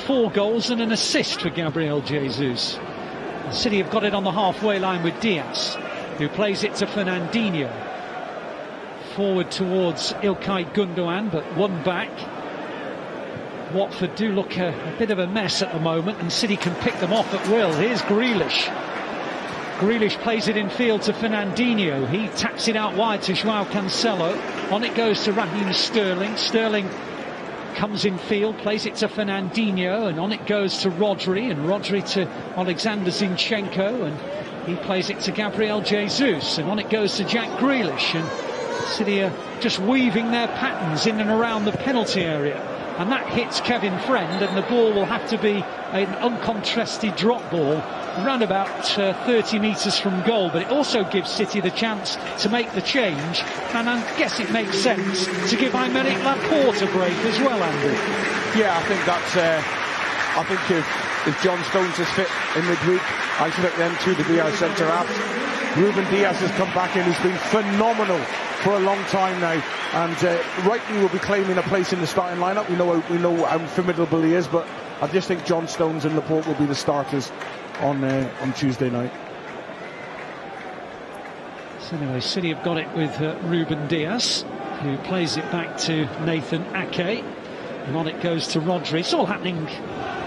4 goals and an assist for Gabriel Jesus. City have got it on the halfway line with Diaz, who plays it to Fernandinho. Forward towards Ilkay Gundogan, but one back. Watford do look a bit of a mess at the moment, and City can pick them off at will. Here's Grealish. Grealish plays it in field to Fernandinho. He taps it out wide to Joao Cancelo. On it goes to Raheem Sterling. Sterling comes in field, plays it to Fernandinho, and on it goes to Rodri, and Rodri to Alexander Zinchenko, and he plays it to Gabriel Jesus, and on it goes to Jack Grealish, and City are just weaving their patterns in and around the penalty area, and that hits Kevin Friend, and the ball will have to be an uncontested drop ball around about 30 metres from goal, but it also gives City the chance to make the change, and I guess it makes sense to give Aymeric Laporte a break as well, Andy. Yeah, I think that's I think if John Stones is fit in midweek, I expect them two to be our centre halves. Ruben Diaz has come back in, he's been phenomenal for a long time now, and rightly will be claiming a place in the starting lineup. We know how formidable he is, but I just think John Stones and Laporte will be the starters on Tuesday night. So anyway, City have got it with Ruben Diaz, who plays it back to Nathan Ake, and on it goes to Rodri. It's all happening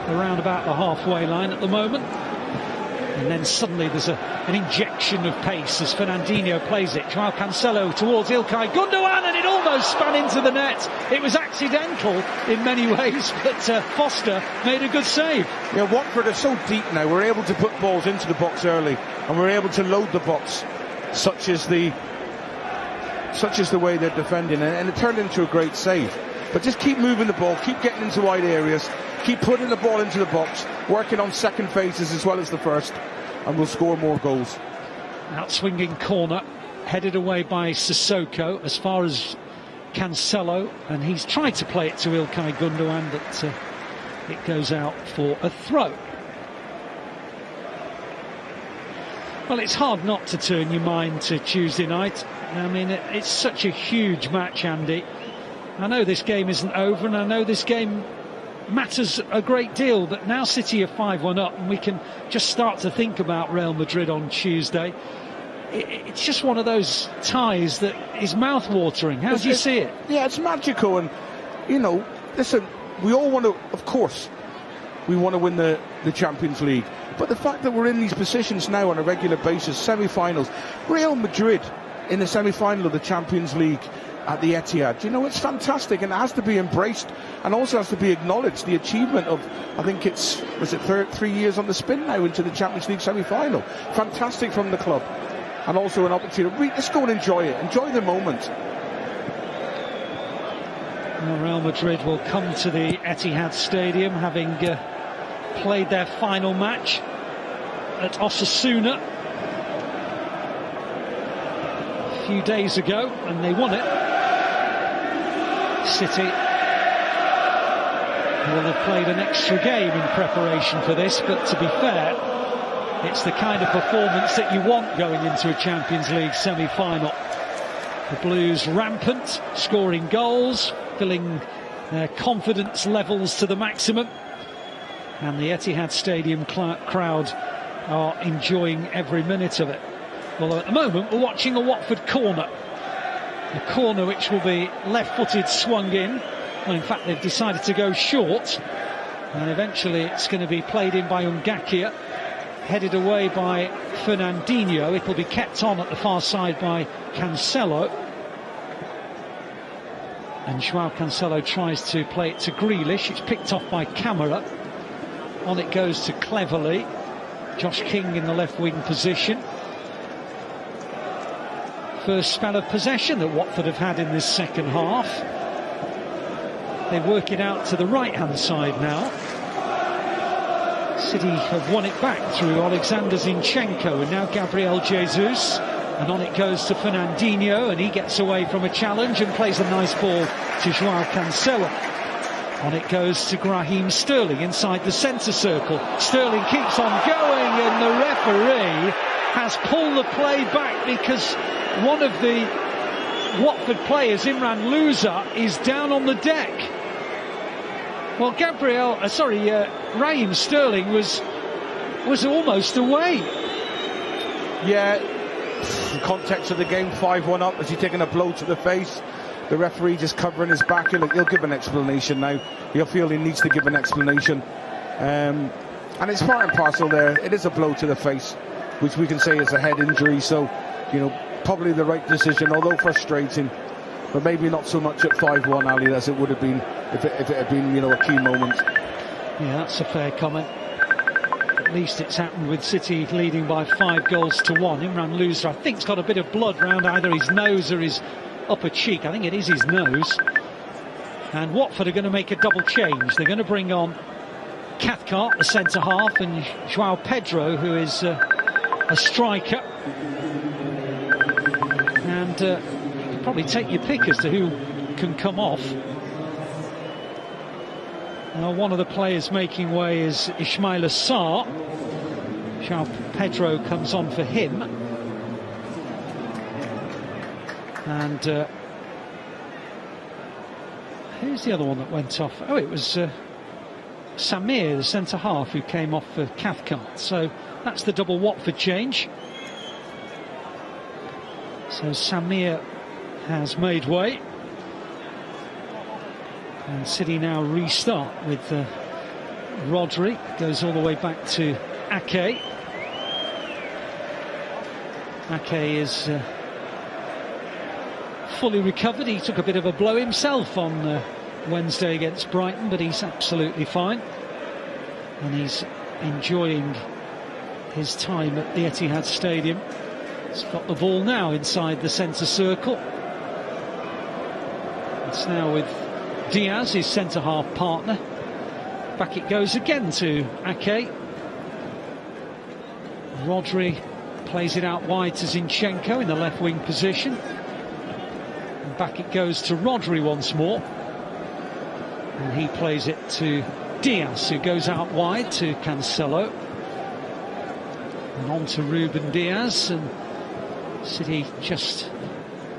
around about the halfway line at the moment, and then suddenly there's an injection of pace as Fernandinho plays it. Joao Cancelo towards Ilkay Gundogan, and it almost span into the net. It was accidental in many ways, but Foster made a good save. Yeah, Watford are so deep now. We're able to put balls into the box early, and we're able to load the box, such as the way they're defending, and it turned into a great save. But just keep moving the ball, keep getting into wide areas, keep putting the ball into the box, working on second phases as well as the first, and we'll score more goals. Out-swinging corner, headed away by Sissoko as far as Cancelo, and he's tried to play it to Ilkay Gundogan, but it goes out for a throw. Well, it's hard not to turn your mind to Tuesday night. I mean, it's such a huge match, Andy. I know this game isn't over, and I know this game matters a great deal, but now City are 5-1 up, and we can just start to think about Real Madrid on Tuesday. It's just one of those ties that is mouth-watering. How do you see it? Yeah, it's magical, and listen, we all want to, of course, we want to win the Champions League, But the fact that we're in these positions now on a regular basis, semi-finals, Real Madrid in the semi-final of the Champions League at the Etihad, you know, it's fantastic, and it has to be embraced and also has to be acknowledged. The achievement of, I think it's, was it 3 years on the spin now into the Champions League semi-final. Fantastic from the club, and also an opportunity. Let's go and enjoy it, enjoy the moment. Well, Real Madrid will come to the Etihad Stadium having played their final match at Osasuna a few days ago, and they won it. City will have played an extra game in preparation for this, but to be fair, it's the kind of performance that you want going into a Champions League semi-final. The Blues rampant, scoring goals, filling their confidence levels to the maximum, and the Etihad Stadium crowd are enjoying every minute of it. Well, at the moment we're watching a Watford corner, a corner which will be left-footed swung in. Well, in fact they've decided to go short, and eventually it's going to be played in by Ungakia, headed away by Fernandinho. It'll be kept on at the far side by Cancelo, and Joao Cancelo tries to play it to Grealish. It's picked off by Camara. On it goes to Cleverley. Josh King in the left wing position. First spell of possession that Watford have had in this second half. They work it out to the right hand side now. City have won it back through Alexander Zinchenko and now Gabriel Jesus, and on it goes to Fernandinho, and he gets away from a challenge and plays a nice ball to Joao Cancelo. On it goes to Raheem Sterling inside the centre circle. Sterling keeps on going, and the referee has pulled the play back because one of the Watford players, Imran Louza, is down on the deck. Well, Raheem Sterling was almost away. Yeah, in context of the game, 5-1 up, as he's taking a blow to the face. The referee just covering his back. He'll give an explanation now. He'll feel he needs to give an explanation. And it's part and parcel there. It is a blow to the face, which we can say is a head injury. So, you know, probably the right decision, although frustrating. But maybe not so much at 5-1, Ali, as it would have been if it had been, you know, a key moment. Yeah, that's a fair comment. At least it's happened with City leading by 5-1. Imran Louza, I think, has got a bit of blood round either his nose or his upper cheek. I think it is his nose. And Watford are going to make a double change. They're going to bring on Cathcart, the centre half, and Joao Pedro, who is a striker. And you can probably take your pick as to who can come off. Now, one of the players making way is Ismaila Sarr. Joao Pedro comes on for him. And who's the other one that went off? Oh, it was Samir, the centre half, who came off for Cathcart. So that's the double Watford change. So Samir has made way. And City now restart with Rodri. Goes all the way back to Ake. Ake is fully recovered. He took a bit of a blow himself on Wednesday against Brighton, but he's absolutely fine. And he's enjoying his time at the Etihad Stadium. He's got the ball now inside the centre circle. It's now with Diaz, his centre-half partner. Back it goes again to Ake. Rodri plays it out wide to Zinchenko in the left-wing position. And back it goes to Rodri once more. And he plays it to Diaz, who goes out wide to Cancelo. And on to Ruben Diaz, and City just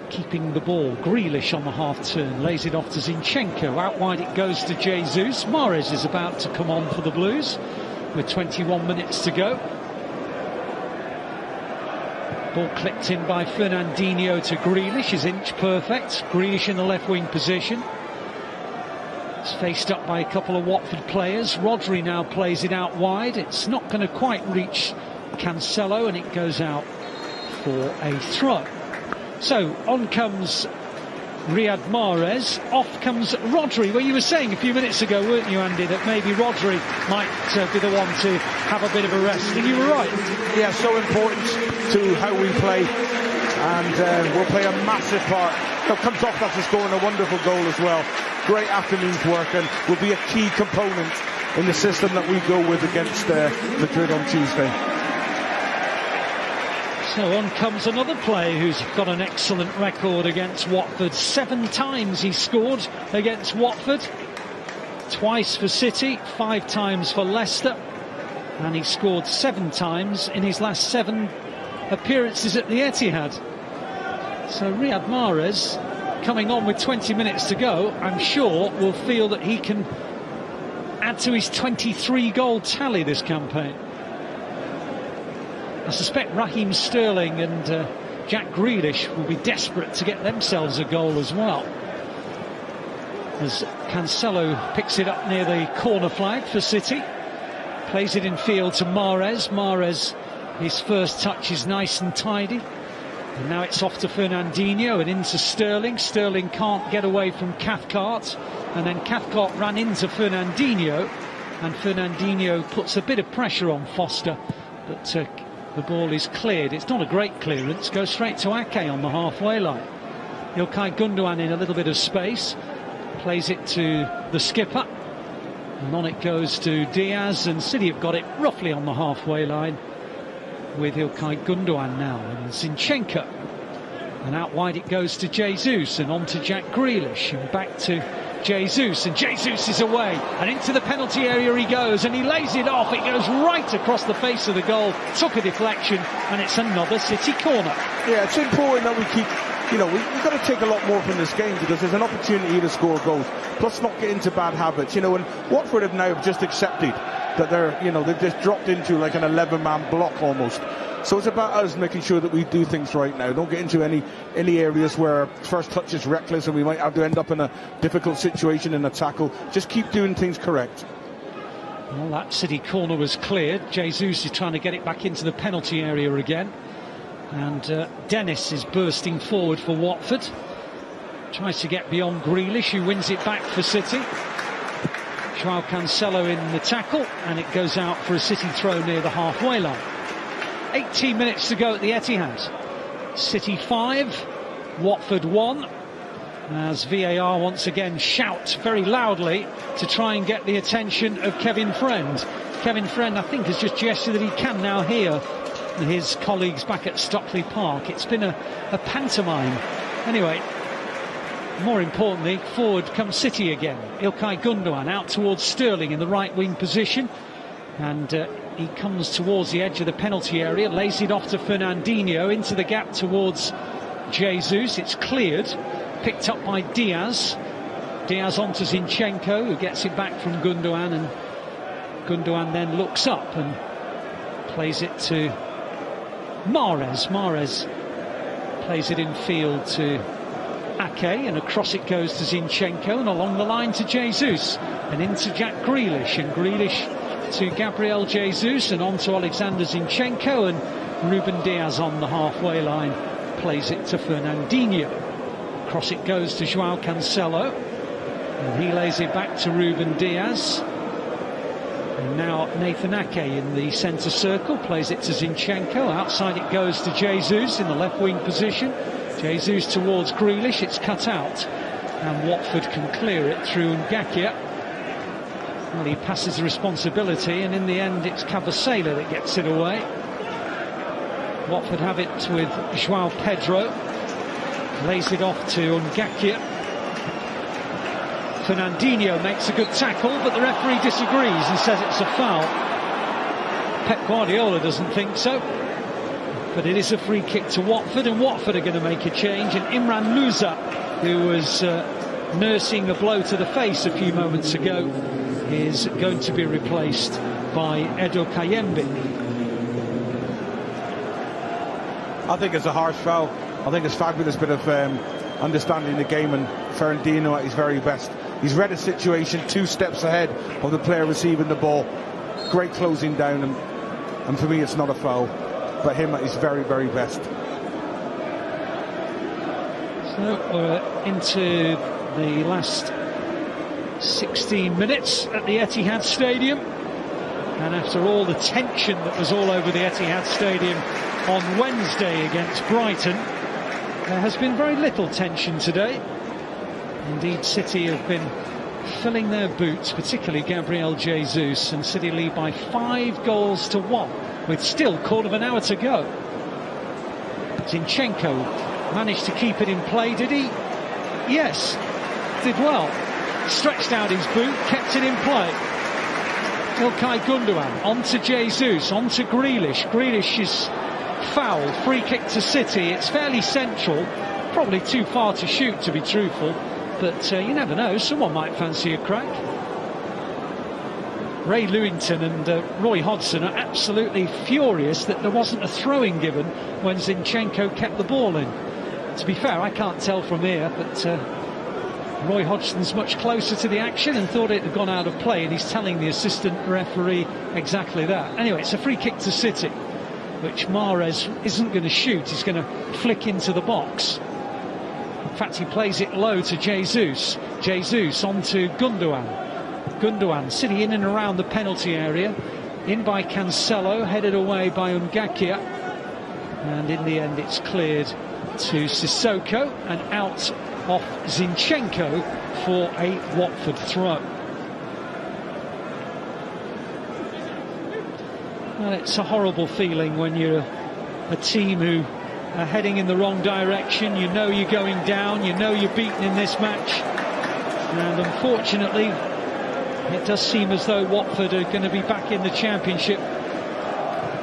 keeping the ball. Grealish on the half-turn, lays it off to Zinchenko. Out wide it goes to Jesus. Mahrez is about to come on for the Blues with 21 minutes to go. Ball clipped in by Fernandinho to Grealish, is inch perfect. Grealish in the left-wing position. It's faced up by a couple of Watford players. Rodri now plays it out wide. It's not going to quite reach Cancelo, and it goes out for a throw. So on comes Riyad Mahrez, off comes Rodri. Well, you were saying a few minutes ago, weren't you, Andy, that maybe Rodri might be the one to have a bit of a rest, and you were right. Yeah, so important to how we play, and will play a massive part. Comes off after scoring a wonderful goal as well. Great afternoon's work, and will be a key component in the system that we go with against Madrid on Tuesday. So on comes another player who's got an excellent record against Watford. 7 times he scored against Watford, twice for City, 5 times for Leicester, and he scored 7 times in his last 7 appearances at the Etihad. So Riyad Mahrez, coming on with 20 minutes to go, I'm sure will feel that he can add to his 23-goal tally this campaign. I suspect Raheem Sterling and Jack Grealish will be desperate to get themselves a goal as well, as Cancelo picks it up near the corner flag for City, plays it in field to Mahrez. Mahrez, his first touch is nice and tidy, and now it's off to Fernandinho and into Sterling. Sterling can't get away from Cathcart, and then Cathcart ran into Fernandinho, and Fernandinho puts a bit of pressure on Foster, but the ball is cleared. It's not a great clearance, goes straight to Ake on the halfway line. Ilkay Gundogan in a little bit of space, plays it to the skipper, and on it goes to Diaz, and City have got it roughly on the halfway line with Ilkay Gundogan now, and Zinchenko, and out wide it goes to Jesus, and on to Jack Grealish, and back to Jesus, and Jesus is away, and into the penalty area he goes, and he lays it off. It goes right across the face of the goal, took a deflection, and it's another City corner. Yeah, it's important that we keep, we've got to take a lot more from this game, because there's an opportunity to score goals, plus not get into bad habits, and Watford have now just accepted that they've just dropped into like an 11-man block almost. So it's about us making sure that we do things right now. Don't get into any areas where first touch is reckless and we might have to end up in a difficult situation in a tackle. Just keep doing things correct. Well, that City corner was cleared. Jesus is trying to get it back into the penalty area again. And Dennis is bursting forward for Watford. Tries to get beyond Grealish, who wins it back for City. João Cancelo in the tackle, and it goes out for a City throw near the halfway line. 18 minutes to go at the Etihad. City 5, Watford 1, as VAR once again shout very loudly to try and get the attention of Kevin Friend. Kevin Friend, I think, has just gestured that he can now hear his colleagues back at Stockley Park. It's been a pantomime. Anyway, more importantly, forward comes City again. Ilkay Gundogan out towards Sterling in the right wing position, and he comes towards the edge of the penalty area, lays it off to Fernandinho into the gap towards Jesus. It's cleared, picked up by Diaz. Diaz on to Zinchenko, who gets it back from Gundogan, and Gundogan then looks up and plays it to Mahrez. Mahrez plays it in field to Ake, and across it goes to Zinchenko, and along the line to Jesus, and into Jack Grealish, and Grealish to Gabriel Jesus, and on to Alexander Zinchenko, and Ruben Diaz on the halfway line plays it to Fernandinho. Across it goes to João Cancelo, and he lays it back to Ruben Diaz, and now Nathan Ake in the centre circle plays it to Zinchenko. Outside it goes to Jesus in the left wing position. Jesus towards Grealish, it's cut out, and Watford can clear it through Ngakia. Well, he passes the responsibility, and in the end it's Cavacela that gets it away. Watford have it with João Pedro, lays it off to Ngakia. Fernandinho makes a good tackle, but the referee disagrees and says it's a foul. Pep Guardiola doesn't think so, but it is a free kick to Watford, and Watford are going to make a change, and Imran Louza, who was nursing a blow to the face a few moments ago, is going to be replaced by Edo Kayembe. I think it's a harsh foul. I think it's fabulous bit of understanding the game, and Fernandinho at his very best. He's read a situation 2 steps ahead of the player receiving the ball. Great closing down, and for me it's not a foul, but him at his very, very best. So we're into the last 16 minutes at the Etihad Stadium, and after all the tension that was all over the Etihad Stadium on Wednesday against Brighton, there has been very little tension today. Indeed, City have been filling their boots, particularly Gabriel Jesus, and City lead by 5 goals to 1 with still 1/4 of an hour to go. Zinchenko managed to keep it in play, did he? Yes, did well. Stretched out his boot, kept it in play. İlkay Gundogan on to Jesus, on to Grealish. Grealish is foul, free kick to City. It's fairly central, probably too far to shoot, to be truthful, but you never know, someone might fancy a crack. Ray Lewington and Roy Hodgson are absolutely furious that there wasn't a throw-in given when Zinchenko kept the ball in. To be fair, I can't tell from here, but Roy Hodgson's much closer to the action and thought it had gone out of play, and he's telling the assistant referee exactly that. Anyway, it's a free kick to City, which Mahrez isn't going to shoot. He's going to flick into the box. In fact, he plays it low to Jesus. Jesus on to Gundogan. Gundogan, City in and around the penalty area. In by Cancelo, headed away by Ngakia. And in the end, it's cleared to Sissoko and out off Zinchenko for a Watford throw. Well, it's a horrible feeling when you're a team who are heading in the wrong direction. You know you're going down, you know you're beaten in this match, and unfortunately it does seem as though Watford are going to be back in the Championship.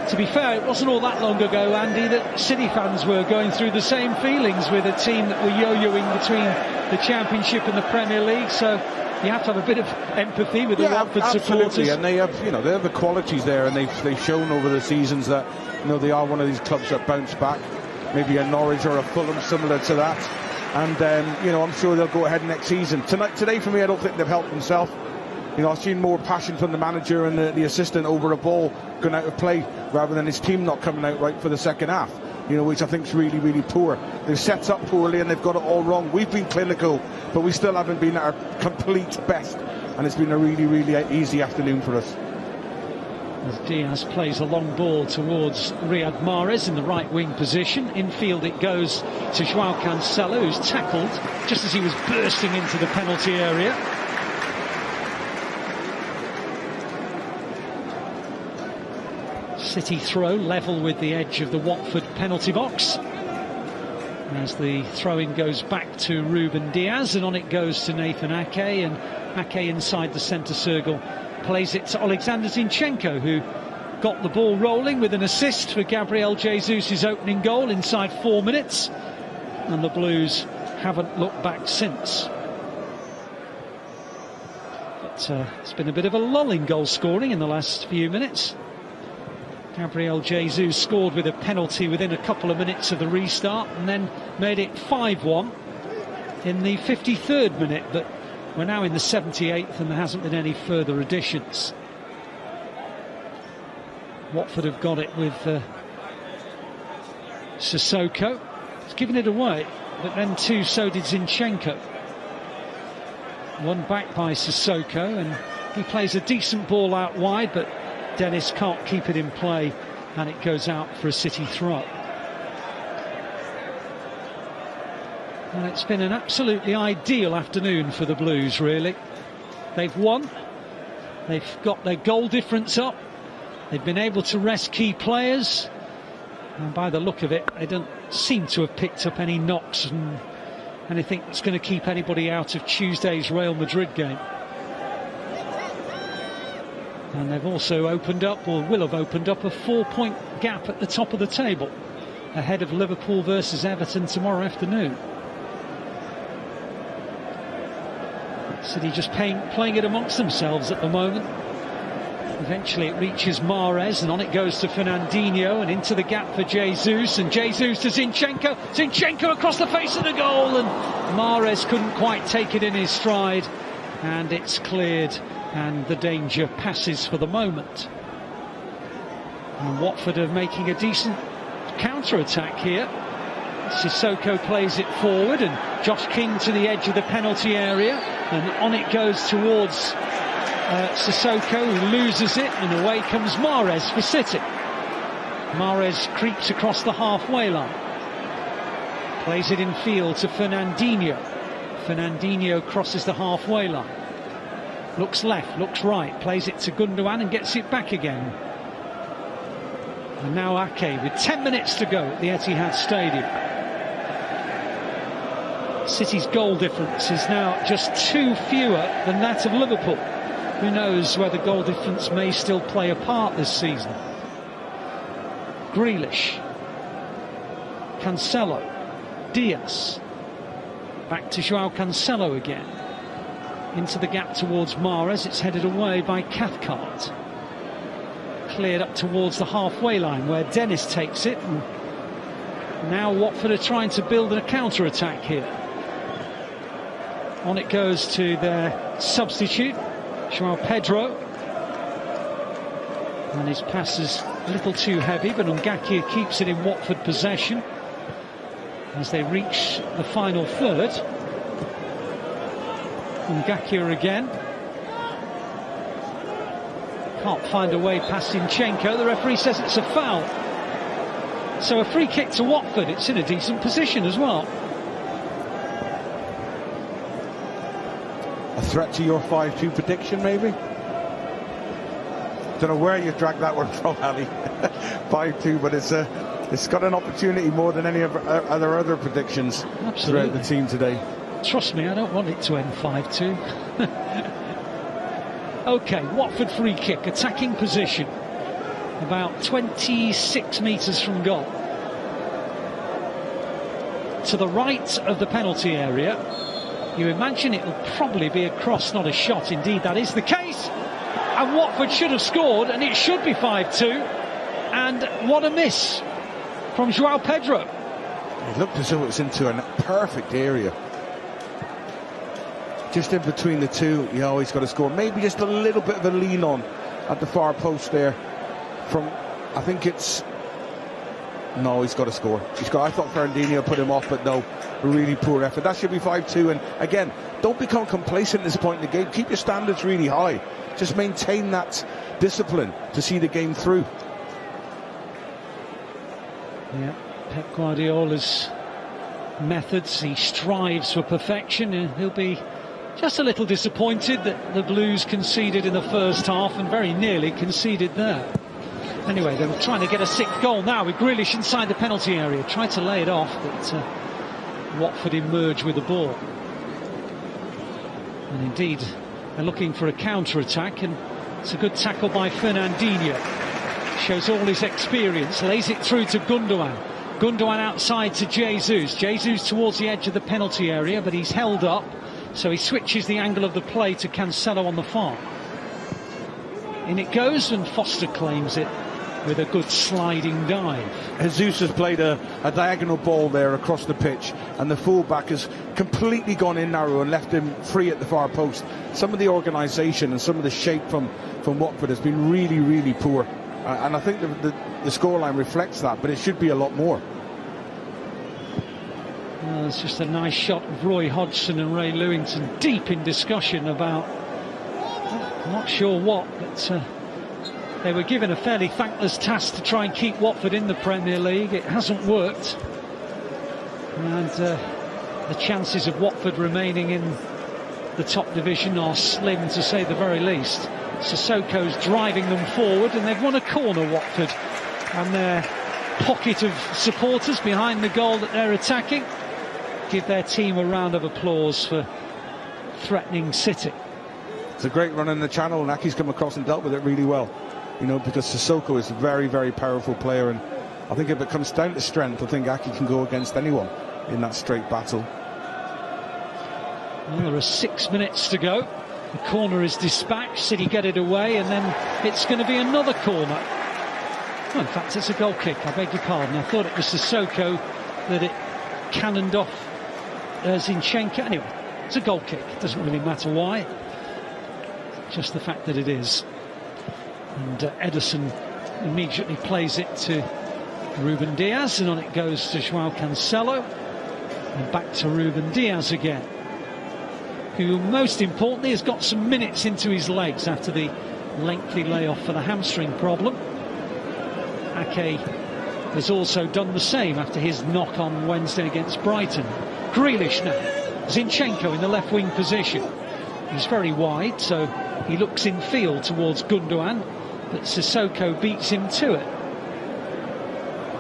To be fair, it wasn't all that long ago, Andy, that City fans were going through the same feelings with a team that were yo-yoing between the Championship and the Premier League, so you have to have a bit of empathy with the Watford supporters. And they have, they have the qualities there, and they've shown over the seasons that, they are one of these clubs that bounce back. Maybe a Norwich or a Fulham similar to that, and I'm sure they'll go ahead next season. Today for me, I don't think they've helped themselves. I've seen more passion from the manager and the assistant over a ball going out of play rather than his team not coming out right for the second half, which I think is really, really poor. They've set up poorly and they've got it all wrong. We've been clinical, but we still haven't been at our complete best, and it's been a really, really easy afternoon for us. As Diaz plays a long ball towards Riyad Mahrez in the right wing position. Infield it goes to João Cancelo, who's tackled just as he was bursting into the penalty area. City throw level with the edge of the Watford penalty box, as the throw-in goes back to Ruben Diaz, and on it goes to Nathan Ake, and Ake inside the centre circle plays it to Alexander Zinchenko, who got the ball rolling with an assist for Gabriel Jesus' opening goal inside 4 minutes, and the Blues haven't looked back since. But it's been a bit of a lull in goal scoring in the last few minutes. Gabriel Jesus scored with a penalty within a couple of minutes of the restart and then made it 5-1 in the 53rd minute, but we're now in the 78th and there hasn't been any further additions. Watford have got it with Sissoko. He's given it away, but then too so did Zinchenko. One back by Sissoko, and he plays a decent ball out wide, but Dennis can't keep it in play, and it goes out for a City throw. And it's been an absolutely ideal afternoon for the Blues, really. They've won, they've got their goal difference up, they've been able to rest key players, and by the look of it, they don't seem to have picked up any knocks and anything that's going to keep anybody out of Tuesday's Real Madrid game. And they've also opened up, or will have opened up, a 4-point gap at the top of the table, ahead of Liverpool versus Everton tomorrow afternoon. City just playing it amongst themselves at the moment. Eventually it reaches Mahrez, and on it goes to Fernandinho, and into the gap for Jesus, and Jesus to Zinchenko. Zinchenko across the face of the goal, and Mahrez couldn't quite take it in his stride. and it's cleared, and the danger passes for the moment. And Watford are making a decent counter-attack here. Sissoko plays it forward, and Josh King to the edge of the penalty area, and on it goes towards Sissoko, who loses it, and away comes Mahrez for City. Mahrez creeps across the halfway line, plays it in field to Fernandinho. Fernandinho crosses the halfway line, looks left, looks right, plays it to Gundogan and gets it back again. And now Ake with 10 minutes to go at the Etihad Stadium. City's goal difference is now just 2 fewer than that of Liverpool. Who knows whether goal difference may still play a part this season. Grealish, Cancelo, Diaz, back to Joao Cancelo again, into the gap towards Mahrez. It's headed away by Cathcart, cleared up towards the halfway line where Dennis takes it, and now Watford are trying to build a counter-attack here. On it goes to their substitute, Joao Pedro, and his pass is a little too heavy, but Ngakia keeps it in Watford possession as they reach the final third. Ngakia again, can't find a way past Zinchenko. The referee says it's a foul, so a free kick to Watford. It's in a decent position as well. A threat to your 5-2 prediction, maybe? Don't know where you dragged that one from, Ali. 5-2, but it's got an opportunity more than any of our other predictions throughout the team today. Trust me, I don't want it to end 5-2. OK, Watford free kick, attacking position, about 26 metres from goal. To the right of the penalty area. You imagine it will probably be a cross, not a shot. Indeed, that is the case. And Watford should have scored, and it should be 5-2. And what a miss from Joao Pedro. It looked as though it was into a perfect area. Just in between the two, you always got to score. Maybe just a little bit of a lean on at the far post there. From, I think it's... No, he's got to score. I thought Fernandinho put him off, but no, really poor effort. That should be 5-2. And again, don't become complacent at this point in the game. Keep your standards really high. Just maintain that discipline to see the game through. Yeah, Pep Guardiola's methods. He strives for perfection, and he'll be just a little disappointed that the Blues conceded in the first half, and very nearly conceded there. Anyway, they're trying to get a 6th goal now with Grealish inside the penalty area. Tried to lay it off, but Watford emerge with the ball. And indeed, they're looking for a counter-attack, and it's a good tackle by Fernandinho. Shows all his experience, lays it through to Gundogan. Gundogan outside to Jesus. Jesus towards the edge of the penalty area, but he's held up, so he switches the angle of the play to Cancelo on the far. In it goes, and Foster claims it with a good sliding dive. Jesus has played a diagonal ball there across the pitch, and the fullback has completely gone in narrow and left him free at the far post. Some of the organisation and some of the shape from Watford has been really, really poor. And I think the scoreline reflects that, but it should be a lot more. Well, it's just a nice shot of Roy Hodgson and Ray Lewington deep in discussion about, I'm not sure what, but they were given a fairly thankless task to try and keep Watford in the Premier League. It hasn't worked, and the chances of Watford remaining in the top division are slim, to say the very least. Sissoko's driving them forward, and they've won a corner, Watford, and their pocket of supporters behind the goal that they're attacking give their team a round of applause for threatening City. It's a great run in the channel, and Aki's come across and dealt with it really well, you know, because Sissoko is a very, very powerful player, and I think if it comes down to strength, I think Aki can go against anyone in that straight battle. Well, there are 6 minutes to go. The corner is dispatched, City get it away, and then it's going to be another corner. Oh, in fact, it's a goal kick, I beg your pardon. I thought it was Sissoko that it cannoned off Zinchenko. Anyway, it's a goal kick, it doesn't really matter why. just the fact that it is. And Ederson immediately plays it to Ruben Diaz, and on it goes to João Cancelo, and back to Ruben Diaz again, who most importantly has got some minutes into his legs after the lengthy layoff for the hamstring problem. Ake has also done the same after his knock on Wednesday against Brighton. Grealish now, Zinchenko in the left wing position. He's very wide, so he looks in field towards Gundogan, but Sissoko beats him to it.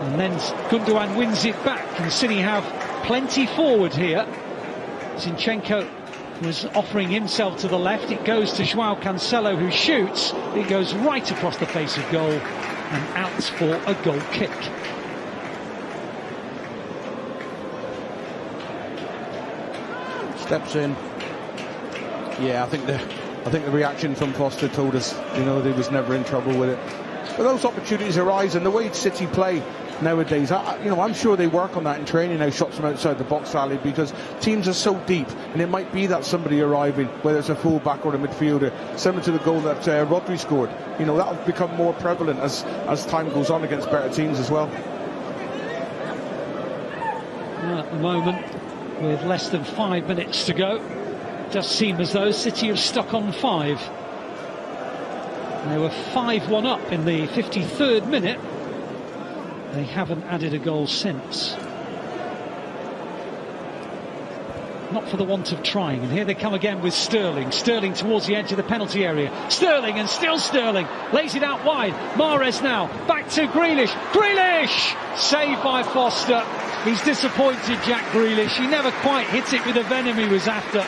And then Gundogan wins it back, and City have plenty forward here. Zinchenko was offering himself to the left. It goes to João Cancelo, who shoots. It goes right across the face of goal and out for a goal kick. Steps in. Yeah, I think the reaction from Foster told us, you know, they was never in trouble with it. But those opportunities arise, and the way City play nowadays, I'm sure they work on that in training now, shots from outside the box, Ali, because teams are so deep, and it might be that somebody arriving, whether it's a full-back or a midfielder, similar to the goal that Rodri scored. You know, that'll become more prevalent as time goes on against better teams as well. Well, at the moment, with less than 5 minutes to go, it does seem as though City have stuck on 5. And they were 5-1 up in the 53rd minute. They haven't added a goal since. Not for the want of trying. And here they come again with Sterling. Sterling towards the edge of the penalty area. Sterling, and still Sterling. Lays it out wide. Mahrez now. Back to Grealish. Grealish! Saved by Foster. He's disappointed, Jack Grealish. He never quite hit it with the venom he was after.